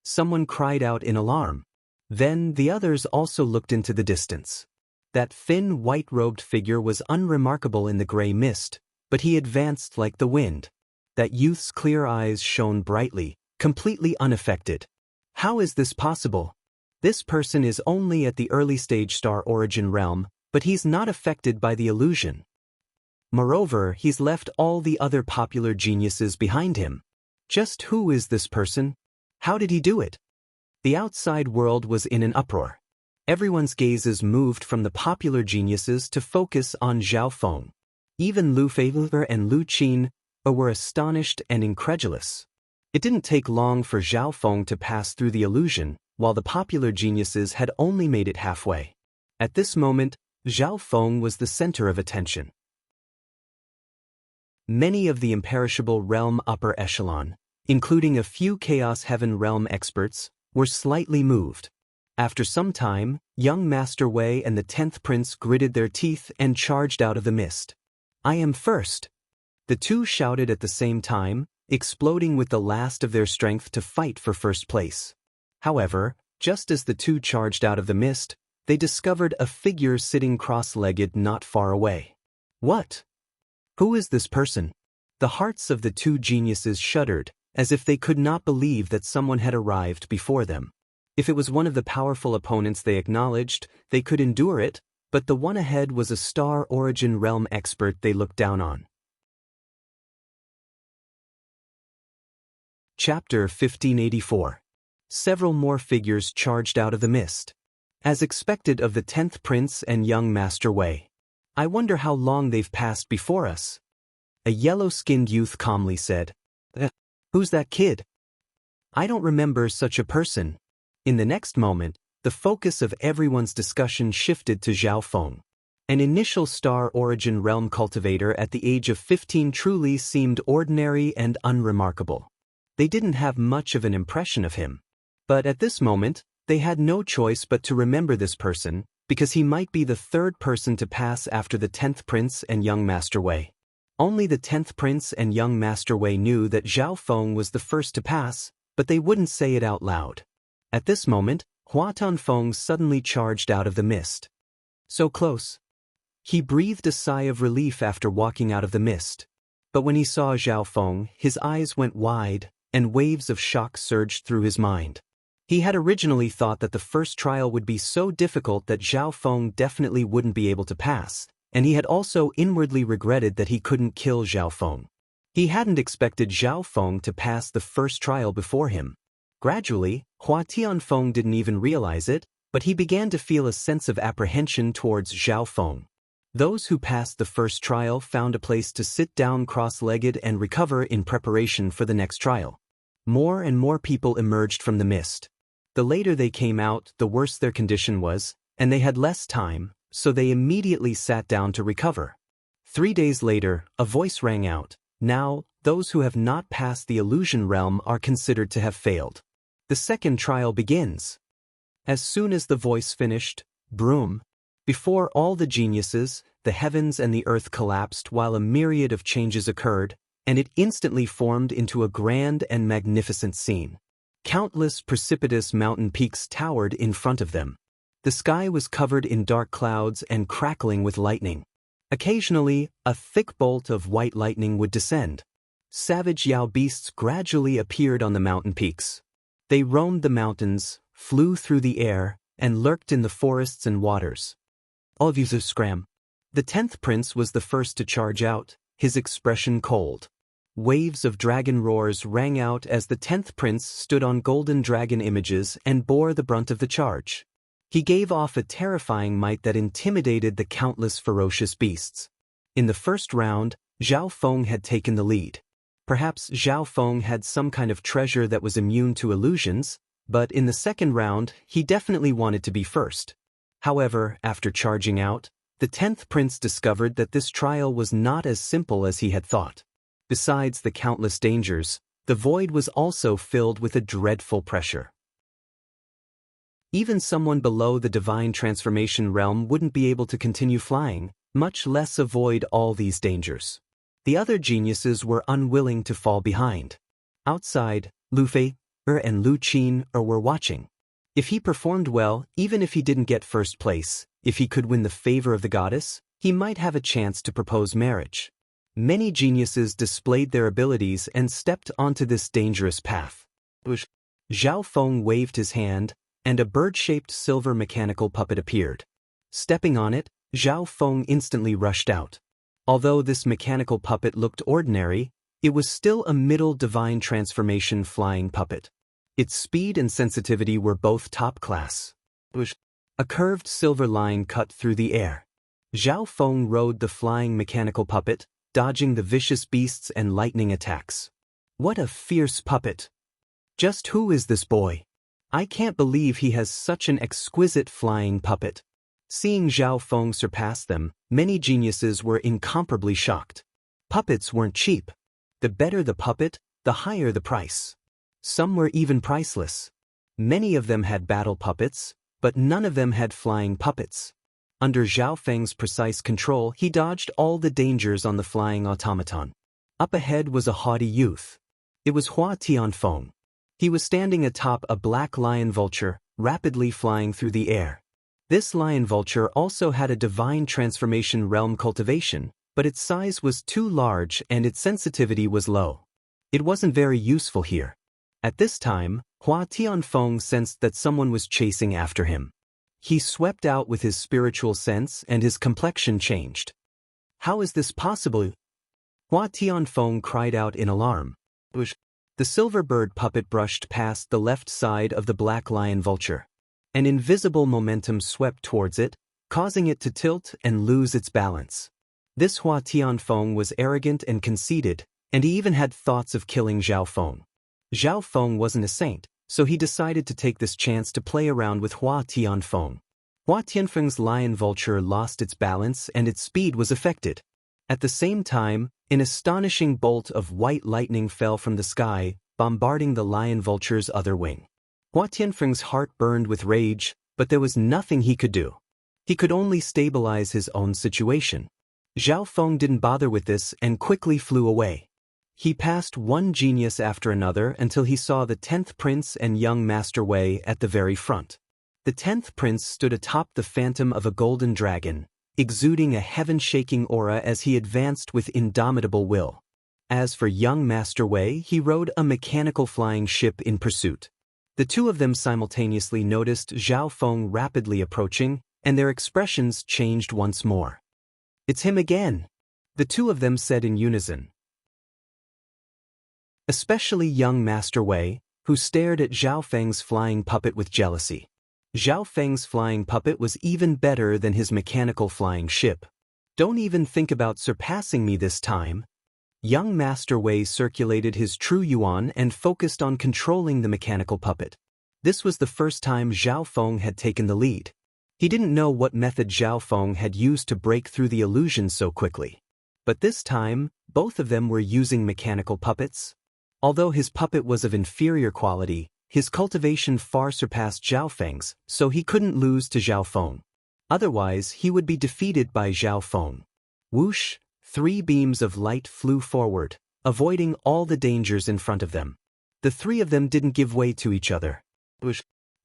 Someone cried out in alarm. Then the others also looked into the distance. That thin, white-robed figure was unremarkable in the gray mist, but he advanced like the wind. That youth's clear eyes shone brightly, completely unaffected. How is this possible? This person is only at the early-stage star origin realm, but he's not affected by the illusion. Moreover, he's left all the other popular geniuses behind him. Just who is this person? How did he do it? The outside world was in an uproar. Everyone's gazes moved from the popular geniuses to focus on Zhao Feng. Even Lu Feiler and Lu Qin were astonished and incredulous. It didn't take long for Zhao Feng to pass through the illusion, while the popular geniuses had only made it halfway. At this moment, Zhao Feng was the center of attention. Many of the imperishable realm upper echelon, including a few Chaos Heaven realm experts, were slightly moved. After some time, young Master Wei and the 10th Prince gritted their teeth and charged out of the mist. I am first! The two shouted at the same time, exploding with the last of their strength to fight for first place. However, just as the two charged out of the mist, they discovered a figure sitting cross-legged not far away. What? Who is this person? The hearts of the two geniuses shuddered, as if they could not believe that someone had arrived before them. If it was one of the powerful opponents they acknowledged, they could endure it, but the one ahead was a star origin realm expert they looked down on. Chapter 1584. Several more figures charged out of the mist. As expected of the 10th Prince and young Master Wei. I wonder how long they've passed before us. A yellow-skinned youth calmly said. Who's that kid? I don't remember such a person. In the next moment, the focus of everyone's discussion shifted to Zhao Feng. An initial star origin realm cultivator at the age of 15 truly seemed ordinary and unremarkable. They didn't have much of an impression of him. But at this moment, they had no choice but to remember this person, because he might be the third person to pass after the 10th Prince and young Master Wei. Only the 10th Prince and young Master Wei knew that Zhao Feng was the first to pass, but they wouldn't say it out loud. At this moment, Hua Tianfeng suddenly charged out of the mist. So close. He breathed a sigh of relief after walking out of the mist. But when he saw Zhao Feng, his eyes went wide, and waves of shock surged through his mind. He had originally thought that the first trial would be so difficult that Zhao Feng definitely wouldn't be able to pass, and he had also inwardly regretted that he couldn't kill Zhao Feng. He hadn't expected Zhao Feng to pass the first trial before him. Gradually, Hua Tianfeng didn't even realize it, But he began to feel a sense of apprehension towards Zhao Feng. Those who passed the first trial found a place to sit down cross-legged and recover in preparation for the next trial. More and more people emerged from the mist. The later they came out, the worse their condition was, and they had less time, so they immediately sat down to recover. 3 days later, a voice rang out. Now, those who have not passed the illusion realm are considered to have failed. The second trial begins. As soon as the voice finished, broom. Before all the geniuses, the heavens and the earth collapsed while a myriad of changes occurred, and it instantly formed into a grand and magnificent scene. Countless precipitous mountain peaks towered in front of them. The sky was covered in dark clouds and crackling with lightning. Occasionally, a thick bolt of white lightning would descend. Savage Yao beasts gradually appeared on the mountain peaks. They roamed the mountains, flew through the air, and lurked in the forests and waters. Scram. The 10th prince was the first to charge out, his expression cold. Waves of dragon roars rang out as the 10th prince stood on golden dragon images and bore the brunt of the charge. He gave off a terrifying might that intimidated the countless ferocious beasts. In the first round, Zhao Feng had taken the lead. Perhaps Zhao Feng had some kind of treasure that was immune to illusions, but in the second round, he definitely wanted to be first. However, after charging out, the 10th prince discovered that this trial was not as simple as he had thought. Besides the countless dangers, the void was also filled with a dreadful pressure. Even someone below the divine transformation realm wouldn't be able to continue flying, much less avoid all these dangers. The other geniuses were unwilling to fall behind. Outside, Lu Fei and Lu Qin were watching. If he performed well, even if he didn't get first place, if he could win the favor of the goddess, he might have a chance to propose marriage. Many geniuses displayed their abilities and stepped onto this dangerous path. Zhao Feng waved his hand, and a bird-shaped silver mechanical puppet appeared. Stepping on it, Zhao Feng instantly rushed out. Although this mechanical puppet looked ordinary, it was still a middle divine transformation flying puppet. Its speed and sensitivity were both top class. A curved silver line cut through the air. Zhao Feng rode the flying mechanical puppet, dodging the vicious beasts and lightning attacks. What a fierce puppet! Just who is this boy? I can't believe he has such an exquisite flying puppet. Seeing Zhao Feng surpass them, many geniuses were incomparably shocked. Puppets weren't cheap. The better the puppet, the higher the price. Some were even priceless. Many of them had battle puppets, but none of them had flying puppets. Under Zhao Feng's precise control, he dodged all the dangers on the flying automaton. Up ahead was a haughty youth. It was Hua Tianfeng. He was standing atop a black lion vulture, rapidly flying through the air. This lion vulture also had a divine transformation realm cultivation, but its size was too large and its sensitivity was low. It wasn't very useful here. At this time, Hua Tianfeng sensed that someone was chasing after him. He swept out with his spiritual sense and his complexion changed. How is this possible? Hua Tianfeng cried out in alarm. The silver bird puppet brushed past the left side of the black lion vulture. An invisible momentum swept towards it, causing it to tilt and lose its balance. This Hua Tianfeng was arrogant and conceited, and he even had thoughts of killing Zhao Feng. Zhao Feng wasn't a saint, so he decided to take this chance to play around with Hua Tianfeng. Hua Tianfeng's lion vulture lost its balance and its speed was affected. At the same time, an astonishing bolt of white lightning fell from the sky, bombarding the lion vulture's other wing. Hua Tianfeng's heart burned with rage, but there was nothing he could do. He could only stabilize his own situation. Zhao Feng didn't bother with this and quickly flew away. He passed one genius after another until he saw the 10th prince and young Master Wei at the very front. The 10th prince stood atop the phantom of a golden dragon, exuding a heaven-shaking aura as he advanced with indomitable will. As for young Master Wei, he rode a mechanical flying ship in pursuit. The two of them simultaneously noticed Zhao Feng rapidly approaching, and their expressions changed once more. "It's him again," the two of them said in unison. Especially young Master Wei, who stared at Zhao Feng's flying puppet with jealousy. Zhao Feng's flying puppet was even better than his mechanical flying ship. Don't even think about surpassing me this time. Young Master Wei circulated his true yuan and focused on controlling the mechanical puppet. This was the first time Zhao Feng had taken the lead. He didn't know what method Zhao Feng had used to break through the illusion so quickly. But this time, both of them were using mechanical puppets. Although his puppet was of inferior quality, his cultivation far surpassed Zhao Feng's, so he couldn't lose to Zhao Feng. Otherwise, he would be defeated by Zhao Feng. Whoosh! 3 beams of light flew forward, avoiding all the dangers in front of them. The 3 of them didn't give way to each other.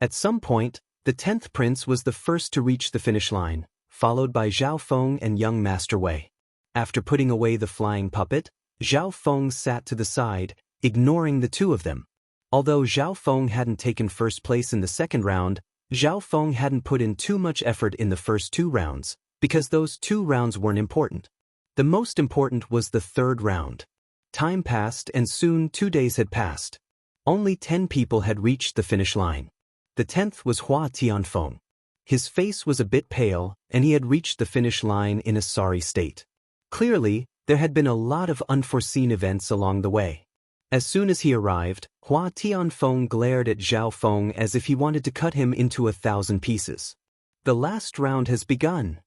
At some point, the 10th prince was the first to reach the finish line, followed by Zhao Feng and young Master Wei. After putting away the flying puppet, Zhao Feng sat to the side, ignoring the 2 of them. Although Zhao Feng hadn't taken first place in the second round, Zhao Feng hadn't put in too much effort in the first 2 rounds, because those 2 rounds weren't important. The most important was the 3rd round. Time passed and soon 2 days had passed. Only 10 people had reached the finish line. The 10th was Hua Tianfeng. His face was a bit pale, and he had reached the finish line in a sorry state. Clearly, there had been a lot of unforeseen events along the way. As soon as he arrived, Hua Tianfeng glared at Zhao Feng as if he wanted to cut him into 1,000 pieces. The last round has begun.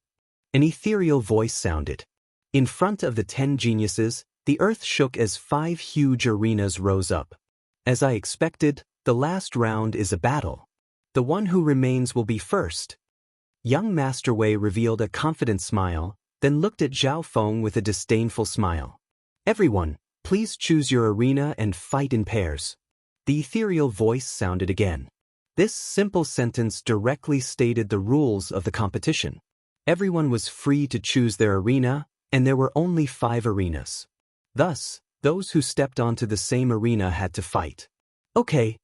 An ethereal voice sounded. In front of the 10 geniuses, the earth shook as 5 huge arenas rose up. As I expected, the last round is a battle. The one who remains will be first. Young Master Wei revealed a confident smile, then looked at Zhao Feng with a disdainful smile. Everyone, please choose your arena and fight in pairs. The ethereal voice sounded again. This simple sentence directly stated the rules of the competition. Everyone was free to choose their arena, and there were only 5 arenas. Thus, those who stepped onto the same arena had to fight. Okay.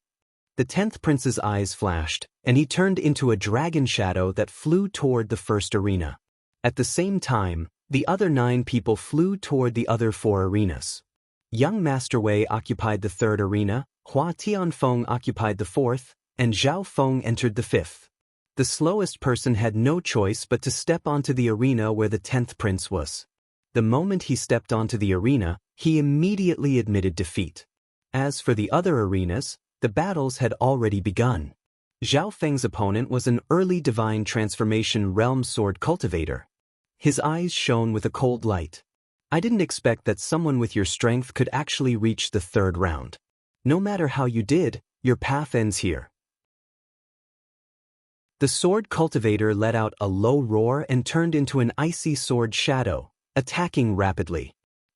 The 10th prince's eyes flashed, and he turned into a dragon shadow that flew toward the first arena. At the same time, the other 9 people flew toward the other 4 arenas. Young Master Wei occupied the 3rd arena, Hua Tianfeng occupied the 4th, and Zhao Feng entered the 5th. The slowest person had no choice but to step onto the arena where the 10th prince was. The moment he stepped onto the arena, he immediately admitted defeat. As for the other arenas, the battles had already begun. Zhao Feng's opponent was an early divine transformation realm sword cultivator. His eyes shone with a cold light. I didn't expect that someone with your strength could actually reach the 3rd round. No matter how you did, your path ends here. The sword cultivator let out a low roar and turned into an icy sword shadow, attacking rapidly.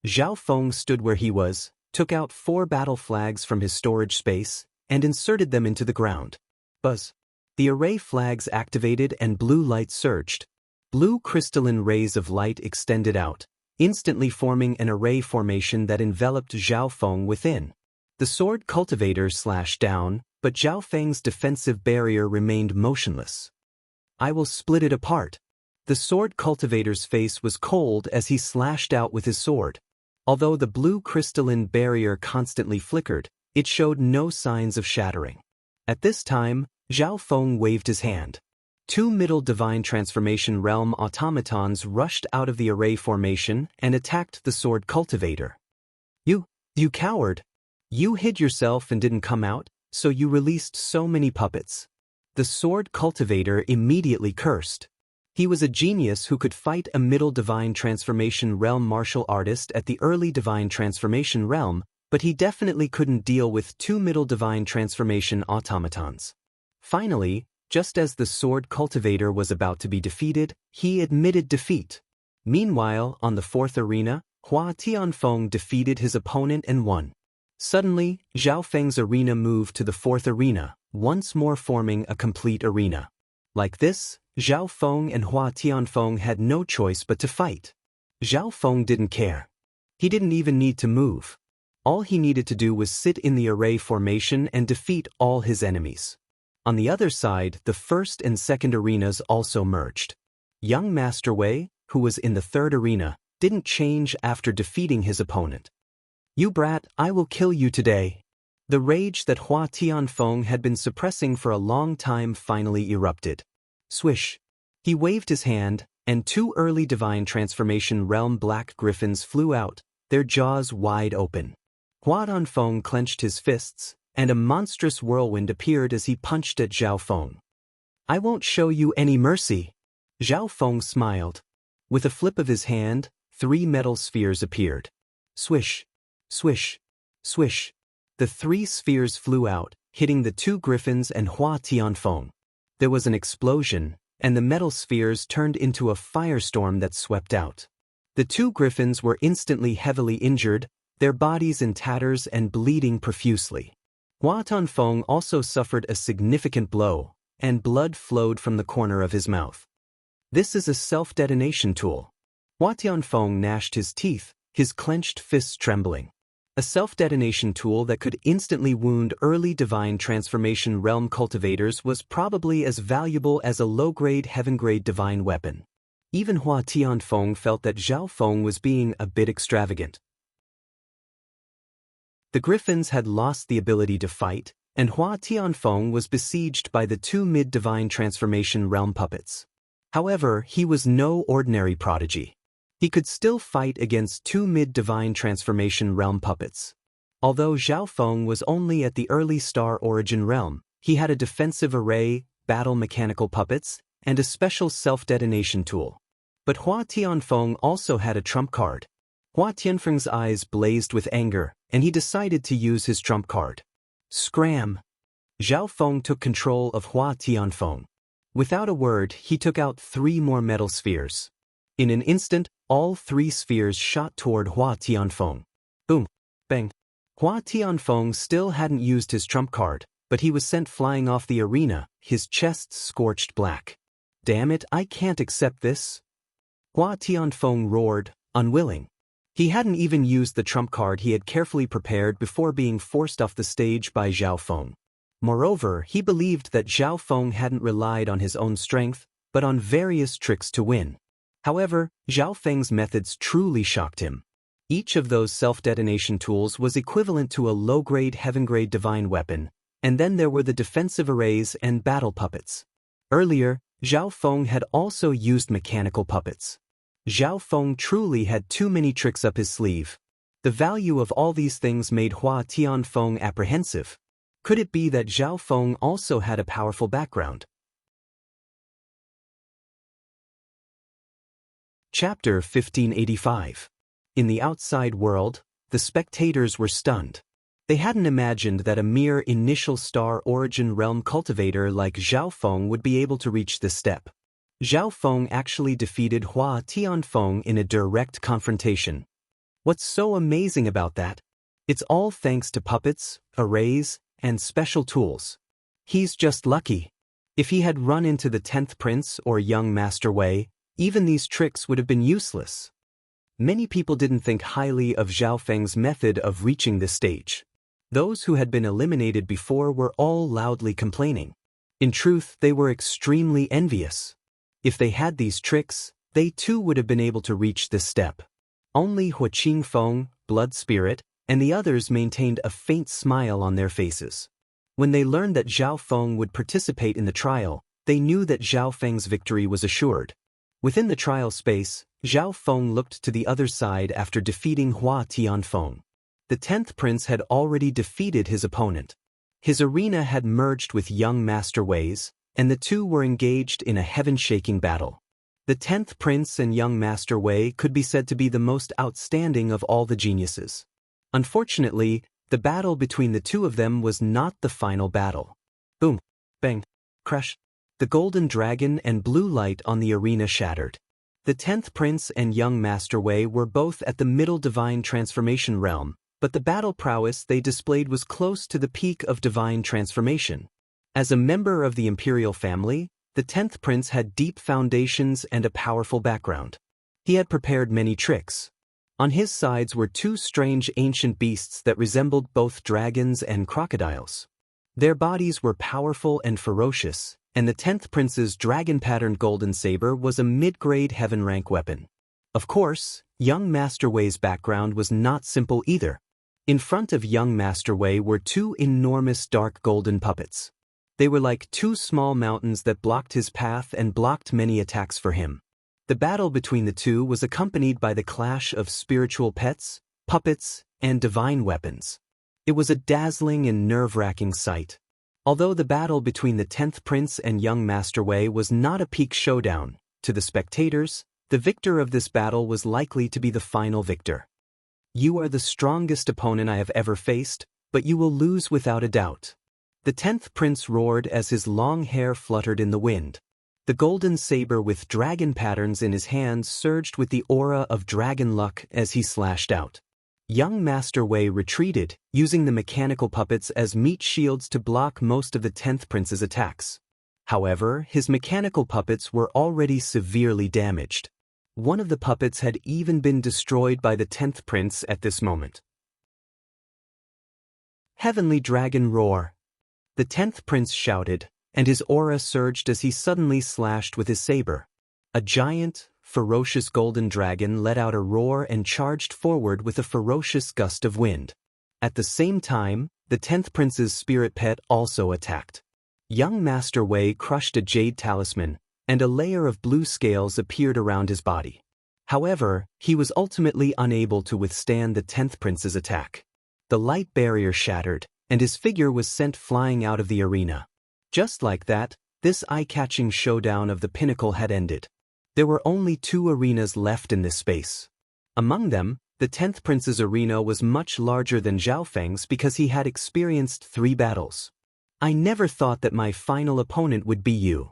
Zhao Feng stood where he was, took out 4 battle flags from his storage space, and inserted them into the ground. Buzz. The array flags activated and blue light surged. Blue crystalline rays of light extended out, instantly forming an array formation that enveloped Zhao Feng within. The sword cultivator slashed down, but Zhao Feng's defensive barrier remained motionless. I will split it apart. The sword cultivator's face was cold as he slashed out with his sword. Although the blue crystalline barrier constantly flickered, it showed no signs of shattering. At this time, Zhao Feng waved his hand. 2 middle divine transformation realm automatons rushed out of the array formation and attacked the sword cultivator. You coward! You hid yourself and didn't come out, so you released so many puppets. The sword cultivator immediately cursed. He was a genius who could fight a middle divine transformation realm martial artist at the early divine transformation realm, but he definitely couldn't deal with 2 middle divine transformation automatons. Finally, just as the sword cultivator was about to be defeated, he admitted defeat. Meanwhile, on the 4th arena, Hua Tianfeng defeated his opponent and won. Suddenly, Zhao Feng's arena moved to the 4th arena, once more forming a complete arena. Like this, Zhao Feng and Hua Tianfeng had no choice but to fight. Zhao Feng didn't care. He didn't even need to move. All he needed to do was sit in the array formation and defeat all his enemies. On the other side, the 1st and 2nd arenas also merged. Young Master Wei, who was in the 3rd arena, didn't change after defeating his opponent. You brat, I will kill you today. The rage that Hua Tianfeng had been suppressing for a long time finally erupted. Swish. He waved his hand, and 2 early divine transformation realm black griffins flew out, their jaws wide open. Hua Tianfeng clenched his fists, and a monstrous whirlwind appeared as he punched at Zhao Feng. "I won't show you any mercy." Zhao Feng smiled. With a flip of his hand, 3 metal spheres appeared. Swish. Swish. Swish. The 3 spheres flew out, hitting the 2 griffins and Hua Tianfeng. There was an explosion, and the metal spheres turned into a firestorm that swept out. The 2 griffins were instantly heavily injured, their bodies in tatters and bleeding profusely. Hua Tianfeng also suffered a significant blow, and blood flowed from the corner of his mouth. "This is a self-detonation tool." Hua Tianfeng gnashed his teeth, his clenched fists trembling. A self-detonation tool that could instantly wound early divine transformation realm cultivators was probably as valuable as a low-grade heaven-grade divine weapon. Even Hua Tianfeng felt that Zhao Feng was being a bit extravagant. The griffins had lost the ability to fight, and Hua Tianfeng was besieged by the 2 mid-divine transformation realm puppets. However, he was no ordinary prodigy. He could still fight against 2 mid-divine transformation realm puppets. Although Zhao Feng was only at the early star origin realm, he had a defensive array, battle mechanical puppets, and a special self-detonation tool. But Hua Tianfeng also had a trump card. Hua Tianfeng's eyes blazed with anger, and he decided to use his trump card. Scram! Zhao Feng took control of Hua Tianfeng. Without a word, he took out 3 more metal spheres. In an instant, all 3 spheres shot toward Hua Tianfeng. Boom! Bang! Hua Tianfeng still hadn't used his trump card, but he was sent flying off the arena, his chest scorched black. "Damn it, I can't accept this!" Hua Tianfeng roared, unwilling. He hadn't even used the trump card he had carefully prepared before being forced off the stage by Zhao Feng. Moreover, he believed that Zhao Feng hadn't relied on his own strength, but on various tricks to win. However, Zhao Feng's methods truly shocked him. Each of those self-detonation tools was equivalent to a low-grade heaven-grade divine weapon, and then there were the defensive arrays and battle puppets. Earlier, Zhao Feng had also used mechanical puppets. Zhao Feng truly had too many tricks up his sleeve. The value of all these things made Hua Tianfeng apprehensive. Could it be that Zhao Feng also had a powerful background? Chapter 1585. In the outside world, the spectators were stunned. They hadn't imagined that a mere initial star origin realm cultivator like Zhao Feng would be able to reach this step. Zhao Feng actually defeated Hua Tianfeng in a direct confrontation. What's so amazing about that? It's all thanks to puppets, arrays, and special tools. He's just lucky. If he had run into the 10th Prince or young Master Wei, even these tricks would have been useless. Many people didn't think highly of Zhao Feng's method of reaching this stage. Those who had been eliminated before were all loudly complaining. In truth, they were extremely envious. If they had these tricks, they too would have been able to reach this step. Only Hua Qingfeng, Blood Spirit, and the others maintained a faint smile on their faces. When they learned that Zhao Feng would participate in the trial, they knew that Zhao Feng's victory was assured. Within the trial space, Zhao Feng looked to the other side after defeating Hua Tianfeng. The 10th Prince had already defeated his opponent. His arena had merged with young Master Wei's, and the two were engaged in a heaven-shaking battle. The 10th Prince and young Master Wei could be said to be the most outstanding of all the geniuses. Unfortunately, the battle between the two of them was not the final battle. Boom! Bang! Crash! The golden dragon and blue light on the arena shattered. The 10th Prince and young Master Wei were both at the middle divine transformation realm, but the battle prowess they displayed was close to the peak of divine transformation. As a member of the imperial family, the 10th Prince had deep foundations and a powerful background. He had prepared many tricks. On his sides were 2 strange ancient beasts that resembled both dragons and crocodiles. Their bodies were powerful and ferocious, and the 10th Prince's dragon-patterned golden saber was a mid-grade heaven-rank weapon. Of course, young Master Wei's background was not simple either. In front of young Master Wei were two enormous dark golden puppets. They were like two small mountains that blocked his path and blocked many attacks for him. The battle between the two was accompanied by the clash of spiritual pets, puppets, and divine weapons. It was a dazzling and nerve-wracking sight. Although the battle between the 10th Prince and young Master Wei was not a peak showdown, to the spectators, the victor of this battle was likely to be the final victor. You are the strongest opponent I have ever faced, but you will lose without a doubt. The 10th Prince roared as his long hair fluttered in the wind. The golden saber with dragon patterns in his hands surged with the aura of dragon luck as he slashed out. Young Master Wei retreated, using the mechanical puppets as meat shields to block most of the 10th Prince's attacks. However, his mechanical puppets were already severely damaged. One of the puppets had even been destroyed by the 10th Prince at this moment. Heavenly Dragon Roar! The 10th Prince shouted, and his aura surged as he suddenly slashed with his saber. A giant, ferocious golden dragon let out a roar and charged forward with a ferocious gust of wind. At the same time, the 10th Prince's spirit pet also attacked. Young Master Wei crushed a jade talisman, and a layer of blue scales appeared around his body. However, he was ultimately unable to withstand the 10th Prince's attack. The light barrier shattered, and his figure was sent flying out of the arena. Just like that, this eye-catching showdown of the pinnacle had ended. There were only 2 arenas left in this space. Among them, the 10th Prince's arena was much larger than Zhao Feng's because he had experienced 3 battles. I never thought that my final opponent would be you.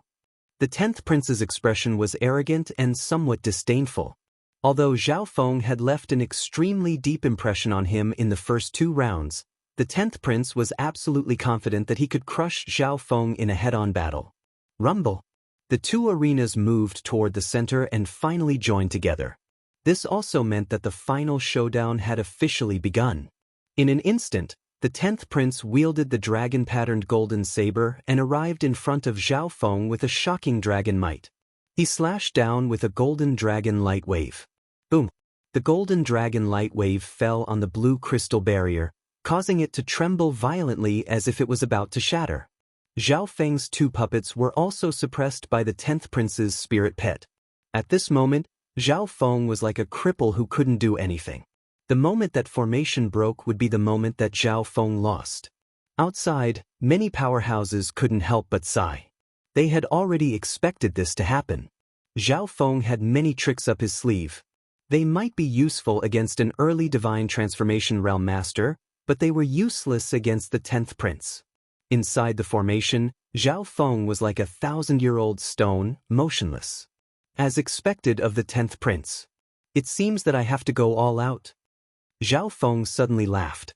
The 10th Prince's expression was arrogant and somewhat disdainful. Although Zhao Feng had left an extremely deep impression on him in the first 2 rounds, the 10th Prince was absolutely confident that he could crush Zhao Feng in a head-on battle. Rumble! The 2 arenas moved toward the center and finally joined together. This also meant that the final showdown had officially begun. In an instant, the 10th Prince wielded the dragon-patterned golden saber and arrived in front of Zhao Feng with a shocking dragon might. He slashed down with a golden dragon light wave. Boom! The golden dragon light wave fell on the blue crystal barrier, causing it to tremble violently as if it was about to shatter. Zhao Feng's 2 puppets were also suppressed by the 10th Prince's spirit pet. At this moment, Zhao Feng was like a cripple who couldn't do anything. The moment that formation broke would be the moment that Zhao Feng lost. Outside, many powerhouses couldn't help but sigh. They had already expected this to happen. Zhao Feng had many tricks up his sleeve. They might be useful against an early divine transformation realm master, but they were useless against the 10th Prince. Inside the formation, Zhao Feng was like a 1,000-year-old stone, motionless. As expected of the 10th Prince. It seems that I have to go all out. Zhao Feng suddenly laughed.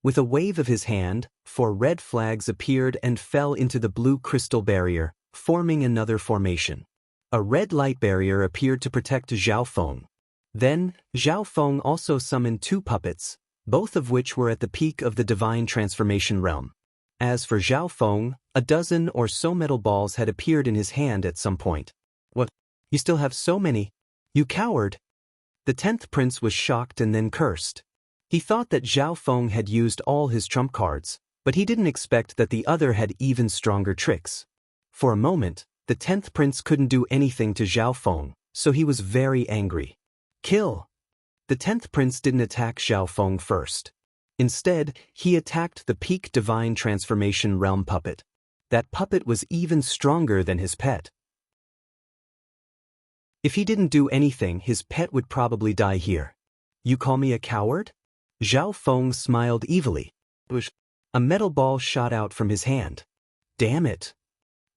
With a wave of his hand, 4 red flags appeared and fell into the blue crystal barrier, forming another formation. A red light barrier appeared to protect Zhao Feng. Then, Zhao Feng also summoned 2 puppets, both of which were at the peak of the divine transformation realm. As for Zhao Feng, a dozen or so metal balls had appeared in his hand at some point. What? You still have so many? You coward! The 10th Prince was shocked and then cursed. He thought that Zhao Feng had used all his trump cards, but he didn't expect that the other had even stronger tricks. For a moment, the 10th Prince couldn't do anything to Zhao Feng, so he was very angry. Kill! The 10th Prince didn't attack Zhao Feng first. Instead, he attacked the peak divine transformation realm puppet. That puppet was even stronger than his pet. If he didn't do anything, his pet would probably die here. You call me a coward? Zhao Feng smiled evilly. A metal ball shot out from his hand. Damn it!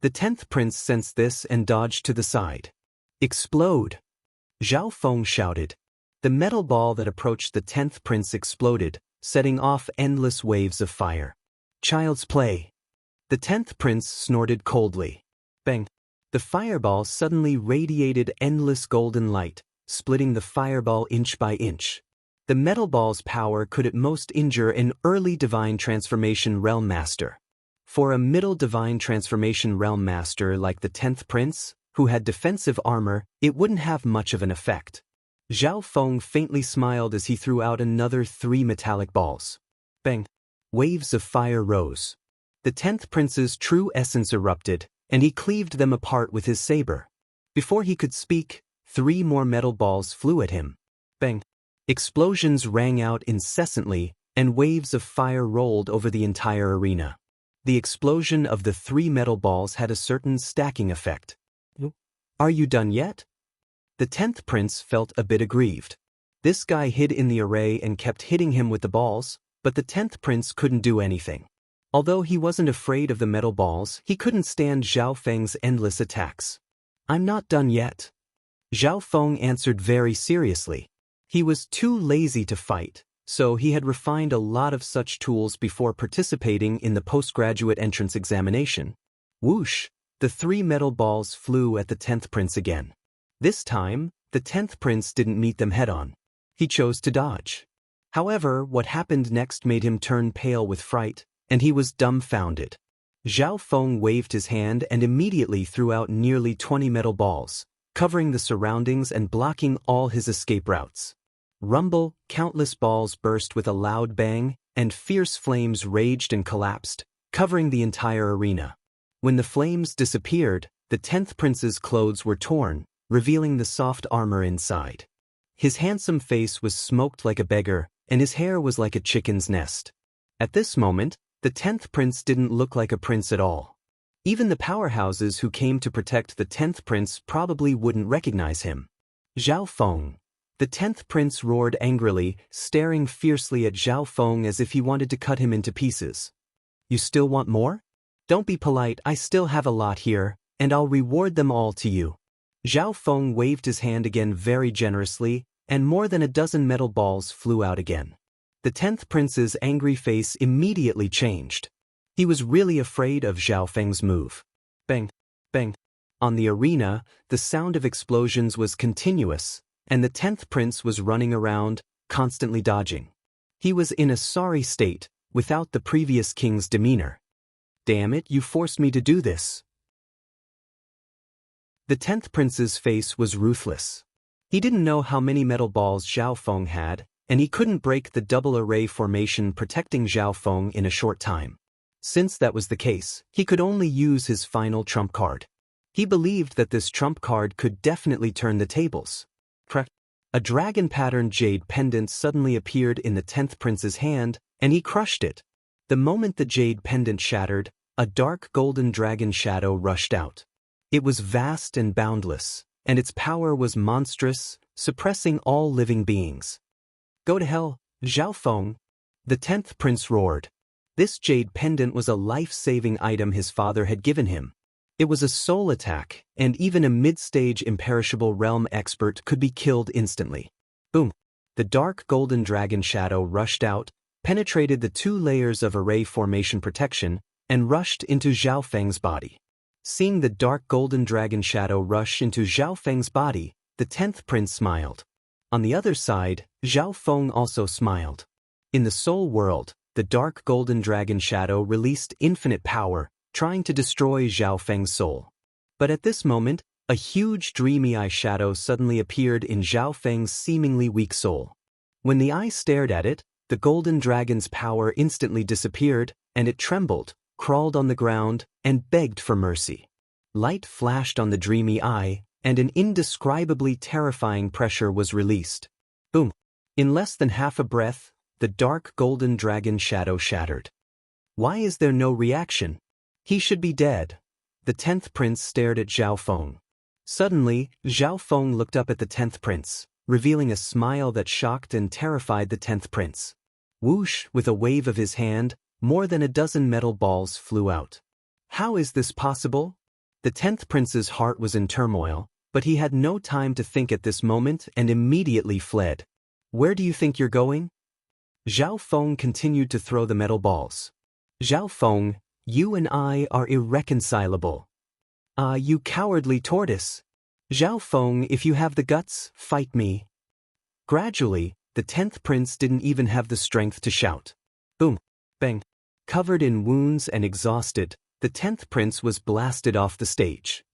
The 10th Prince sensed this and dodged to the side. Explode! Zhao Feng shouted. The metal ball that approached the 10th Prince exploded, setting off endless waves of fire. Child's play. The 10th Prince snorted coldly. Bang! The fireball suddenly radiated endless golden light, splitting the fireball inch by inch. The metal ball's power could at most injure an early divine transformation realm master. For a middle divine transformation realm master like the 10th Prince, who had defensive armor, it wouldn't have much of an effect. Zhao Feng faintly smiled as he threw out another 3 metallic balls. Bang! Waves of fire rose. The 10th prince's true essence erupted, and he cleaved them apart with his saber. Before he could speak, 3 more metal balls flew at him. Bang! Explosions rang out incessantly, and waves of fire rolled over the entire arena. The explosion of the 3 metal balls had a certain stacking effect. Are you done yet? The 10th prince felt a bit aggrieved. This guy hid in the array and kept hitting him with the balls, but the 10th prince couldn't do anything. Although he wasn't afraid of the metal balls, he couldn't stand Zhao Feng's endless attacks. I'm not done yet. Zhao Feng answered very seriously. He was too lazy to fight, so he had refined a lot of such tools before participating in the postgraduate entrance examination. Whoosh! The 3 metal balls flew at the 10th prince again. This time, the 10th prince didn't meet them head-on. He chose to dodge. However, what happened next made him turn pale with fright, and he was dumbfounded. Zhao Feng waved his hand and immediately threw out nearly 20 metal balls, covering the surroundings and blocking all his escape routes. Rumble, countless balls burst with a loud bang, and fierce flames raged and collapsed, covering the entire arena. When the flames disappeared, the 10th prince's clothes were torn, revealing the soft armor inside. His handsome face was smoked like a beggar, and his hair was like a chicken's nest. At this moment, the 10th prince didn't look like a prince at all. Even the powerhouses who came to protect the 10th prince probably wouldn't recognize him. Zhao Feng. The 10th prince roared angrily, staring fiercely at Zhao Feng as if he wanted to cut him into pieces. You still want more? Don't be polite, I still have a lot here, and I'll reward them all to you. Zhao Feng waved his hand again very generously, and more than a dozen metal balls flew out again. The 10th prince's angry face immediately changed. He was really afraid of Zhao Feng's move. Bang! Bang! On the arena, the sound of explosions was continuous, and the 10th prince was running around, constantly dodging. He was in a sorry state, without the previous king's demeanor. Damn it, you forced me to do this. The 10th prince's face was ruthless. He didn't know how many metal balls Zhao Feng had, and he couldn't break the double array formation protecting Zhao Feng in a short time. Since that was the case, he could only use his final trump card. He believed that this trump card could definitely turn the tables. A dragon-patterned jade pendant suddenly appeared in the 10th prince's hand, and he crushed it. The moment the jade pendant shattered, a dark golden dragon shadow rushed out. It was vast and boundless, and its power was monstrous, suppressing all living beings. Go to hell, Zhao Feng! The 10th prince roared. This jade pendant was a life-saving item his father had given him. It was a soul attack, and even a mid-stage imperishable realm expert could be killed instantly. Boom! The dark golden dragon shadow rushed out, penetrated the 2 layers of array formation protection, and rushed into Zhao Feng's body. Seeing the dark golden dragon shadow rush into Zhao Feng's body, the 10th prince smiled. On the other side, Zhao Feng also smiled. In the soul world, the dark golden dragon shadow released infinite power, trying to destroy Zhao Feng's soul. But at this moment, a huge dreamy eye shadow suddenly appeared in Zhao Feng's seemingly weak soul. When the eye stared at it, the golden dragon's power instantly disappeared, and it trembled, crawled on the ground, and begged for mercy. Light flashed on the dreamy eye, and an indescribably terrifying pressure was released. Boom! In less than half a breath, the dark golden dragon shadow shattered. Why is there no reaction? He should be dead. The 10th prince stared at Zhao Feng. Suddenly, Zhao Feng looked up at the 10th prince, revealing a smile that shocked and terrified the 10th prince. Whoosh! With a wave of his hand, more than a dozen metal balls flew out. How is this possible? The 10th prince's heart was in turmoil, but he had no time to think at this moment and immediately fled. Where do you think you're going? Zhao Feng continued to throw the metal balls. Zhao Feng, you and I are irreconcilable. Ah, you cowardly tortoise. Zhao Feng, if you have the guts, fight me. Gradually, the 10th prince didn't even have the strength to shout. Boom! Bang! Covered in wounds and exhausted, the 10th prince was blasted off the stage.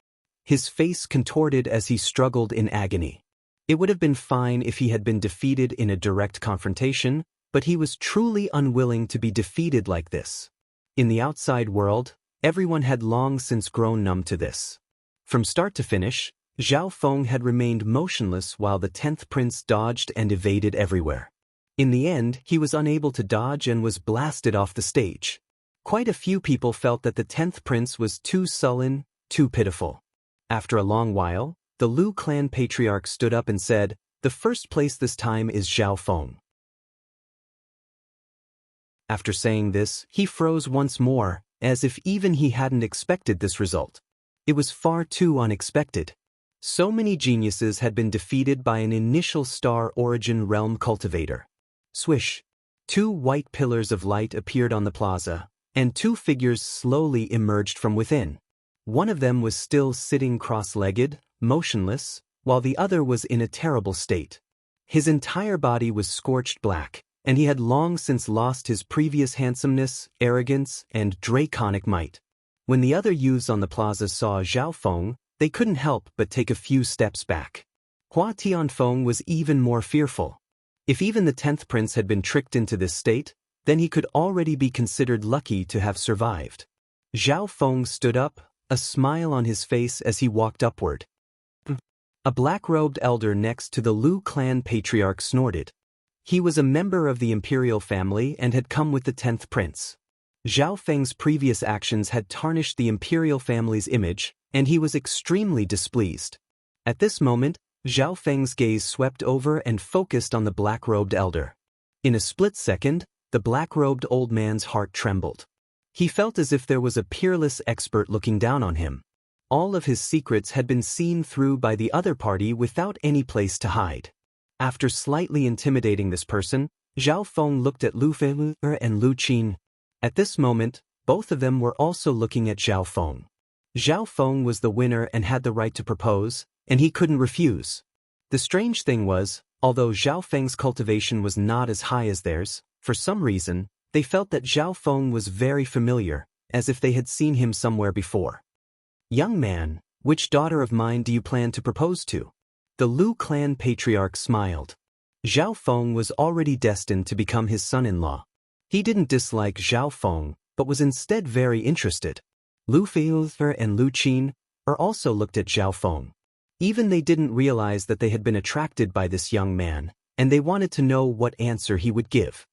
His face contorted as he struggled in agony. It would have been fine if he had been defeated in a direct confrontation, but he was truly unwilling to be defeated like this. In the outside world, everyone had long since grown numb to this. From start to finish, Zhao Feng had remained motionless while the 10th prince dodged and evaded everywhere. In the end, he was unable to dodge and was blasted off the stage. Quite a few people felt that the 10th prince was too sullen, too pitiful. After a long while, the Lu clan patriarch stood up and said, "The first place this time is Zhao Feng." After saying this, he froze once more, as if even he hadn't expected this result. It was far too unexpected. So many geniuses had been defeated by an initial star origin realm cultivator. Swish! 2 white pillars of light appeared on the plaza, and 2 figures slowly emerged from within. One of them was still sitting cross-legged, motionless, while the other was in a terrible state. His entire body was scorched black, and he had long since lost his previous handsomeness, arrogance, and draconic might. When the other youths on the plaza saw Zhao Feng, they couldn't help but take a few steps back. Hua Tianfeng was even more fearful. If even the 10th prince had been tricked into this state, then he could already be considered lucky to have survived. Zhao Feng stood up, a smile on his face as he walked upward. A black-robed elder next to the Lu clan patriarch snorted. He was a member of the imperial family and had come with the 10th prince. Zhao Feng's previous actions had tarnished the imperial family's image, and he was extremely displeased. At this moment, Zhao Feng's gaze swept over and focused on the black-robed elder. In a split second, the black-robed old man's heart trembled. He felt as if there was a peerless expert looking down on him. All of his secrets had been seen through by the other party without any place to hide. After slightly intimidating this person, Zhao Feng looked at Lu Fei and Lu Qin. At this moment, both of them were also looking at Zhao Feng. Zhao Feng was the winner and had the right to propose, and he couldn't refuse. The strange thing was, although Zhao Feng's cultivation was not as high as theirs, for some reason, they felt that Zhao Feng was very familiar, as if they had seen him somewhere before. "Young man, which daughter of mine do you plan to propose to?" The Lu clan patriarch smiled. Zhao Feng was already destined to become his son-in-law. He didn't dislike Zhao Feng, but was instead very interested. Lu Fei and Lu Qin also looked at Zhao Feng. Even they didn't realize that they had been attracted by this young man, and they wanted to know what answer he would give.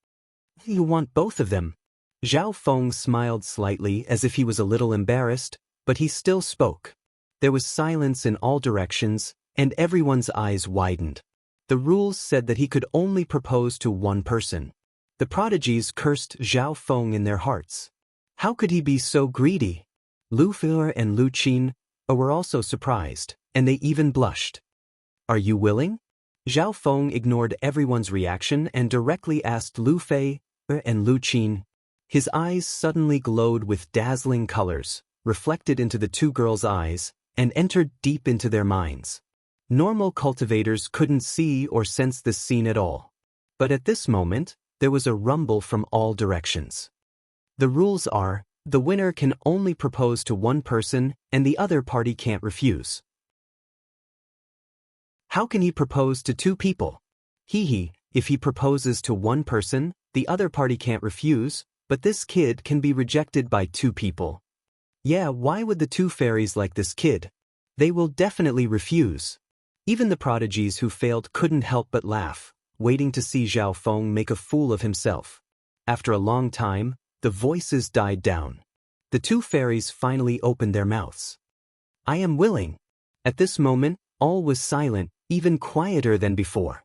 "You want both of them?" Zhao Feng smiled slightly as if he was a little embarrassed, but he still spoke. There was silence in all directions, and everyone's eyes widened. The rules said that he could only propose to one person. The prodigies cursed Zhao Feng in their hearts. How could he be so greedy? Lu Fei and Lu Qin were also surprised, and they even blushed. "Are you willing?" Zhao Feng ignored everyone's reaction and directly asked Lu Fei and Lu Qin. His eyes suddenly glowed with dazzling colors, reflected into the 2 girls' eyes, and entered deep into their minds. Normal cultivators couldn't see or sense this scene at all. But at this moment, there was a rumble from all directions. The rules are, the winner can only propose to one person and the other party can't refuse. How can he propose to 2 people? If he proposes to one person, the other party can't refuse, but this kid can be rejected by 2 people. Yeah, why would the 2 fairies like this kid? They will definitely refuse. Even the prodigies who failed couldn't help but laugh, waiting to see Zhao Feng make a fool of himself. After a long time, the voices died down. The 2 fairies finally opened their mouths. "I am willing." At this moment, all was silent, even quieter than before.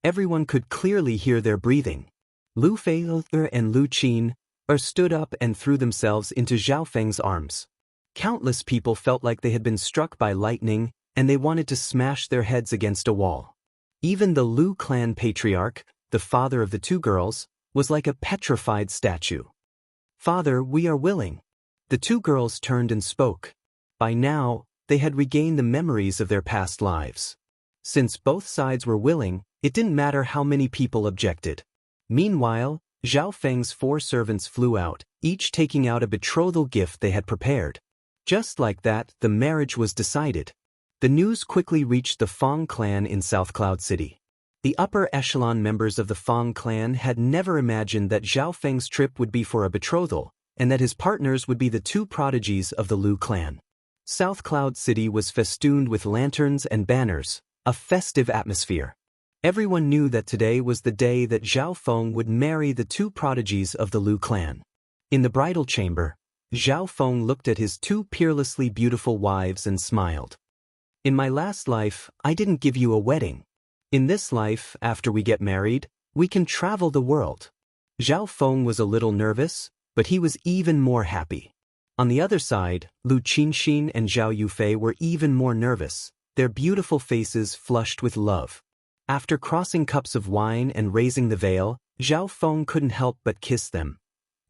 Everyone could clearly hear their breathing. Lu Fei and Lu Qin stood up and threw themselves into Zhao Feng's arms. Countless people felt like they had been struck by lightning, and they wanted to smash their heads against a wall. Even the Lu clan patriarch, the father of the 2 girls, was like a petrified statue. "Father, we are willing." The 2 girls turned and spoke. By now, they had regained the memories of their past lives. Since both sides were willing, it didn't matter how many people objected. Meanwhile, Zhao Feng's 4 servants flew out, each taking out a betrothal gift they had prepared. Just like that, the marriage was decided. The news quickly reached the Fong clan in South Cloud City. The upper echelon members of the Fong clan had never imagined that Zhao Feng's trip would be for a betrothal, and that his partners would be the two prodigies of the Lu clan. South Cloud City was festooned with lanterns and banners, a festive atmosphere. Everyone knew that today was the day that Zhao Feng would marry the two prodigies of the Lu clan. In the bridal chamber, Zhao Feng looked at his two peerlessly beautiful wives and smiled. "In my last life, I didn't give you a wedding. In this life, after we get married, we can travel the world." Zhao Feng was a little nervous, but he was even more happy. On the other side, Lu Qinxin and Zhao Yufei were even more nervous, their beautiful faces flushed with love. After crossing cups of wine and raising the veil, Zhao Feng couldn't help but kiss them.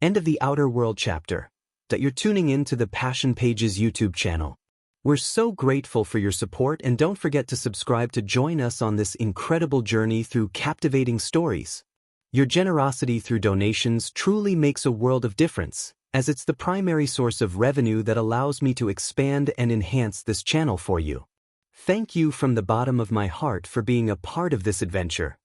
End of the Outer World chapter. That you're tuning in to the Passion Pages YouTube channel. We're so grateful for your support, and don't forget to subscribe to join us on this incredible journey through captivating stories. Your generosity through donations truly makes a world of difference, as it's the primary source of revenue that allows me to expand and enhance this channel for you. Thank you from the bottom of my heart for being a part of this adventure.